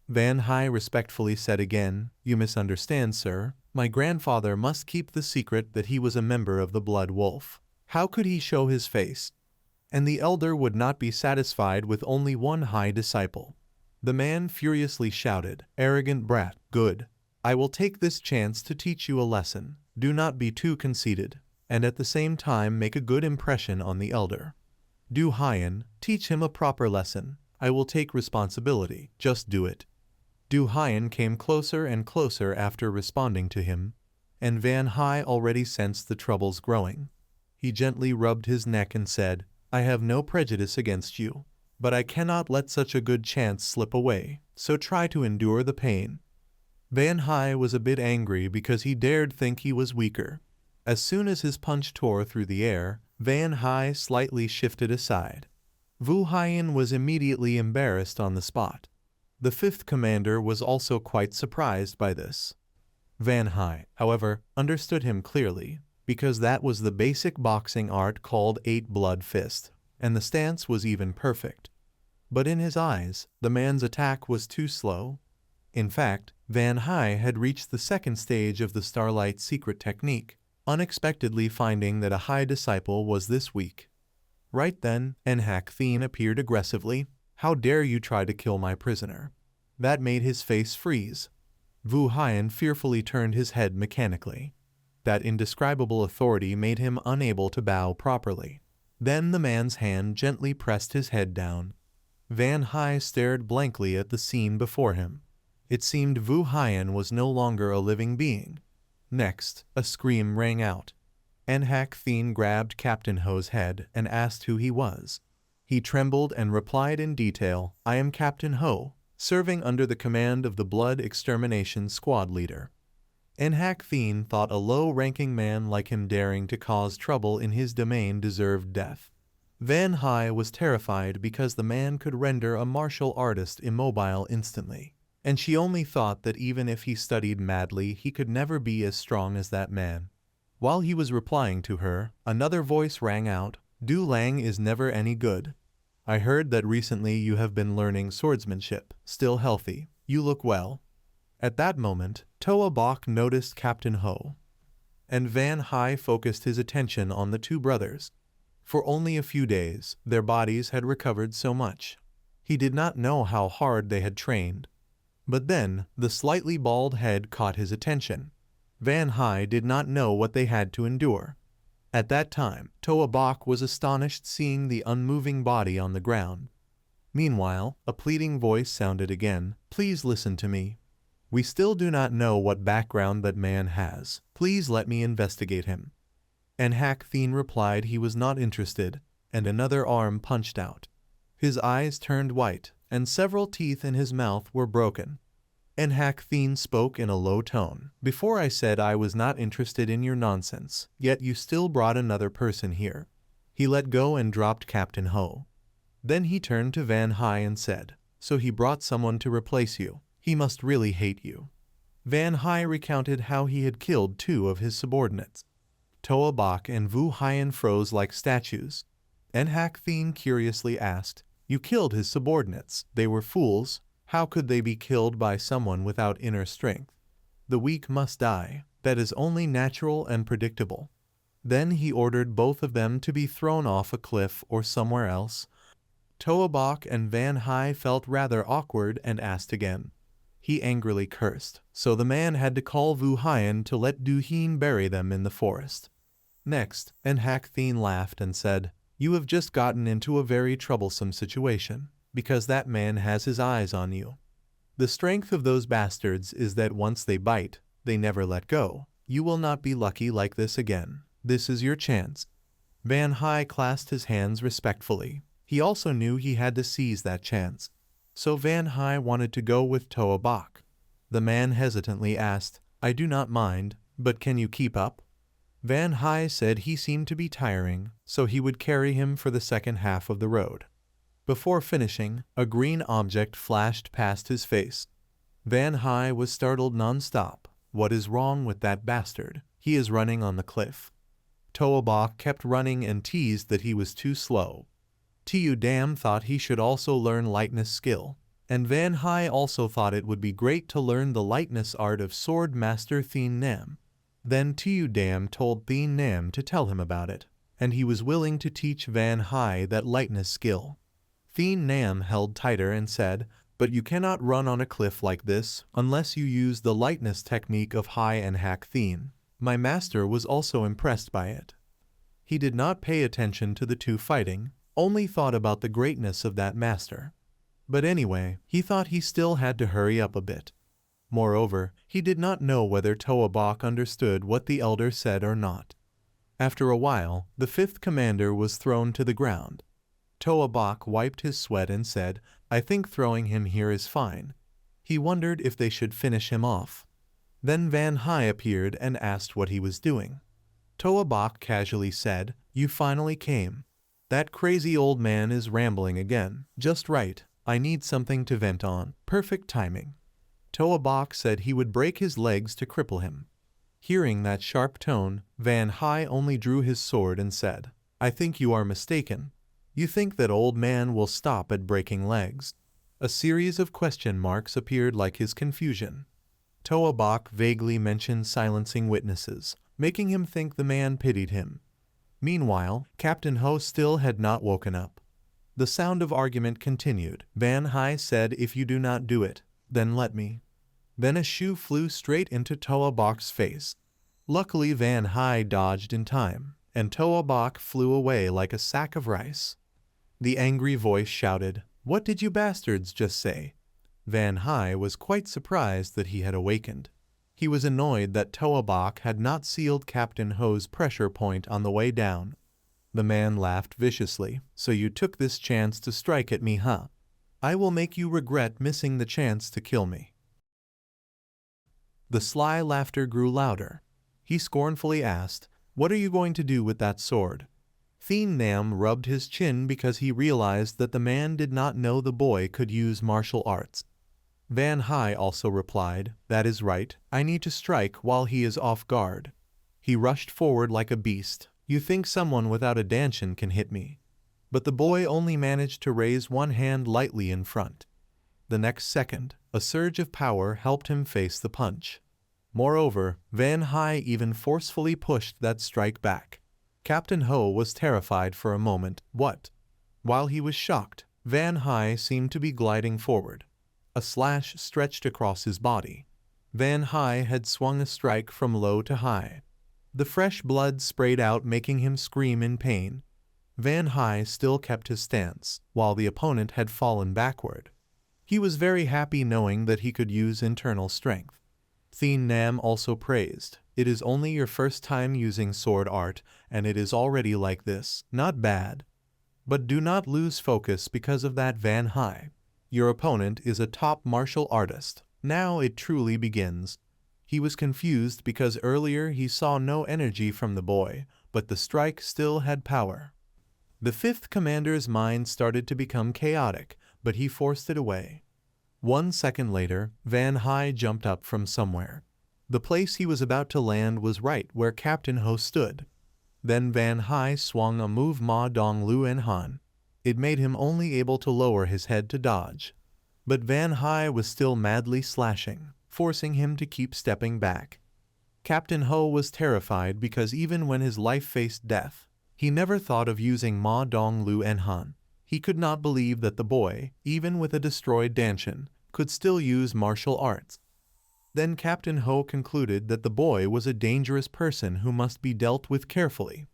Van Hai respectfully said again, "You misunderstand, sir. My grandfather must keep the secret that he was a member of the Blood Wolf. How could he show his face?" And the elder would not be satisfied with only one high disciple. The man furiously shouted, "Arrogant brat, good. I will take this chance to teach you a lesson. Do not be too conceited, and at the same time make a good impression on the elder. Du Haiyan, teach him a proper lesson. I will take responsibility. Just do it." Du Haiyan came closer and closer after responding to him, and Van Hai already sensed the troubles growing. He gently rubbed his neck and said, "I have no prejudice against you, but I cannot let such a good chance slip away, so try to endure the pain." Van Hai was a bit angry because he dared think he was weaker. As soon as his punch tore through the air, Van Hai slightly shifted aside. Vu Haiyan was immediately embarrassed on the spot. The fifth commander was also quite surprised by this. Van Hai, however, understood him clearly, because that was the basic boxing art called 8-blood fist, and the stance was even perfect. But in his eyes, the man's attack was too slow. In fact, Van Hai had reached the second stage of the Starlight secret technique, unexpectedly finding that a high disciple was this weak. Right then, Nhak Thien appeared aggressively. "How dare you try to kill my prisoner?" That made his face freeze. Vu Haiyan fearfully turned his head mechanically. That indescribable authority made him unable to bow properly. Then the man's hand gently pressed his head down. Van Hai stared blankly at the scene before him. It seemed Vu Haiyan was no longer a living being. Next, a scream rang out. Nhak Thien grabbed Captain Ho's head and asked who he was. He trembled and replied in detail, "I am Captain Ho, serving under the command of the Blood Extermination Squad leader." Nhak Thien thought a low-ranking man like him daring to cause trouble in his domain deserved death. Van Hai was terrified because the man could render a martial artist immobile instantly, and she only thought that even if he studied madly, he could never be as strong as that man. While he was replying to her, another voice rang out, "Du Lang is never any good. I heard that recently you have been learning swordsmanship. Still healthy. You look well." At that moment, Toa Bok noticed Captain Ho, and Van Hai focused his attention on the two brothers. For only a few days, their bodies had recovered so much. He did not know how hard they had trained. But then, the slightly bald head caught his attention. Van Hai did not know what they had to endure. At that time, Toa Bach was astonished seeing the unmoving body on the ground. Meanwhile, a pleading voice sounded again, "Please listen to me. We still do not know what background that man has. Please let me investigate him." And Hak Thien replied he was not interested, and another arm punched out. His eyes turned white, and several teeth in his mouth were broken. And Hak Thien spoke in a low tone. "Before I said I was not interested in your nonsense, yet you still brought another person here." He let go and dropped Captain Ho. Then he turned to Van Hai and said, "So he brought someone to replace you. He must really hate you." Van Hai recounted how he had killed 2 of his subordinates. Toa Bach and Vu Hien froze like statues. And Hak Thien curiously asked, "You killed his subordinates. They were fools. How could they be killed by someone without inner strength? The weak must die. That is only natural and predictable." Then he ordered both of them to be thrown off a cliff or somewhere else. Toa Bach and Van Hai felt rather awkward and asked again. He angrily cursed, so the man had to call Vu Hien to let Du Hien bury them in the forest. Next, and Hak Thien laughed and said, "You have just gotten into a very troublesome situation, because that man has his eyes on you. The strength of those bastards is that once they bite, they never let go. You will not be lucky like this again. This is your chance." Van Hai clasped his hands respectfully. He also knew he had to seize that chance. So Van Hai wanted to go with Toa Bach. The man hesitantly asked, "I do not mind, but can you keep up?" Van Hai said he seemed to be tiring, so he would carry him for the second half of the road. Before finishing, a green object flashed past his face. Van Hai was startled non-stop. "What is wrong with that bastard? He is running on the cliff." Toa Bach kept running and teased that he was too slow. Tu Dam thought he should also learn lightness skill, and Van Hai also thought it would be great to learn the lightness art of Sword Master Thien Nam. Then Tu Dam told Thien Nam to tell him about it, and he was willing to teach Van Hai that lightness skill. Thien Nam held tighter and said, "But you cannot run on a cliff like this unless you use the lightness technique of Hai and Hak Thien." My master was also impressed by it. He did not pay attention to the two fighting, only thought about the greatness of that master. But anyway, he thought he still had to hurry up a bit. Moreover, he did not know whether Toa Bach understood what the elder said or not. After a while, the 5th commander was thrown to the ground. Toa Bach wiped his sweat and said, "I think throwing him here is fine." He wondered if they should finish him off. Then Van Hai appeared and asked what he was doing. Toa Bach casually said, "You finally came. That crazy old man is rambling again. Just right. I need something to vent on. Perfect timing." Toa Bach said he would break his legs to cripple him. Hearing that sharp tone, Van Hai only drew his sword and said, "I think you are mistaken. You think that old man will stop at breaking legs." A series of question marks appeared like his confusion. Toa Bach vaguely mentioned silencing witnesses, making him think the man pitied him. Meanwhile, Captain Ho still had not woken up. The sound of argument continued. Van Hai said, "If you do not do it, then let me." Then a shoe flew straight into Toa Bach's face. Luckily Van Hai dodged in time, and Toa Bach flew away like a sack of rice. The angry voice shouted, "What did you bastards just say?" Van Hai was quite surprised that he had awakened. He was annoyed that Toa Bach had not sealed Captain Ho's pressure point on the way down. The man laughed viciously. "So you took this chance to strike at me, huh? I will make you regret missing the chance to kill me." The sly laughter grew louder. He scornfully asked, "What are you going to do with that sword?" Thien Nam rubbed his chin because he realized that the man did not know the boy could use martial arts. Van Hai also replied, "That is right. I need to strike while he is off guard." He rushed forward like a beast. "You think someone without a dantian can hit me?" But the boy only managed to raise one hand lightly in front. The next second, a surge of power helped him face the punch. Moreover, Van Hai even forcefully pushed that strike back. Captain Ho was terrified for a moment. What? While he was shocked, Van Hai seemed to be gliding forward. A slash stretched across his body. Van Hai had swung a strike from low to high. The fresh blood sprayed out, making him scream in pain. Van Hai still kept his stance, while the opponent had fallen backward. He was very happy knowing that he could use internal strength. Thien Nam also praised, "It is only your first time using sword art, and it is already like this. Not bad. But do not lose focus because of that, Van Hai. Your opponent is a top martial artist. Now it truly begins." He was confused because earlier he saw no energy from the boy, but the strike still had power. The fifth commander's mind started to become chaotic, but he forced it away. 1 second later, Van Hai jumped up from somewhere. The place he was about to land was right where Captain Ho stood. Then Van Hai swung a move Ma Dong Lu En Han. It made him only able to lower his head to dodge. But Van Hai was still madly slashing, forcing him to keep stepping back. Captain Ho was terrified because even when his life faced death, he never thought of using Ma Dong Lu En Han. He could not believe that the boy, even with a destroyed Danshin, could still use martial arts. Then Captain Ho concluded that the boy was a dangerous person who must be dealt with carefully.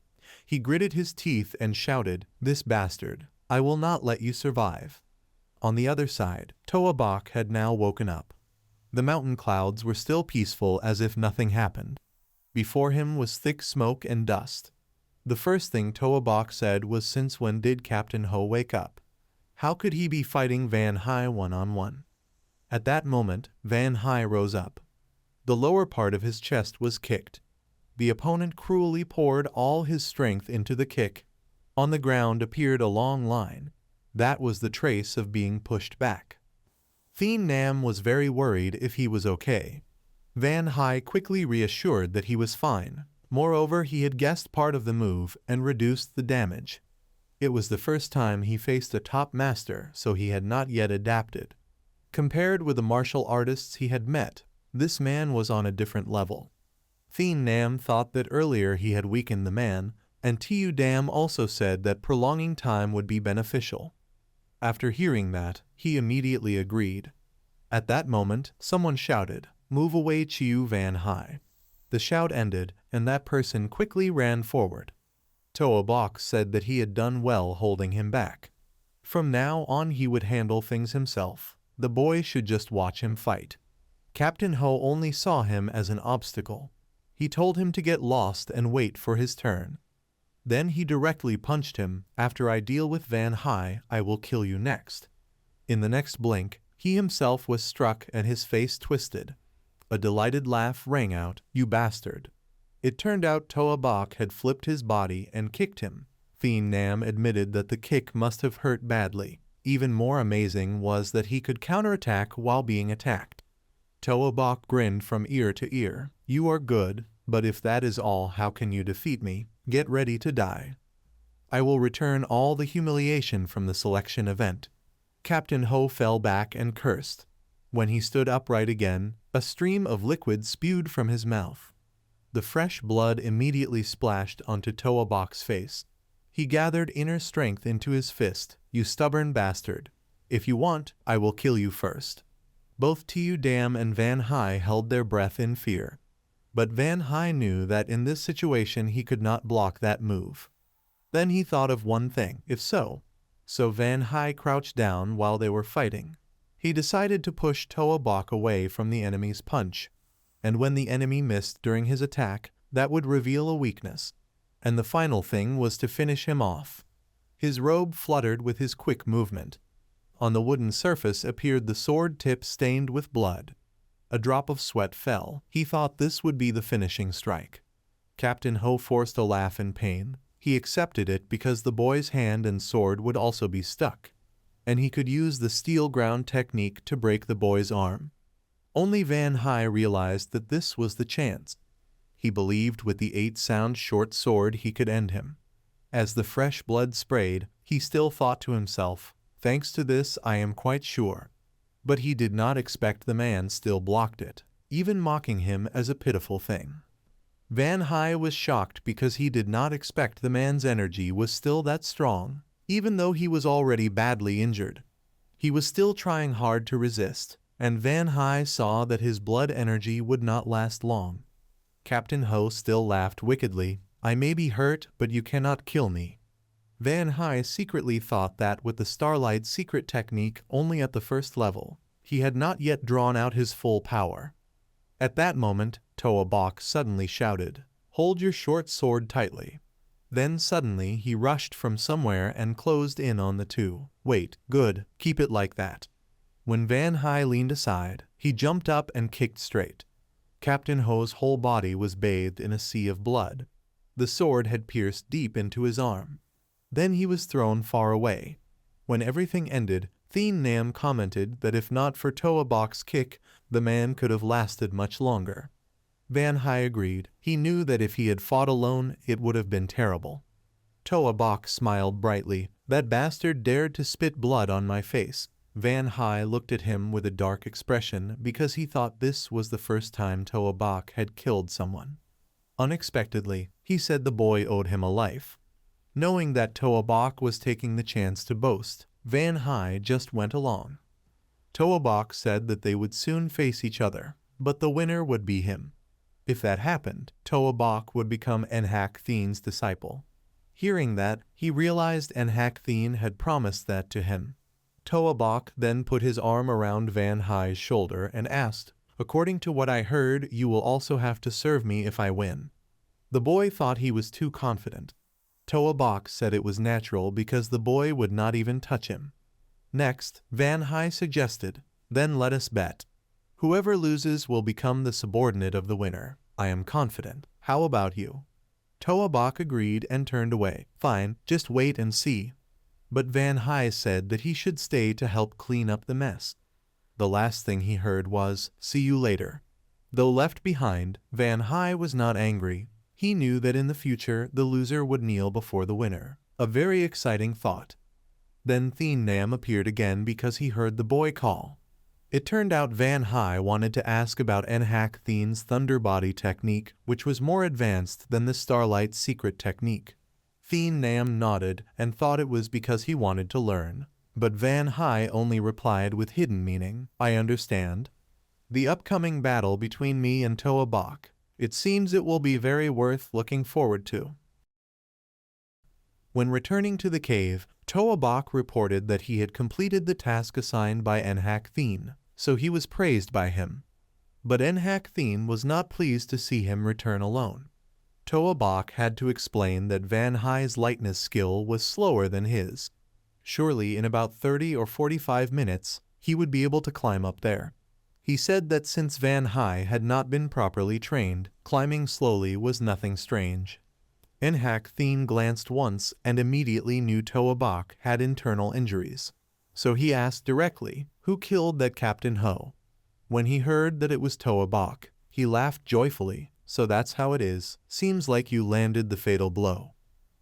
He gritted his teeth and shouted, "This bastard, I will not let you survive." On the other side, Toa Bak had now woken up. The mountain clouds were still peaceful as if nothing happened. Before him was thick smoke and dust. The first thing Toa Bak said was, "Since when did Captain Ho wake up? How could he be fighting Van Hai one-on-one?" At that moment, Van Hai rose up. The lower part of his chest was kicked. The opponent cruelly poured all his strength into the kick. On the ground appeared a long line. That was the trace of being pushed back. Thien Nam was very worried if he was okay. Van Hai quickly reassured that he was fine. Moreover, he had guessed part of the move and reduced the damage. It was the first time he faced a top master, so he had not yet adapted. Compared with the martial artists he had met, this man was on a different level. Thien Nam thought that earlier he had weakened the man, and Tu Dam also said that prolonging time would be beneficial. After hearing that, he immediately agreed. At that moment, someone shouted, "Move away, Chiu Van Hai." The shout ended, and that person quickly ran forward. Toa Bak said that he had done well holding him back. From now on he would handle things himself. The boy should just watch him fight. Captain Ho only saw him as an obstacle. He told him to get lost and wait for his turn. Then he directly punched him. "After I deal with Van Hai, I will kill you next." In the next blink, he himself was struck and his face twisted. A delighted laugh rang out, "You bastard." It turned out Toa Bak had flipped his body and kicked him. Thien Nam admitted that the kick must have hurt badly. Even more amazing was that he could counterattack while being attacked. Toa Bak grinned from ear to ear. "You are good, but if that is all, how can you defeat me? Get ready to die. I will return all the humiliation from the selection event." Captain Ho fell back and cursed. When he stood upright again, a stream of liquid spewed from his mouth. The fresh blood immediately splashed onto Toa Bak's face. He gathered inner strength into his fist. "You stubborn bastard. If you want, I will kill you first." Both Tu Dam and Van Hai held their breath in fear. But Van Hai knew that in this situation he could not block that move. Then he thought of one thing, if so. So Van Hai crouched down while they were fighting. He decided to push Toa Bak away from the enemy's punch. And when the enemy missed during his attack, that would reveal a weakness. And the final thing was to finish him off. His robe fluttered with his quick movement. On the wooden surface appeared the sword tip stained with blood. A drop of sweat fell. He thought this would be the finishing strike. Captain Ho forced a laugh in pain. He accepted it because the boy's hand and sword would also be stuck, and he could use the steel ground technique to break the boy's arm. Only Van Hai realized that this was the chance. He believed with the 8-sound short sword he could end him. As the fresh blood sprayed, he still thought to himself, "Thanks to this I am quite sure." But he did not expect the man still blocked it, even mocking him as a pitiful thing. Van Hai was shocked because he did not expect the man's energy was still that strong, even though he was already badly injured. He was still trying hard to resist, and Van Hai saw that his blood energy would not last long. Captain Ho still laughed wickedly. I may be hurt, but you cannot kill me. Van Hai secretly thought that with the Starlight secret technique only at the first level, he had not yet drawn out his full power. At that moment, Toa Bok suddenly shouted, "Hold your short sword tightly." Then suddenly he rushed from somewhere and closed in on the two. Wait, good, keep it like that. When Van Hai leaned aside, he jumped up and kicked straight. Captain Ho's whole body was bathed in a sea of blood. The sword had pierced deep into his arm. Then he was thrown far away. When everything ended, Thien Nam commented that if not for Toa Bok's kick, the man could have lasted much longer. Van Hai agreed. He knew that if he had fought alone, it would have been terrible. Toa Bok smiled brightly. That bastard dared to spit blood on my face. Van Hai looked at him with a dark expression because he thought this was the first time Toa Bok had killed someone. Unexpectedly, he said the boy owed him a life. Knowing that Toa Bok was taking the chance to boast, Van Hai just went along. Toa Bok said that they would soon face each other, but the winner would be him. If that happened, Toa Bok would become Enhak Thien's disciple. Hearing that, he realized Enhak Thien had promised that to him. Toa Bok then put his arm around Van Hai's shoulder and asked, "According to what I heard, you will also have to serve me if I win." The boy thought he was too confident. Toa Bok said it was natural because the boy would not even touch him. Next, Van Hai suggested, "Then let us bet. Whoever loses will become the subordinate of the winner. I am confident. How about you?" Toa Bok agreed and turned away. "Fine, just wait and see." But Van Hai said that he should stay to help clean up the mess. The last thing he heard was, "See you later." Though left behind, Van Hai was not angry. He knew that in the future the loser would kneel before the winner. A very exciting thought. Then Thien Nam appeared again because he heard the boy call. It turned out Van Hai wanted to ask about Enhak Thien's Thunder Body technique, which was more advanced than the Starlight secret technique. Thien Nam nodded and thought it was because he wanted to learn. But Van Hai only replied with hidden meaning, "I understand. The upcoming battle between me and Toa Bok. It seems it will be very worth looking forward to." When returning to the cave, Toa Bok reported that he had completed the task assigned by Enhak Thien, so he was praised by him. But Enhak Thien was not pleased to see him return alone. Toa Bok had to explain that Van Hai's lightness skill was slower than his. Surely in about 30 or 45 minutes, he would be able to climb up there. He said that since Van Hai had not been properly trained, climbing slowly was nothing strange. Enhak Thien glanced once and immediately knew Toa Bok had internal injuries. So he asked directly, "Who killed that Captain Ho?" When he heard that it was Toa Bok, he laughed joyfully. "So that's how it is. Seems like you landed the fatal blow."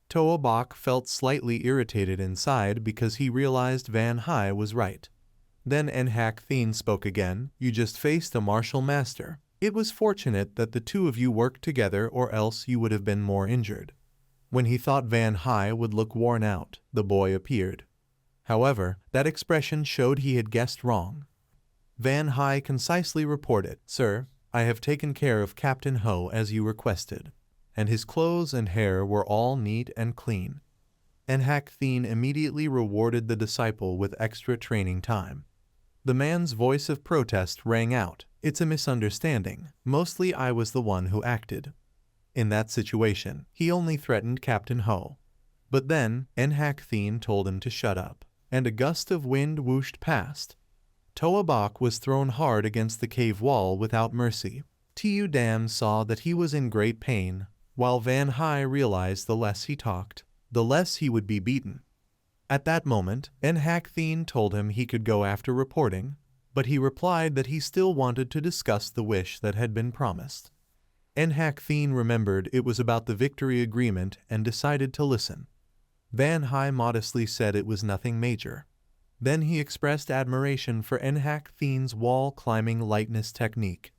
Toa Bok felt slightly irritated inside because he realized Van Hai was right. Then Enhak Thien spoke again, "You just faced a martial master. It was fortunate that the two of you worked together or else you would have been more injured." When he thought Van Hai would look worn out, the boy appeared. However, that expression showed he had guessed wrong. Van Hai concisely reported, "Sir, I have taken care of Captain Ho as you requested," and his clothes and hair were all neat and clean. Enhak Thien immediately rewarded the disciple with extra training time. The man's voice of protest rang out, "It's a misunderstanding. Mostly I was the one who acted." In that situation, he only threatened Captain Ho. But then, Enhak Thien told him to shut up, and a gust of wind whooshed past. Toa Bok was thrown hard against the cave wall without mercy. Tu Dam saw that he was in great pain, while Van Hai realized the less he talked, the less he would be beaten. At that moment, Enhak Thien told him he could go after reporting, but he replied that he still wanted to discuss the wish that had been promised. Enhak Thien remembered it was about the victory agreement and decided to listen. Van Hai modestly said it was nothing major. Then he expressed admiration for Enhak Thien's wall-climbing lightness technique.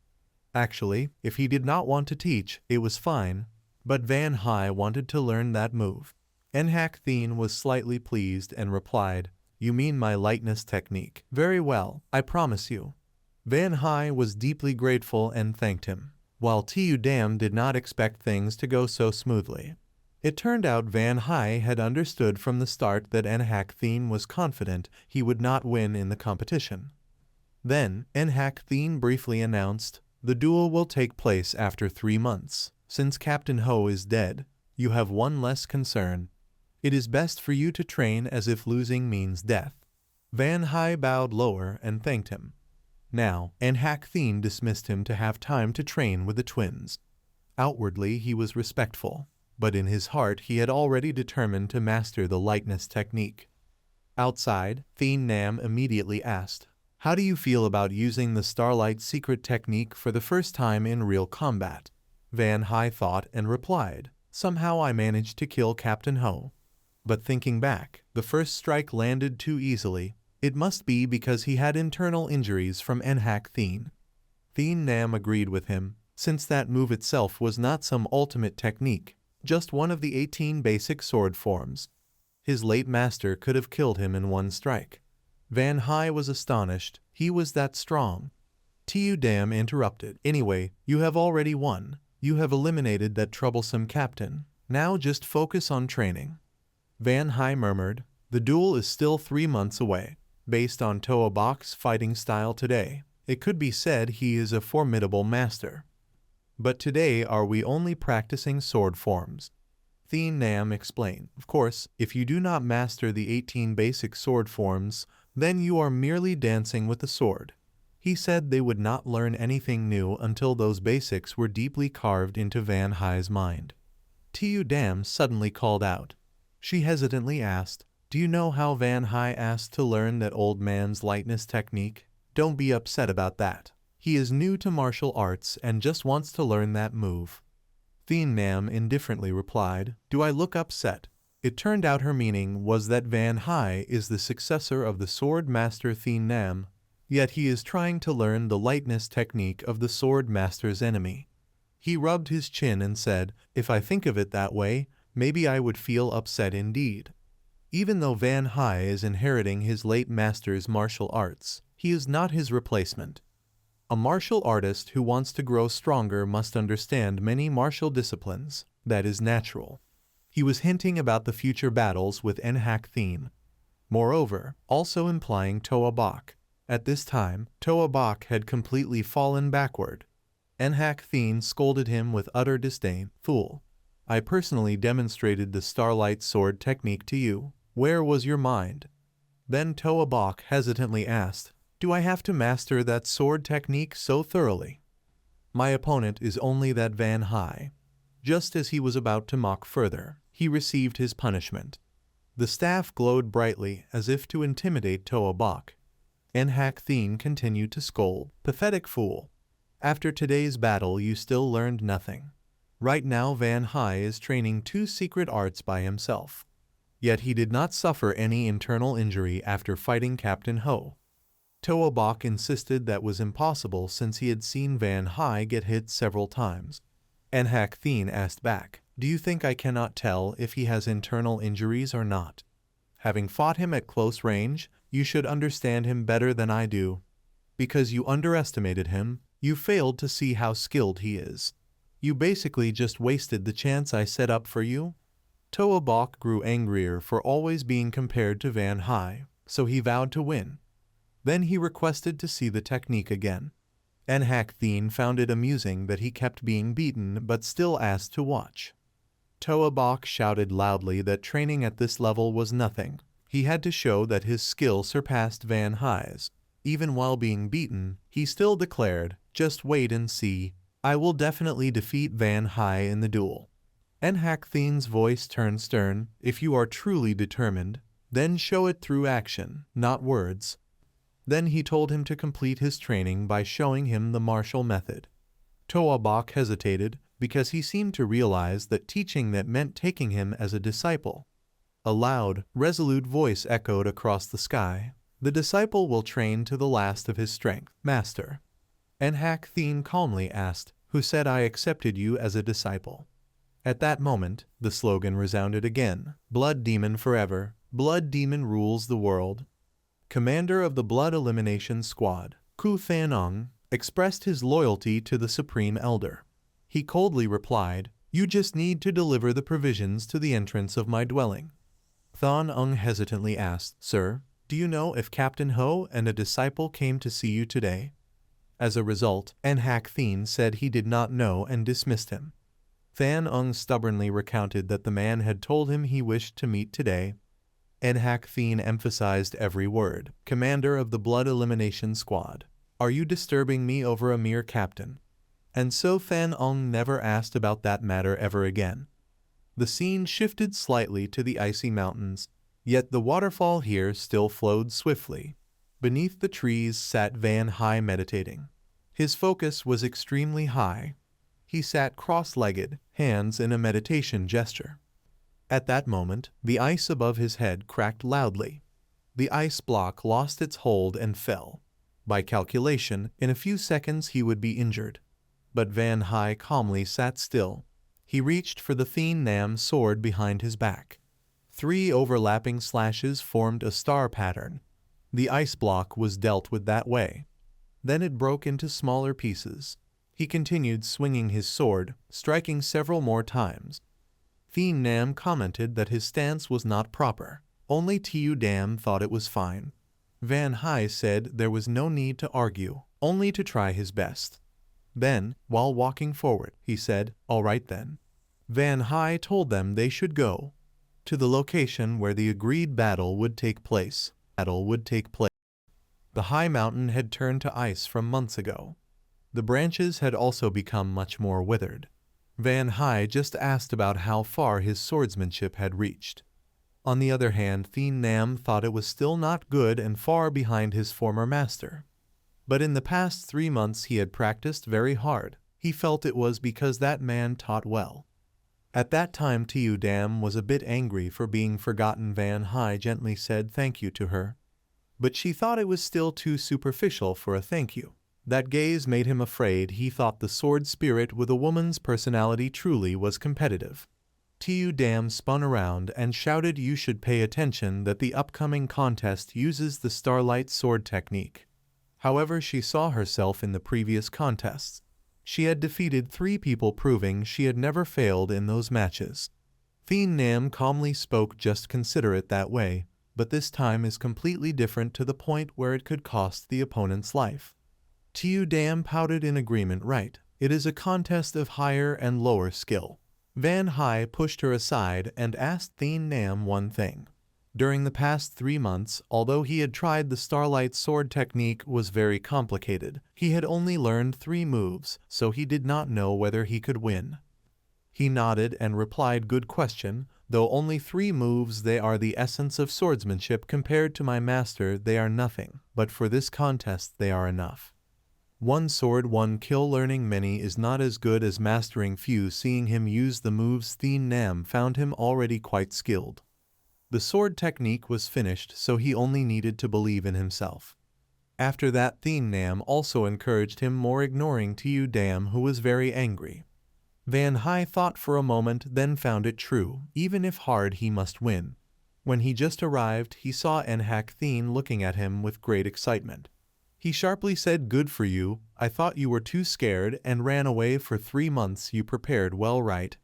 Actually, if he did not want to teach, it was fine, but Van Hai wanted to learn that move. Enhak Thien was slightly pleased and replied, You mean my lightness technique. Very well, I promise you. Van Hai was deeply grateful and thanked him, while Tu Dam did not expect things to go so smoothly. It turned out Van Hai had understood from the start that Nhak Thien was confident he would not win in the competition. Then, Nhak Thien briefly announced, "The duel will take place after 3 months. Since Captain Ho is dead, you have one less concern. It is best for you to train as if losing means death." Van Hai bowed lower and thanked him. Now, Nhak Thien dismissed him to have time to train with the twins. Outwardly he was respectful, but in his heart he had already determined to master the lightness technique. Outside, Thien Nam immediately asked, "How do you feel about using the Starlight secret technique for the first time in real combat?" Van Hai thought and replied, "Somehow I managed to kill Captain Ho. But thinking back, the first strike landed too easily. It must be because he had internal injuries from Nhak Thien." Thien Nam agreed with him, since that move itself was not some ultimate technique, just one of the 18 basic sword forms. His late master could have killed him in one strike. Van Hai was astonished. He was that strong. Tu Dam interrupted. "Anyway, you have already won. You have eliminated that troublesome captain. Now just focus on training." Van Hai murmured, "The duel is still 3 months away. Based on Toa Bok's fighting style today, it could be said he is a formidable master. But today are we only practicing sword forms?" Thien Nam explained, "Of course, if you do not master the 18 basic sword forms, then you are merely dancing with the sword." He said they would not learn anything new until those basics were deeply carved into Van Hai's mind. Tu Dam suddenly called out. She hesitantly asked, "Do you know how Van Hai asked to learn that old man's lightness technique? Don't be upset about that. He is new to martial arts and just wants to learn that move." Thien Nam indifferently replied, "Do I look upset?" It turned out her meaning was that Van Hai is the successor of the sword master Thien Nam, yet he is trying to learn the lightness technique of the sword master's enemy. He rubbed his chin and said, "If I think of it that way, maybe I would feel upset indeed." Even though Van Hai is inheriting his late master's martial arts, he is not his replacement. A martial artist who wants to grow stronger must understand many martial disciplines. That is natural. He was hinting about the future battles with Nhak Thien. Moreover, also implying Toa Bok. At this time, Toa Bok had completely fallen backward. Nhak Thien scolded him with utter disdain. "Fool! I personally demonstrated the Starlight sword technique to you. Where was your mind?" Then Toa Bok hesitantly asked, "Do I have to master that sword technique so thoroughly?" "My opponent is only that Van Hai." Just as he was about to mock further, he received his punishment. The staff glowed brightly as if to intimidate Toa Bok. Nhak Thien continued to scold, "Pathetic fool. After today's battle you still learned nothing. Right now Van Hai is training 2 secret arts by himself. Yet he did not suffer any internal injury after fighting Captain Ho." Toa Bok insisted that was impossible since he had seen Van Hai get hit several times. Nhak Thien asked back, "Do you think I cannot tell if he has internal injuries or not? Having fought him at close range, you should understand him better than I do. Because you underestimated him, you failed to see how skilled he is. You basically just wasted the chance I set up for you." Toa Bok grew angrier for always being compared to Van Hai, so he vowed to win. Then he requested to see the technique again. Nhak Thien found it amusing that he kept being beaten but still asked to watch. Toa Bok shouted loudly that training at this level was nothing. He had to show that his skill surpassed Van Hai's. Even while being beaten, he still declared, "Just wait and see. I will definitely defeat Van Hai in the duel." Nhak Thien's voice turned stern. "If you are truly determined, then show it through action, not words." Then he told him to complete his training by showing him the martial method. Toa Bok hesitated because he seemed to realize that teaching that meant taking him as a disciple. A loud, resolute voice echoed across the sky. "The disciple will train to the last of his strength, master." Nhak Thien calmly asked, "Who said I accepted you as a disciple?" At that moment, the slogan resounded again, "Blood Demon forever." Blood Demon rules the world. Commander of the Blood Elimination Squad, Ku Thanong, expressed his loyalty to the Supreme Elder. He coldly replied, "You just need to deliver the provisions to the entrance of my dwelling." Thanong hesitantly asked, "Sir, do you know if Captain Ho and a disciple came to see you today?" As a result, Nhak Thien said he did not know and dismissed him. Thanong stubbornly recounted that the man had told him he wished to meet today. Nhak Thien emphasized every word. "Commander of the Blood Elimination Squad, are you disturbing me over a mere captain?" And so Thanong never asked about that matter ever again. The scene shifted slightly to the icy mountains, yet the waterfall here still flowed swiftly. Beneath the trees sat Van Hai meditating. His focus was extremely high. He sat cross-legged, hands in a meditation gesture. At that moment, the ice above his head cracked loudly. The ice block lost its hold and fell. By calculation, in a few seconds he would be injured. But Van Hai calmly sat still. He reached for the Thien Nam sword behind his back. 3 overlapping slashes formed a star pattern. The ice block was dealt with that way. Then it broke into smaller pieces. He continued swinging his sword, striking several more times. Thien Nam commented that his stance was not proper. Only Tiu Dam thought it was fine. Van Hai said there was no need to argue, only to try his best. Then, while walking forward, he said, "All right then." Van Hai told them they should go to the location where the agreed battle would take place. The high mountain had turned to ice from months ago. The branches had also become much more withered. Van Hai just asked about how far his swordsmanship had reached. On the other hand, Thien Nam thought it was still not good and far behind his former master. But in the past 3 months he had practiced very hard. He felt it was because that man taught well. At that time Tiu Dam was a bit angry for being forgotten. Van Hai gently said thank you to her. But she thought it was still too superficial for a thank you. That gaze made him afraid. He thought the sword spirit with a woman's personality truly was competitive. Tiu Dam spun around and shouted, "You should pay attention that the upcoming contest uses the Starlight Sword technique." However, she saw herself in the previous contests. She had defeated 3 people, proving she had never failed in those matches. Thien Nam calmly spoke, "Just consider it that way, but this time is completely different to the point where it could cost the opponent's life." Tiu Dam pouted in agreement. "Right, it is a contest of higher and lower skill." Van Hai pushed her aside and asked Thien Nam one thing. During the past 3 months, although he had tried the Starlight Sword technique was very complicated, he had only learned 3 moves, so he did not know whether he could win. He nodded and replied, "Good question, though only 3 moves, they are the essence of swordsmanship. Compared to my master, they are nothing, but for this contest they are enough. 1 sword, 1 kill. Learning many is not as good as mastering few." Seeing him use the moves, Thien Nam found him already quite skilled. The sword technique was finished, so he only needed to believe in himself. After that, Thien Nam also encouraged him more, ignoring Tiu Dam, who was very angry. Van Hai thought for a moment, then found it true. Even if hard, he must win. When he just arrived, he saw Nhak Thien looking at him with great excitement. He sharply said, "Good for you. I thought you were too scared and ran away for 3 months. You prepared well, right?"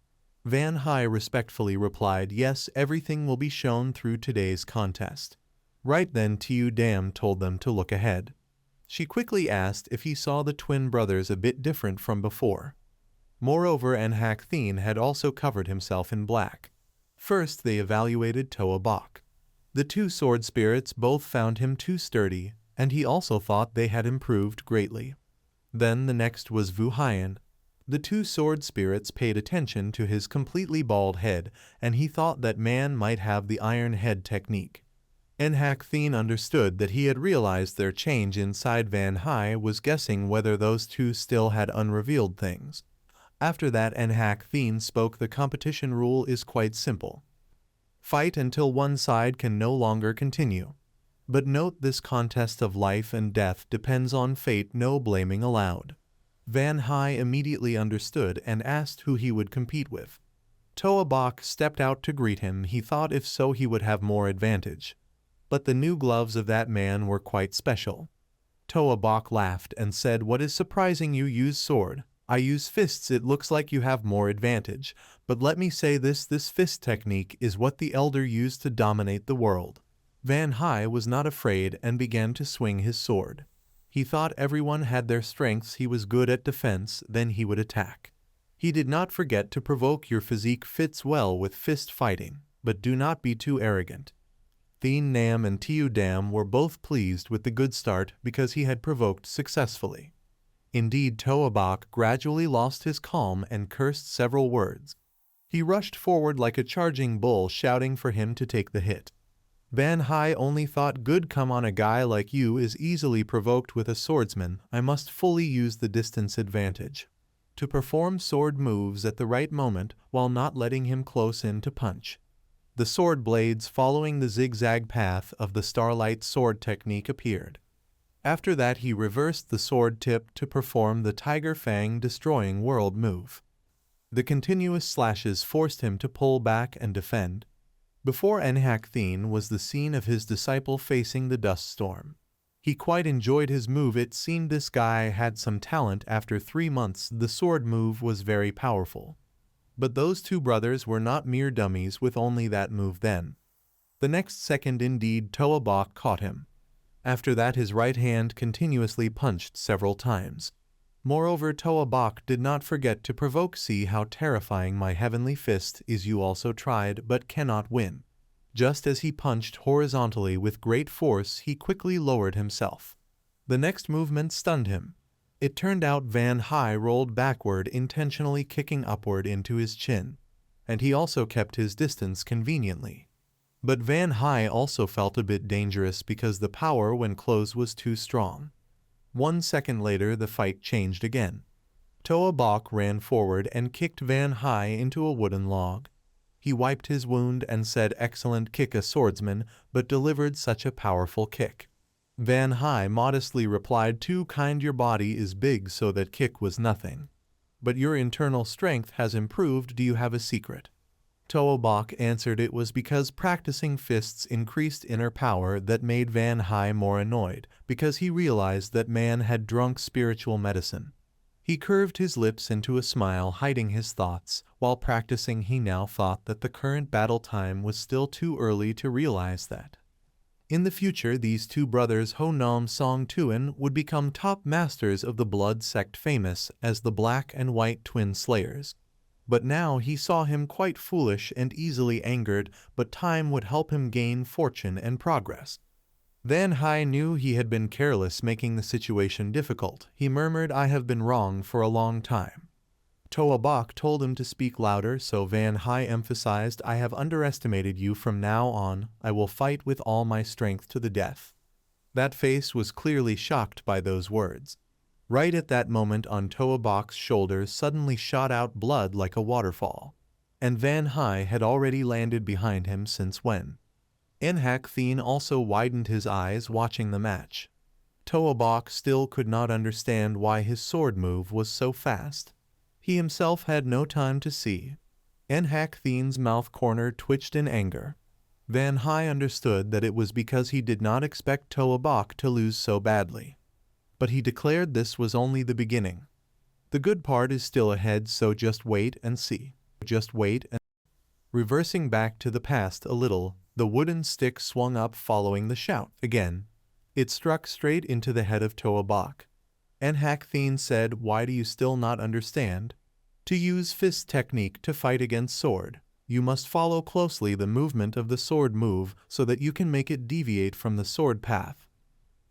Van Hai respectfully replied, "Yes, everything will be shown through today's contest." Right then Tiu Dam told them to look ahead. She quickly asked if he saw the twin brothers a bit different from before. Moreover, Nhak Thien had also covered himself in black. First they evaluated Toa Bok. The 2 sword spirits both found him too sturdy, and he also thought they had improved greatly. Then the next was Woohwi. The 2 sword spirits paid attention to his completely bald head, and he thought that man might have the iron head technique. Nhak Thien understood that he had realized their change inside. Van Hai was guessing whether those 2 still had unrevealed things. After that, Nhak Thien spoke. The competition rule is quite simple. Fight until one side can no longer continue. But note, this contest of life and death depends on fate, no blaming allowed. Van Hai immediately understood and asked who he would compete with. Toa Bok stepped out to greet him. He thought if so he would have more advantage. But the new gloves of that man were quite special. Toa Bok laughed and said, "What is surprising? You use sword. I use fists. It looks like you have more advantage. But let me say this fist technique is what the elder used to dominate the world." Van Hai was not afraid and began to swing his sword. He thought everyone had their strengths. He was good at defense, then he would attack. He did not forget to provoke. Your physique fits well with fist fighting, but do not be too arrogant. Thien Nam and Tiu Dam were both pleased with the good start because he had provoked successfully. Indeed, Toa Bok gradually lost his calm and cursed several words. He rushed forward like a charging bull, shouting for him to take the hit. Van Hai only thought, "Good, come on, a guy like you is easily provoked with a swordsman. I must fully use the distance advantage to perform sword moves at the right moment while not letting him close in to punch." The sword blades following the zigzag path of the starlight sword technique appeared. After that he reversed the sword tip to perform the Tiger Fang destroying world move. The continuous slashes forced him to pull back and defend. Before Enhak Thien was the scene of his disciple facing the dust storm. He quite enjoyed his move. It seemed this guy had some talent. After 3 months the sword move was very powerful. But those two brothers were not mere dummies with only that move then. The next second indeed Toa Bok caught him. After that his right hand continuously punched several times. Moreover, Toa Bok did not forget to provoke. "See how terrifying my heavenly fist is. You also tried but cannot win." Just as he punched horizontally with great force, he quickly lowered himself. The next movement stunned him. It turned out Van Hai rolled backward, intentionally kicking upward into his chin, and he also kept his distance conveniently. But Van Hai also felt a bit dangerous because the power when close was too strong. 1 second later the fight changed again. Toa Bok ran forward and kicked Van Hai into a wooden log. He wiped his wound and said, "Excellent kick, a swordsman, but delivered such a powerful kick." Van Hai modestly replied, "Too kind, your body is big so that kick was nothing. But your internal strength has improved. Do you have a secret?" Toa Bok answered it was because practicing fists increased inner power. That made Van Hai more annoyed, because he realized that man had drunk spiritual medicine. He curved his lips into a smile, hiding his thoughts. While practicing he now thought that the current battle time was still too early to realize that. In the future these two brothers Ho Nam Song Tuan would become top masters of the blood sect, famous as the Black and White Twin Slayers. But now he saw him quite foolish and easily angered, but time would help him gain fortune and progress. Van Hai knew he had been careless, making the situation difficult. He murmured, "I have been wrong for a long time." Toa Bok told him to speak louder, so Van Hai emphasized, "I have underestimated you. From now on, I will fight with all my strength to the death." That face was clearly shocked by those words. Right at that moment on Toa Bok's shoulders suddenly shot out blood like a waterfall. And Van Hai had already landed behind him since when. Enhak Thien also widened his eyes watching the match. Toa Bok still could not understand why his sword move was so fast. He himself had no time to see. Enhak Thien's mouth corner twitched in anger. Van Hai understood that it was because he did not expect Toa Bok to lose so badly. But he declared this was only the beginning. The good part is still ahead, so just wait and see. Just wait and... Reversing back to the past a little, the wooden stick swung up following the shout. Again, it struck straight into the head of Toa Bok. Enhak Thien said, "Why do you still not understand? To use fist technique to fight against sword, you must follow closely the movement of the sword move so that you can make it deviate from the sword path."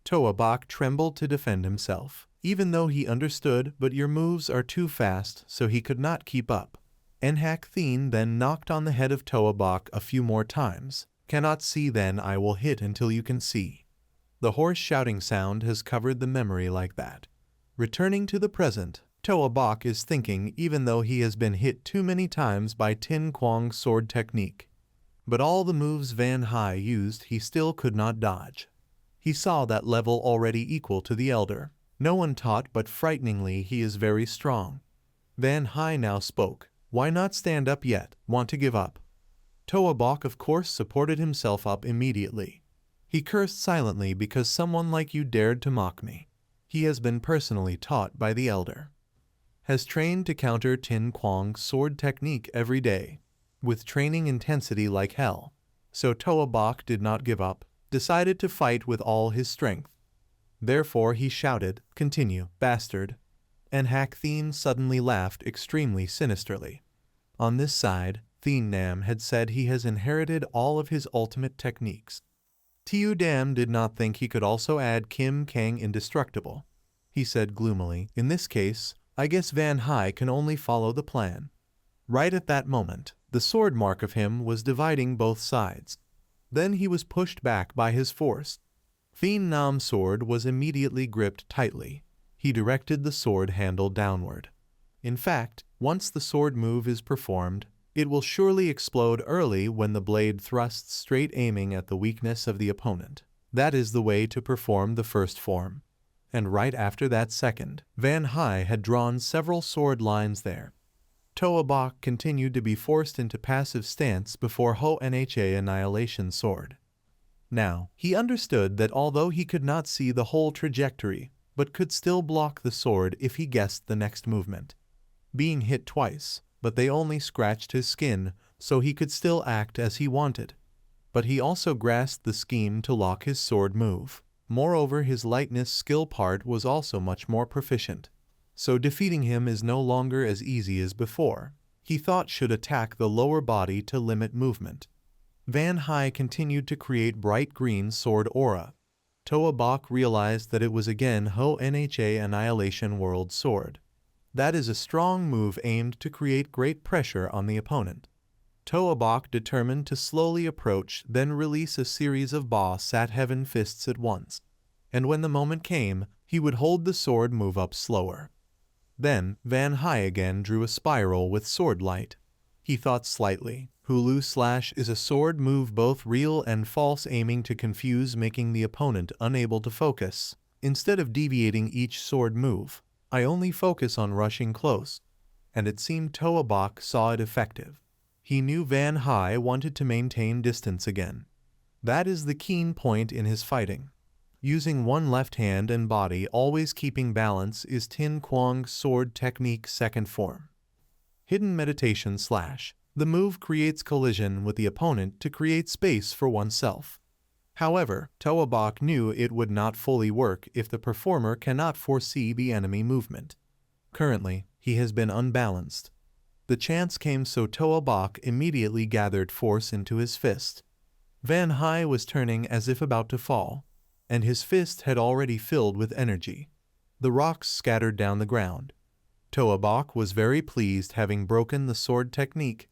Toa Bok trembled to defend himself, even though he understood, but your moves are too fast, so he could not keep up. Enhak Thien then knocked on the head of Toa Bok a few more times. "Cannot see, then I will hit until you can see." The hoarse shouting sound has covered the memory like that. Returning to the present, Toa Bok is thinking, even though he has been hit too many times by Tin Kwang's sword technique. But all the moves Van Hai used he still could not dodge. He saw that level already equal to the elder. No one taught, but frighteningly he is very strong. Van Hai now spoke. Why not stand up yet? Want to give up? Toa Bok of course supported himself up immediately. He cursed silently because someone like you dared to mock me. He has been personally taught by the elder. Has trained to counter Tin Kwang's sword technique every day, with training intensity like hell. So Toa Bok did not give up, decided to fight with all his strength. Therefore he shouted, "Continue, bastard." And Hak Thien suddenly laughed extremely sinisterly. On this side, Thien Nam had said he has inherited all of his ultimate techniques. Tiu Dam did not think he could also add Kim Kang Indestructible. He said gloomily, "In this case, I guess Van Hai can only follow the plan." Right at that moment, the sword mark of him was dividing both sides. Then he was pushed back by his force. Thien Nam's sword was immediately gripped tightly. He directed the sword handle downward. In fact, once the sword move is performed, it will surely explode early when the blade thrusts straight, aiming at the weakness of the opponent. That is the way to perform the first form. And right after that second, Van Hai had drawn several sword lines there. Toa Bok continued to be forced into passive stance before Ho Nha Annihilation Sword. Now, he understood that although he could not see the whole trajectory, but could still block the sword if he guessed the next movement. Being hit twice, but they only scratched his skin, so he could still act as he wanted. But he also grasped the scheme to lock his sword move. Moreover, his lightness skill part was also much more proficient. So defeating him is no longer as easy as before. He thought should attack the lower body to limit movement. Van Hai continued to create bright green sword aura. Toa Bok realized that it was again Ho Nha Annihilation World Sword. That is a strong move aimed to create great pressure on the opponent. Toa Bok determined to slowly approach, then release a series of Ba Sat Heaven fists at once. And when the moment came, he would hold the sword move up slower. Then, Van Hai again drew a spiral with sword light. He thought slightly. Hulu Slash is a sword move both real and false, aiming to confuse, making the opponent unable to focus. Instead of deviating each sword move, I only focus on rushing close. And it seemed Toa Bok saw it effective. He knew Van Hai wanted to maintain distance again. That is the keen point in his fighting. Using one left hand and body, always keeping balance, is Tin Kwang's sword technique second form. Hidden Meditation Slash. The move creates collision with the opponent to create space for oneself. However, Toa Bok knew it would not fully work if the performer cannot foresee the enemy movement. Currently, he has been unbalanced. The chance came, so Toa Bok immediately gathered force into his fist. Van Hai was turning as if about to fall, and his fist had already filled with energy. The rocks scattered down the ground. Toa Bok was very pleased, having broken the sword technique.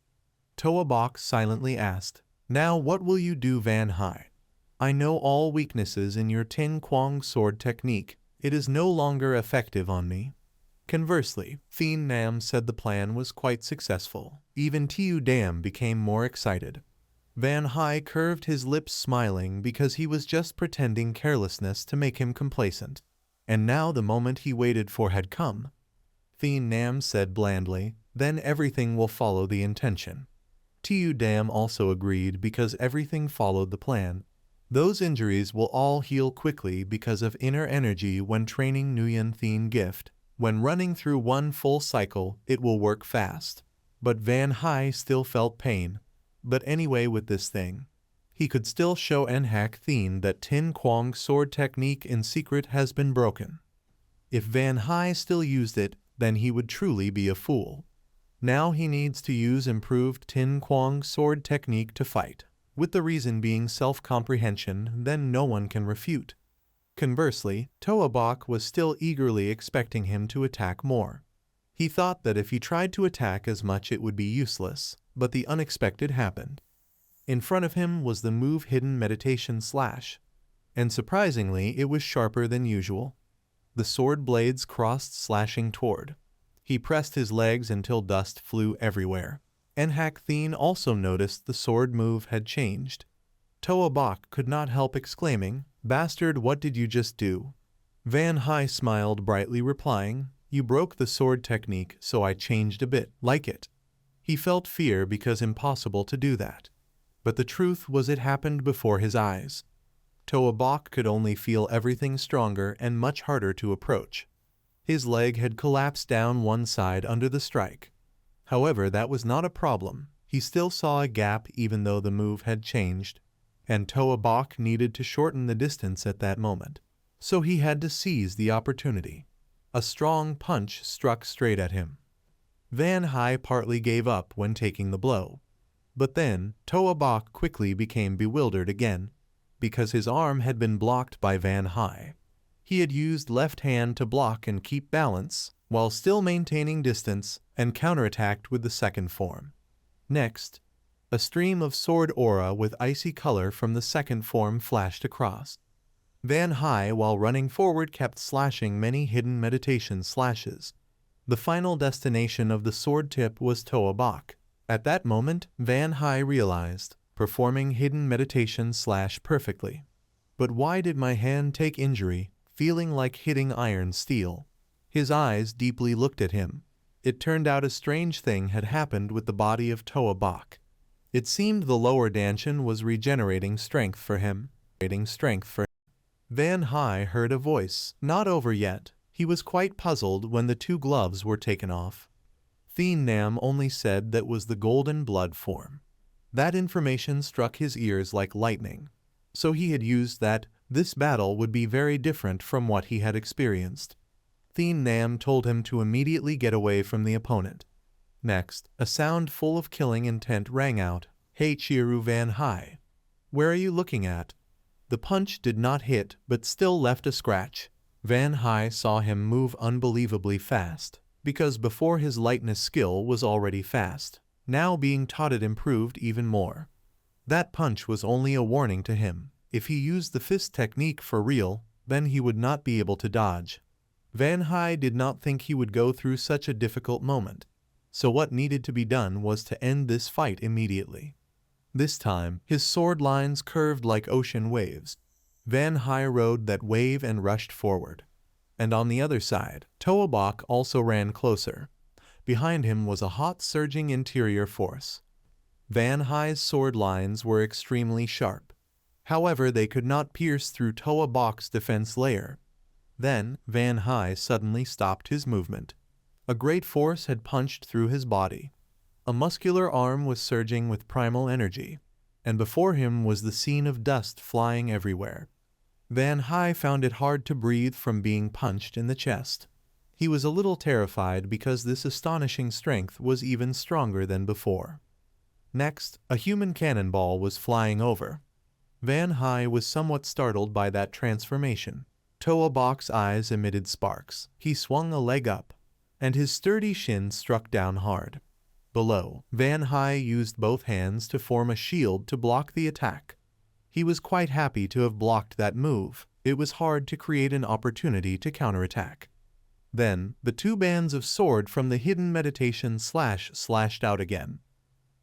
Toa Bok silently asked, "Now what will you do, Van Hai? I know all weaknesses in your Tin Kwang sword technique. It is no longer effective on me." Conversely, Thien Nam said the plan was quite successful. Even Tiu Dam became more excited. Van Hai curved his lips, smiling because he was just pretending carelessness to make him complacent. And now the moment he waited for had come. Thien Nam said blandly, "Then everything will follow the intention." Tiu Dam also agreed because everything followed the plan. Those injuries will all heal quickly because of inner energy when training Nguyen Thien gift. When running through one full cycle, it will work fast. But Van Hai still felt pain. But anyway, with this thing, he could still show Hak Thien that Tin Kwang's sword technique in secret has been broken. If Van Hai still used it, then he would truly be a fool. Now he needs to use improved Tin Kwang sword technique to fight, with the reason being self-comprehension, then no one can refute. Conversely, Toa Bok was still eagerly expecting him to attack more. He thought that if he tried to attack as much it would be useless, but the unexpected happened. In front of him was the move Hidden Meditation Slash, and surprisingly it was sharper than usual. The sword blades crossed, slashing toward. He pressed his legs until dust flew everywhere. Hak Thien also noticed the sword move had changed. Toa Bok could not help exclaiming, "Bastard, what did you just do?" Van Hai smiled brightly, replying, "You broke the sword technique, so I changed a bit, like it." He felt fear because impossible to do that. But the truth was it happened before his eyes. Toa Bok could only feel everything stronger and much harder to approach. His leg had collapsed down one side under the strike. However, that was not a problem. He still saw a gap even though the move had changed, and Toa Bok needed to shorten the distance at that moment. So he had to seize the opportunity. A strong punch struck straight at him. Van Hai partly gave up when taking the blow. But then, Toa Bok quickly became bewildered again, because his arm had been blocked by Van Hai. He had used left hand to block and keep balance, while still maintaining distance, and counterattacked with the second form. Next, a stream of sword aura with icy color from the second form flashed across. Van Hai, while running forward, kept slashing many hidden meditation slashes. The final destination of the sword tip was Toa Bok. At that moment, Van Hai realized, performing hidden meditation slash perfectly. But why did my hand take injury, feeling like hitting iron steel? His eyes deeply looked at him. It turned out a strange thing had happened with the body of Toa Bok. It seemed the lower Danshin was regenerating strength for him. Van Hai heard a voice. Not over yet. He was quite puzzled when the two gloves were taken off. Thien Nam only said that was the golden blood form. That information struck his ears like lightning. So he had used that this battle would be very different from what he had experienced. Thien Nam told him to immediately get away from the opponent. Next, a sound full of killing intent rang out. Hey Chiru Van Hai. Where are you looking at? The punch did not hit but still left a scratch. Van Hai saw him move unbelievably fast, because before his lightness skill was already fast. Now being taught it improved even more. That punch was only a warning to him. If he used the fist technique for real, then he would not be able to dodge. Van Hai did not think he would go through such a difficult moment. So what needed to be done was to end this fight immediately. This time, his sword lines curved like ocean waves. Van Hai rode that wave and rushed forward. And on the other side, Toa Bok also ran closer. Behind him was a hot surging interior force. Van Hai's sword lines were extremely sharp. However, they could not pierce through Toa Bok's defense layer. Then, Van Hai suddenly stopped his movement. A great force had punched through his body. A muscular arm was surging with primal energy, and before him was the scene of dust flying everywhere. Van Hai found it hard to breathe from being punched in the chest. He was a little terrified because this astonishing strength was even stronger than before. Next, a human cannonball was flying over. Van Hai was somewhat startled by that transformation. Toa Bok's eyes emitted sparks. He swung a leg up, and his sturdy shin struck down hard. Below, Van Hai used both hands to form a shield to block the attack. He was quite happy to have blocked that move. It was hard to create an opportunity to counterattack. Then, the two bands of sword from the hidden meditation slashed out again.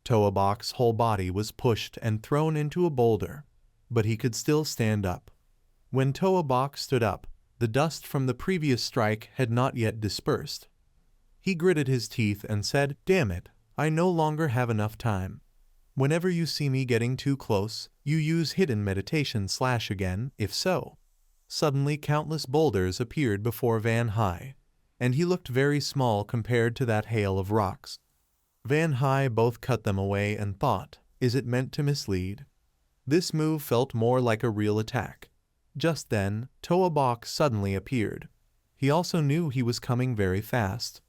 Toa Bok's whole body was pushed and thrown into a boulder, but he could still stand up. When Toa Bok stood up, the dust from the previous strike had not yet dispersed. He gritted his teeth and said, "Damn it, I no longer have enough time. Whenever you see me getting too close, you use hidden meditation again, if so." Suddenly countless boulders appeared before Van Hai, and he looked very small compared to that hail of rocks. Van Hai both cut them away and thought, is it meant to mislead? This move felt more like a real attack. Just then, Toa Bok suddenly appeared. He also knew he was coming very fast.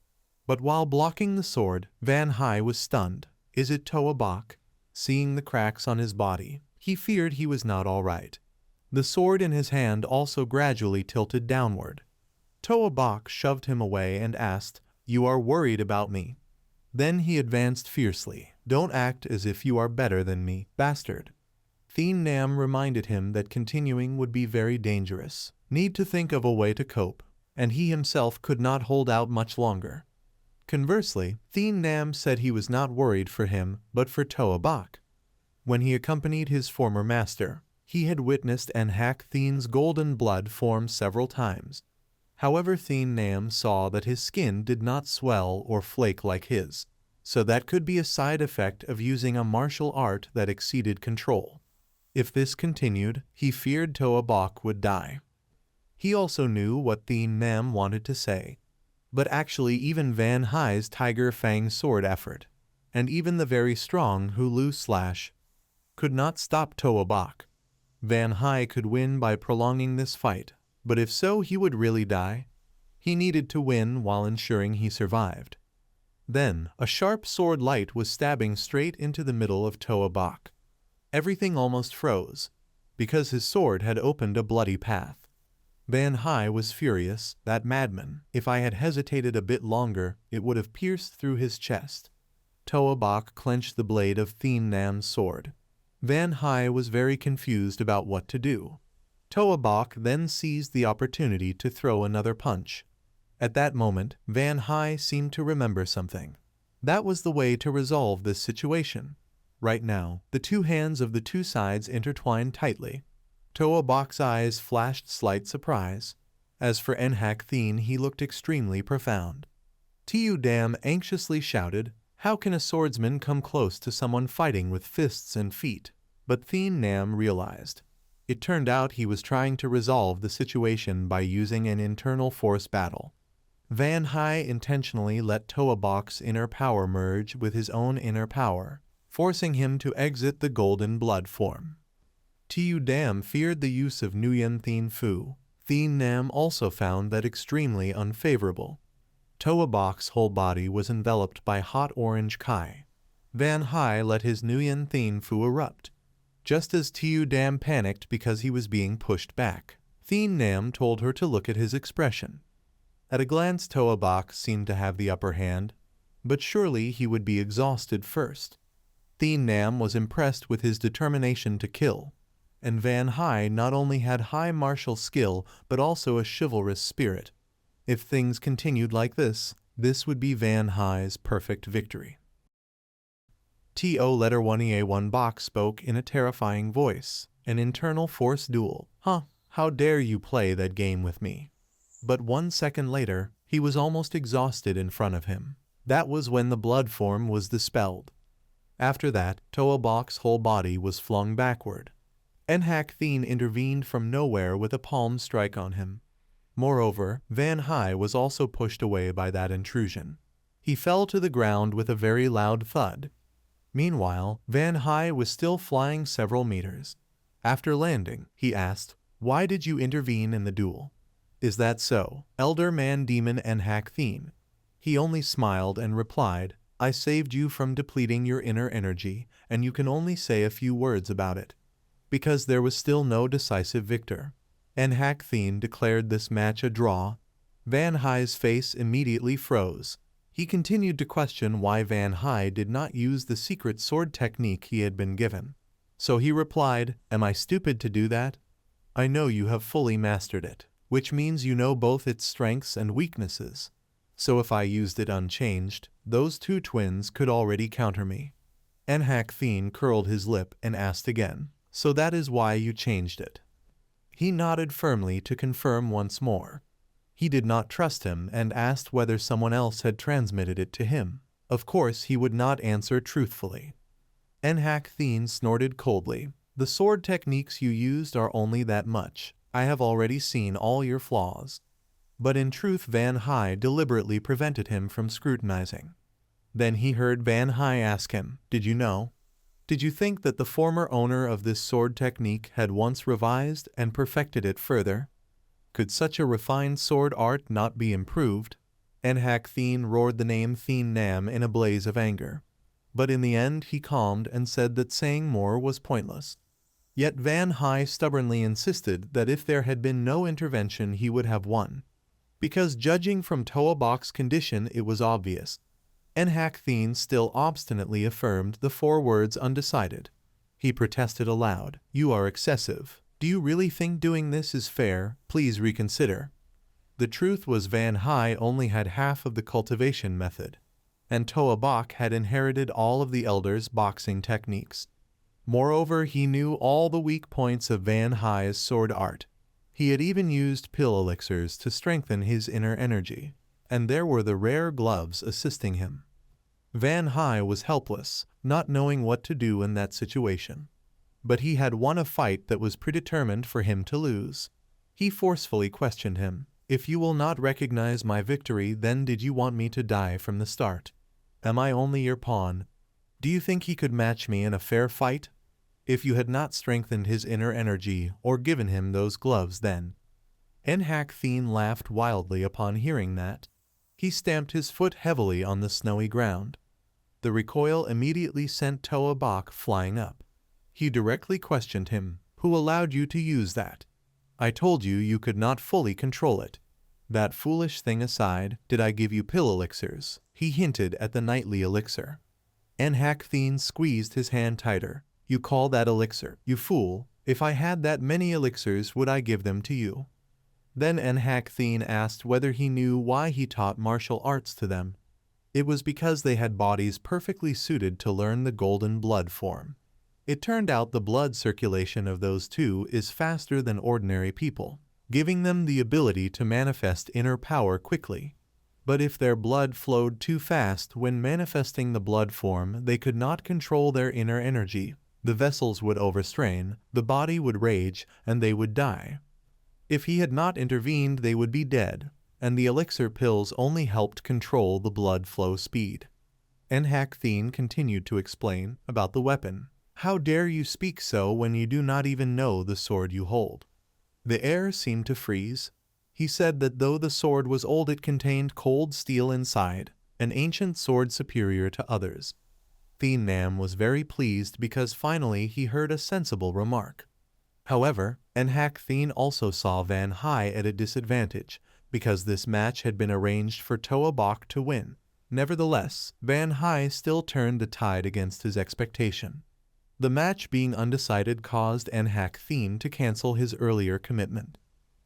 But while blocking the sword, Van Hai was stunned. Is it Toa Bok? Seeing the cracks on his body, he feared he was not all right. The sword in his hand also gradually tilted downward. Toa Bok shoved him away and asked, "You are worried about me?" Then he advanced fiercely. "Don't act as if you are better than me, bastard." Thien Nam reminded him that continuing would be very dangerous. Need to think of a way to cope, and he himself could not hold out much longer. Conversely, Thien Nam said he was not worried for him, but for Toa Bok. When he accompanied his former master, he had witnessed and hacked Thien's golden blood form several times. However, Thien Nam saw that his skin did not swell or flake like his. so that could be a side effect of using a martial art that exceeded control. If this continued, he feared Toa Bok would die. He also knew what Thien Nam wanted to say, but actually even Van Hai's Tiger Fang sword effort, and even the very strong Hulu slash, could not stop Toa Bok. Van Hai could win by prolonging this fight, but if so, he would really die. He needed to win while ensuring he survived. Then, a sharp sword light was stabbing straight into the middle of Toa Bok. Everything almost froze, because his sword had opened a bloody path. Van Hai was furious, that madman. If I had hesitated a bit longer, it would have pierced through his chest. Toa Bok clenched the blade of Thien Nam's sword. Van Hai was very confused about what to do. Toa Bok then seized the opportunity to throw another punch. At that moment, Van Hai seemed to remember something. That was the way to resolve this situation. Right now, the two hands of the two sides intertwined tightly. Toa Bok's eyes flashed slight surprise. As for Nhak Thien, he looked extremely profound. Tu Dam anxiously shouted, "How can a swordsman come close to someone fighting with fists and feet?" But Thien Nam realized. It turned out he was trying to resolve the situation by using an internal force battle. Van Hai intentionally let Toa Bok's inner power merge with his own inner power, forcing him to exit the golden blood form. Tu Dam feared the use of Nguyen Thien Phu. Thien Nam also found that extremely unfavorable. Toa Bok's whole body was enveloped by hot orange Kai. Van Hai let his Nguyen Thien Phu erupt. Just as Tu Dam panicked because he was being pushed back, Thien Nam told her to look at his expression. At a glance, Toa Bok seemed to have the upper hand, but surely he would be exhausted first. Thien Nam was impressed with his determination to kill, and Van Hai not only had high martial skill but also a chivalrous spirit. If things continued like this would be Van Hai's perfect victory. To letter 1EA1 Bok spoke in a terrifying voice, an internal force duel. How dare you play that game with me? But 1 second later, he was almost exhausted in front of him. That was when the blood form was dispelled. After that, Toa Bok's whole body was flung backward. Nhak Thien intervened from nowhere with a palm strike on him. Moreover, Van Hai was also pushed away by that intrusion. He fell to the ground with a very loud thud. Meanwhile, Van Hai was still flying several meters. After landing, he asked, "Why did you intervene in the duel?" "Is that so, Elder Man Demon Nhak Thien?" He only smiled and replied, "I saved you from depleting your inner energy, and you can only say a few words about it." Because there was still no decisive victor, Nhak Thien declared this match a draw. Van Hai's face immediately froze. He continued to question why Van Hai did not use the secret sword technique he had been given. So he replied, "Am I stupid to do that? I know you have fully mastered it, which means you know both its strengths and weaknesses. So if I used it unchanged, those two twins could already counter me." Nhak Thien curled his lip and asked again, "So that is why you changed it?" He nodded firmly to confirm once more. He did not trust him and asked whether someone else had transmitted it to him. Of course he would not answer truthfully. Nhak Thien snorted coldly. "The sword techniques you used are only that much. I have already seen all your flaws." But in truth Van Hai deliberately prevented him from scrutinizing. Then he heard Van Hai ask him, "Did you know? Did you think that the former owner of this sword technique had once revised and perfected it further? Could such a refined sword art not be improved?" Nhak Thien roared the name Thien Nam in a blaze of anger. But in the end he calmed and said that saying more was pointless. Yet Van Hai stubbornly insisted that if there had been no intervention he would have won. Because judging from Toa Bok's condition it was obvious. Nhak Thien still obstinately affirmed the 4 words undecided. He protested aloud, "You are excessive. Do you really think doing this is fair? Please reconsider." The truth was Van Hai only had half of the cultivation method, and Toa Bok had inherited all of the elder's boxing techniques. Moreover, he knew all the weak points of Van Hai's sword art. He had even used pill elixirs to strengthen his inner energy, and there were the rare gloves assisting him. Van Hai was helpless, not knowing what to do in that situation. But he had won a fight that was predetermined for him to lose. He forcefully questioned him. If you will not recognize my victory, then did you want me to die from the start? Am I only your pawn? Do you think he could match me in a fair fight? If you had not strengthened his inner energy or given him those gloves then. Enhak Thien laughed wildly upon hearing that. He stamped his foot heavily on the snowy ground. The recoil immediately sent Toa Bak flying up. He directly questioned him. Who allowed you to use that? I told you you could not fully control it. That foolish thing aside, did I give you pill elixirs? He hinted at the nightly elixir. Enhak Thien squeezed his hand tighter. You call that elixir, you fool. If I had that many elixirs, would I give them to you? Then Enhak Thien asked whether he knew why he taught martial arts to them. It was because they had bodies perfectly suited to learn the golden blood form. It turned out the blood circulation of those two is faster than ordinary people, giving them the ability to manifest inner power quickly. But if their blood flowed too fast when manifesting the blood form, they could not control their inner energy. The vessels would overstrain, the body would rage, and they would die. If he had not intervened, they would be dead, and the elixir pills only helped control the blood flow speed. Enhak Thien continued to explain about the weapon. How dare you speak so when you do not even know the sword you hold? The air seemed to freeze. He said that though the sword was old, it contained cold steel inside, an ancient sword superior to others. Thien Nam was very pleased because finally he heard a sensible remark. However, Enhak Thien also saw Van Hai at a disadvantage, because this match had been arranged for Toa Bak to win. Nevertheless, Van Hai still turned the tide against his expectation. The match being undecided caused Enhak Thien to cancel his earlier commitment.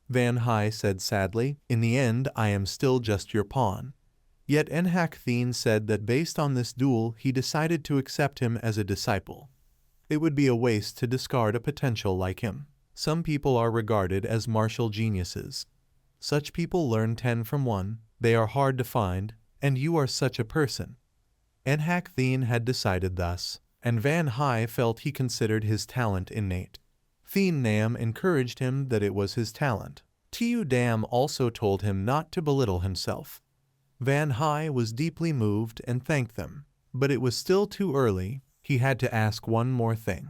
Van Hai said sadly, in the end I am still just your pawn. Yet Enhak Thien said that based on this duel he decided to accept him as a disciple. It would be a waste to discard a potential like him. Some people are regarded as martial geniuses. Such people learn 10 from 1, they are hard to find, and you are such a person. Enhak Thien had decided thus, and Van Hai felt he considered his talent innate. Thien Nam encouraged him that it was his talent. Tiu Dam also told him not to belittle himself. Van Hai was deeply moved and thanked them, but it was still too early. He had to ask one more thing.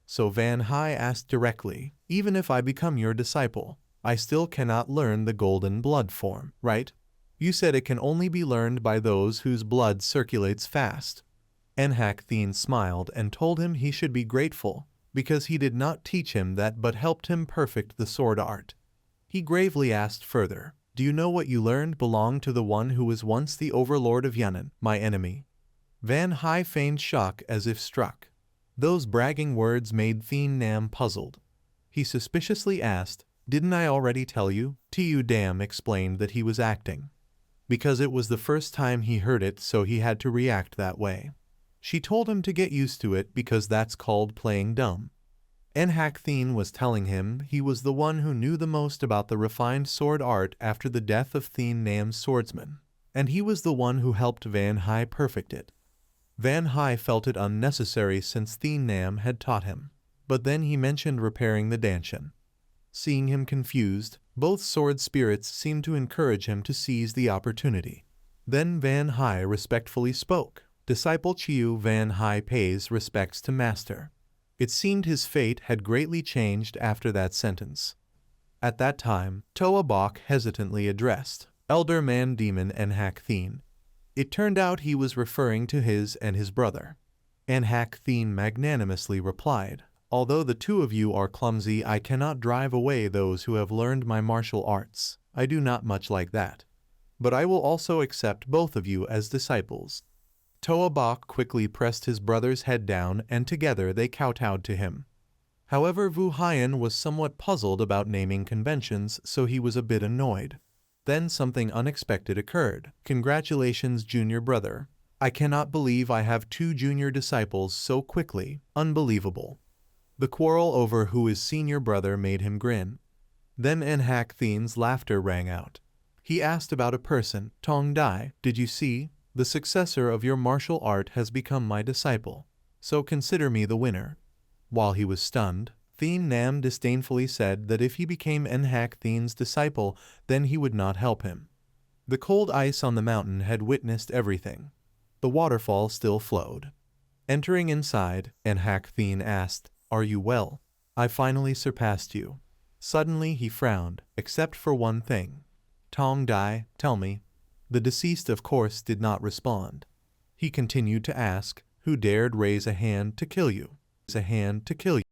So Van Hai asked directly, even if I become your disciple, I still cannot learn the golden blood form, right? You said it can only be learned by those whose blood circulates fast. Enhak Thien smiled and told him he should be grateful, because he did not teach him that but helped him perfect the sword art. He gravely asked further, do you know what you learned belonged to the one who was once the overlord of Yan'an, my enemy? Van Hai feigned shock as if struck. Those bragging words made Thien Nam puzzled. He suspiciously asked, didn't I already tell you? Tiu Dam explained that he was acting. Because it was the first time he heard it, so he had to react that way. She told him to get used to it because that's called playing dumb. Enhak Thien was telling him he was the one who knew the most about the refined sword art after the death of Thien Nam's swordsman, and he was the one who helped Van Hai perfect it. Van Hai felt it unnecessary since Thien Nam had taught him, but then he mentioned repairing the Danshan. Seeing him confused, both sword spirits seemed to encourage him to seize the opportunity. Then Van Hai respectfully spoke. Disciple Chiu Van Hai pays respects to master. It seemed his fate had greatly changed after that sentence. At that time, Toa Bak hesitantly addressed Elder Man Demon Enhak Thien. It turned out he was referring to his and his brother. Enhak Thien magnanimously replied, although the two of you are clumsy, I cannot drive away those who have learned my martial arts. I do not much like that. But I will also accept both of you as disciples. Toa Bak quickly pressed his brother's head down, and together they kowtowed to him. However, Wu Haiyan was somewhat puzzled about naming conventions, so he was a bit annoyed. Then something unexpected occurred. Congratulations, junior brother. I cannot believe I have 2 junior disciples so quickly. Unbelievable. The quarrel over who is senior brother made him grin. Then Enhak Thien's laughter rang out. He asked about a person, Tong Dai, did you see? The successor of your martial art has become my disciple, so consider me the winner." While he was stunned, Thien Nam disdainfully said that if he became Nhak Thien's disciple, then he would not help him. The cold ice on the mountain had witnessed everything. The waterfall still flowed. Entering inside, Nhak Thien asked, "Are you well? I finally surpassed you." Suddenly he frowned, except for one thing. "Tong Dai, tell me." The deceased of course did not respond. He continued to ask, "Who dared raise a hand to kill you?" "A hand to kill you."